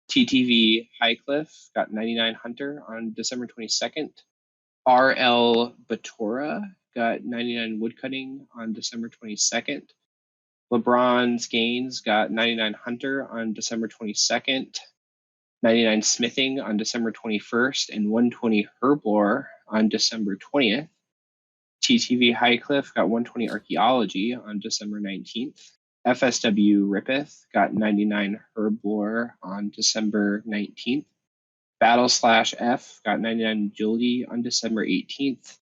Speaker 3: TTV Highcliff got 99 Hunter on December 22nd. RL Batora got 99 Woodcutting on December 22nd. LeBron's Gains got 99 Hunter on December 22nd. 99 Smithing on December 21st, and 120 Herblore on December 20th. TTV Highcliff got 120 Archaeology on December 19th. FSW Rippeth got 99 Herblore on December 19th. Battle/F got 99 Agility on December 18th.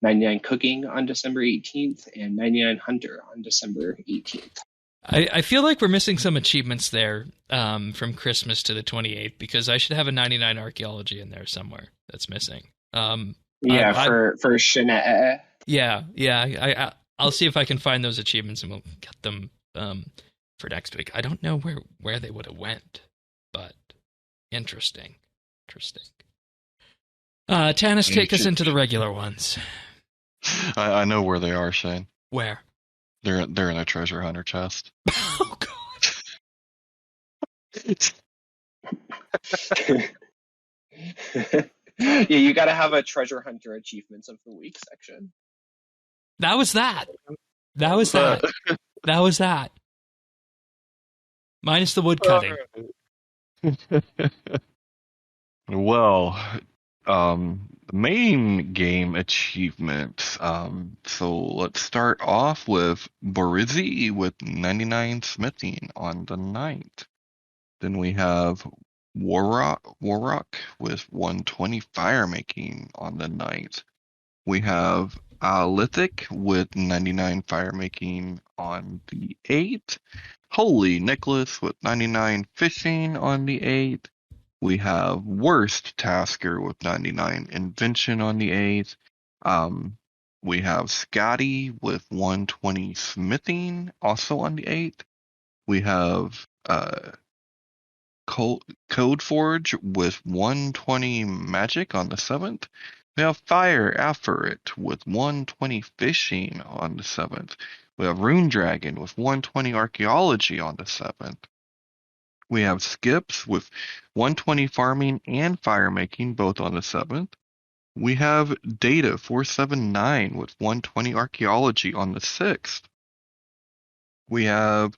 Speaker 3: 99 Cooking on December 18th, and 99 Hunter on December 18th.
Speaker 1: I feel like we're missing some achievements there from Christmas to the 28th, because I should have a 99 Archaeology in there somewhere that's missing.
Speaker 3: For Shanae.
Speaker 1: Yeah. I'll see if I can find those achievements, and we'll get them for next week. I don't know where they would have went, but interesting. Tannis, take us into the regular ones.
Speaker 2: I know where they are, Shane.
Speaker 1: Where?
Speaker 2: They're in a treasure hunter chest.
Speaker 1: Oh, God.
Speaker 3: Yeah, you got to have a treasure hunter achievements of the week section.
Speaker 1: That was that. Minus the wood cutting.
Speaker 2: Well, the main game achievements. So let's start off with Borizzi with 99 smithing on the 9th. Then we have Warrock with 120 fire making on the 9th. We have Lithic with 99 fire making on the 8th. Holy Nicholas with 99 fishing on the 8th. We have Worst Tasker with 99 invention on the 8th. We have Scotty with 120 smithing also on the 8th. We have Codeforge with 120 magic on the 7th. We have Fire Afferit with 120 fishing on the 7th. We have Rune Dragon with 120 archaeology on the 7th. We have Skips with 120 farming and fire making both on the 7th. We have Data 479 with 120 archaeology on the 6th. We have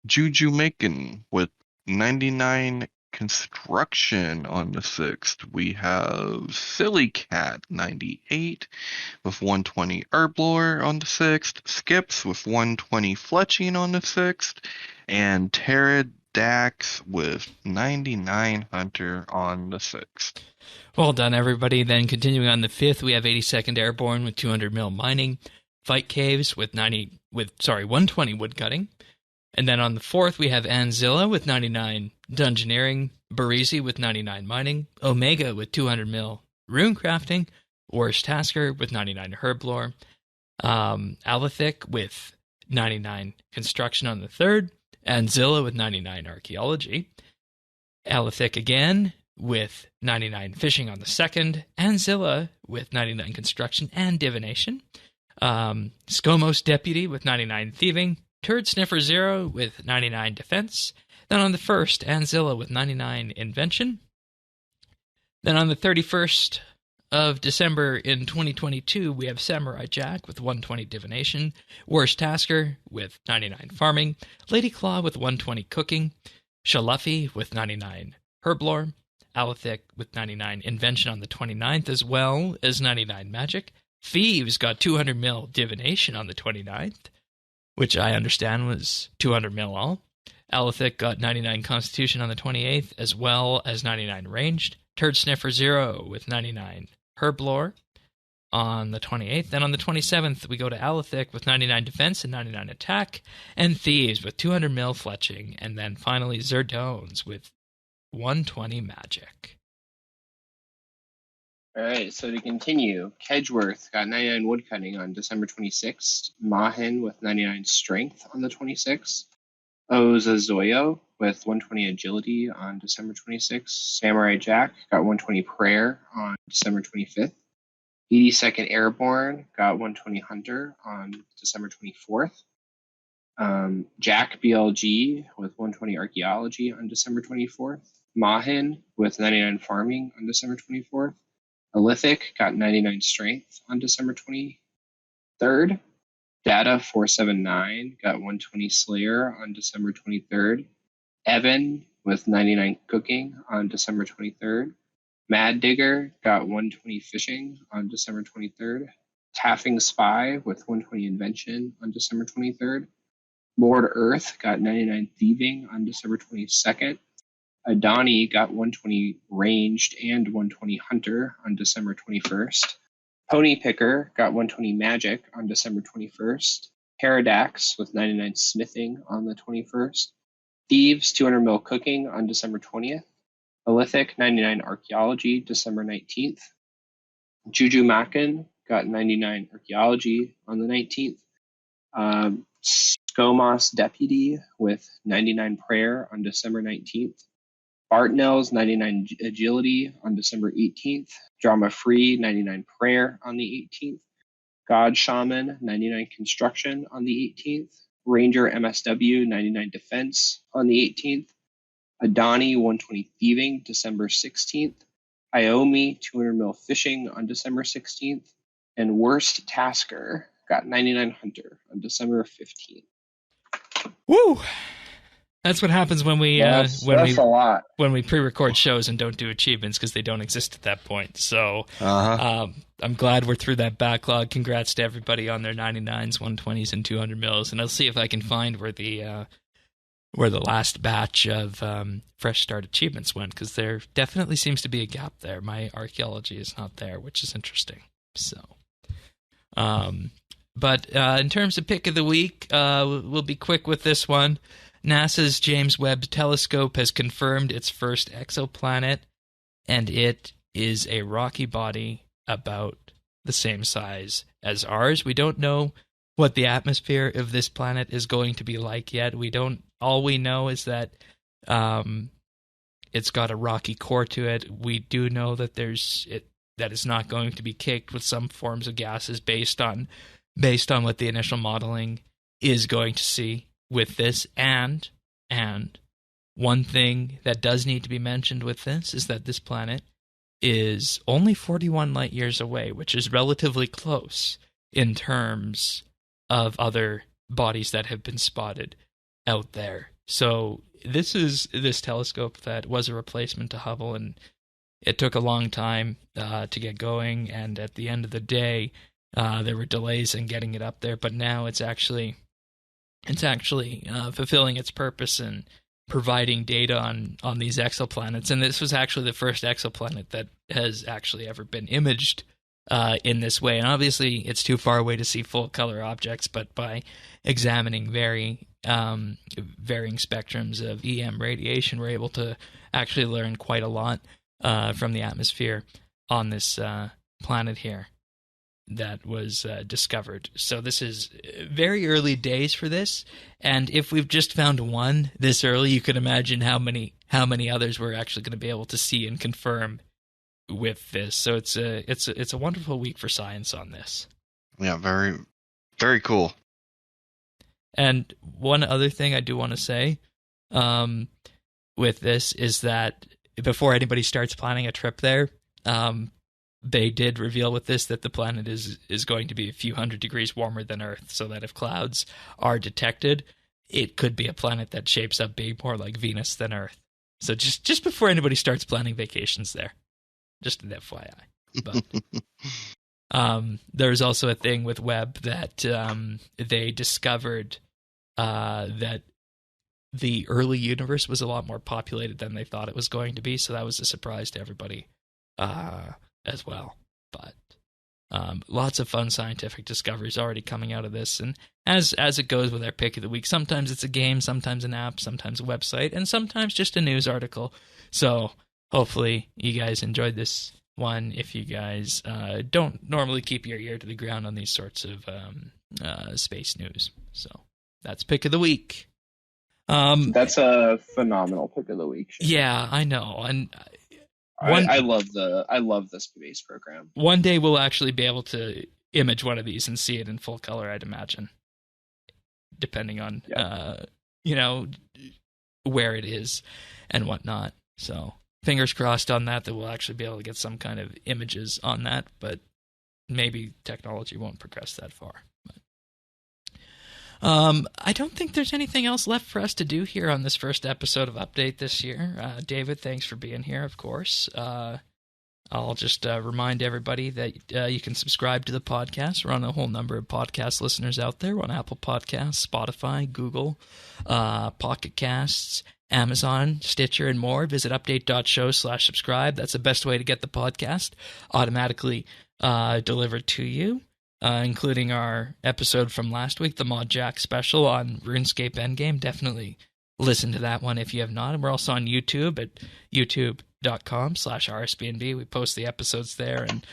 Speaker 2: Juju Macon with 99 construction on the 6th. We have Silly Cat 98 with 120 herblore on the 6th. Skips with 120 fletching on the 6th. And Dax with 99 hunter on the 6th.
Speaker 1: Well done, everybody. Then continuing on the 5th, we have 82nd Airborne with 200 mil mining, Fight Caves with 120 woodcutting. And then on the 4th, we have Anzilla with 99 dungeoneering, Barizi with 99 mining, Omega with 200 mil rune crafting, Worst Tasker with 99 herblore, Alithic with 99 construction on the 3rd, Anzilla with 99 archaeology, Alithic again with 99 fishing on the 2nd, Anzilla with 99 construction and divination, Skomos Deputy with 99 thieving, Turd Sniffer 0 with 99 defense. Then on the 1st, Anzilla with 99 invention. Then on the 31st of December in 2022, we have Samurai Jack with 120 divination, Worst Tasker with 99 farming, Lady Claw with 120 cooking, Shaluffy with 99 herblore, Alithic with 99 invention on the 29th, as well as 99 magic, Thieves got 200 mil divination on the 29th, which I understand was 200 mil all. Alethic got 99 Constitution on the 28th, as well as 99 ranged. Turd Sniffer 0 with 99 Herblore on the 28th. Then on the 27th, we go to Alethic with 99 defense and 99 attack, and Thieves with 200 mil fletching, and then finally Zerdones with 120 magic.
Speaker 3: All right, so to continue, Kedgeworth got 99 woodcutting on December 26th. Mahin with 99 strength on the 26th. Ozazoyo with 120 agility on December 26th. Samurai Jack got 120 prayer on December 25th. 82nd Airborne got 120 hunter on December 24th. Jack BLG with 120 archaeology on December 24th. Mahin with 99 farming on December 24th. Alethic got 99 strength on December 23rd. Data 479 got 120 Slayer on December 23rd. Evan with 99 cooking on December 23rd. Mad Digger got 120 fishing on December 23rd. Taffing Spy with 120 invention on December 23rd. Lord Earth got 99 thieving on December 22nd. Adani got 120 ranged and 120 hunter on December 21st. Pony Picker got 120 magic on December 21st. Paradax with 99 smithing on the 21st. Thieves 200 mil cooking on December 20th. Alethic 99 archaeology December 19th. Juju Makin got 99 archaeology on the 19th. Skomos Deputy with 99 prayer on December 19th. Bartnell's 99 agility on December 18th. Drama Free 99 prayer on the 18th. God Shaman 99 construction on the 18th. Ranger MSW 99 defense on the 18th. Adani 120 thieving December 16th. Iomi 200 mil fishing on December 16th. And Worst Tasker got 99 hunter on December 15th.
Speaker 1: Woo! That's what happens when we
Speaker 3: that's a lot.
Speaker 1: When we pre-record shows and don't do achievements because they don't exist at that point. So I'm glad we're through that backlog. Congrats to everybody on their 99s, 120s, and 200 mils. And I'll see if I can find where the last batch of fresh start achievements went, because there definitely seems to be a gap there. My archaeology is not there, which is interesting. So, but in terms of pick of the week, we'll be quick with this one. NASA's James Webb Telescope has confirmed its first exoplanet, and it is a rocky body about the same size as ours. We don't know what the atmosphere of this planet is going to be like yet. All we know is that it's got a rocky core to it. We do know that that it's not going to be caked with some forms of gases based on what the initial modeling is going to see with this. And one thing that does need to be mentioned with this is that this planet is only 41 light years away, which is relatively close in terms of other bodies that have been spotted out there. So this is this telescope that was a replacement to Hubble, and it took a long time to get going, and at the end of the day, there were delays in getting it up there, but now it's actually fulfilling its purpose and providing data on these exoplanets. And this was actually the first exoplanet that has actually ever been imaged in this way. And obviously, it's too far away to see full-color objects, but by examining varying spectrums of EM radiation, we're able to actually learn quite a lot from the atmosphere on this planet here that was discovered. So this is very early days for this, and if we've just found one this early, you can imagine how many others we're actually going to be able to see and confirm with this. So it's a wonderful week for science on this.
Speaker 2: Yeah, very, very cool.
Speaker 1: And one other thing I do want to say with this is that before anybody starts planning a trip there, they did reveal with this that the planet is going to be a few hundred degrees warmer than Earth, so that if clouds are detected, it could be a planet that shapes up being more like Venus than Earth. So just before anybody starts planning vacations there, just an FYI. But There's also a thing with Web that they discovered that the early universe was a lot more populated than they thought it was going to be, so that was a surprise to everybody as well. But lots of fun scientific discoveries already coming out of this, and as it goes with our pick of the week, sometimes it's a game, sometimes an app, sometimes a website, and sometimes just a news article. So hopefully you guys enjoyed this one. If you guys don't normally keep your ear to the ground on these sorts of space news. So that's pick of the week.
Speaker 3: That's a phenomenal pick of the week. Shane.
Speaker 1: Yeah, I know. And
Speaker 3: I love the space program.
Speaker 1: One day we'll actually be able to image one of these and see it in full color, I'd imagine, depending on where it is and whatnot. So fingers crossed on that we'll actually be able to get some kind of images on that, but maybe technology won't progress that far. I don't think there's anything else left for us to do here on this first episode of Update this year. David, thanks for being here, of course. I'll just remind everybody that you can subscribe to the podcast. We're on a whole number of podcast listeners out there. We're on Apple Podcasts, Spotify, Google, Pocket Casts, Amazon, Stitcher, and more. Visit update.show/subscribe. That's the best way to get the podcast automatically delivered to you. Including our episode from last week, the Mod Jack special on RuneScape Endgame. Definitely listen to that one if you have not. And we're also on YouTube at youtube.com/RSBANDB. We post the episodes there and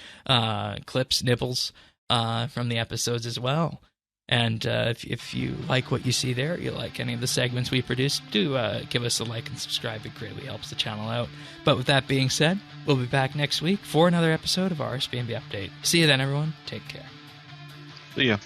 Speaker 1: clips, nibbles from the episodes as well. And if you like what you see there, you like any of the segments we produce, do give us a like and subscribe. It greatly helps the channel out. But with that being said, we'll be back next week for another episode of RSBANDB Update. See you then, everyone. Take care.
Speaker 2: See ya.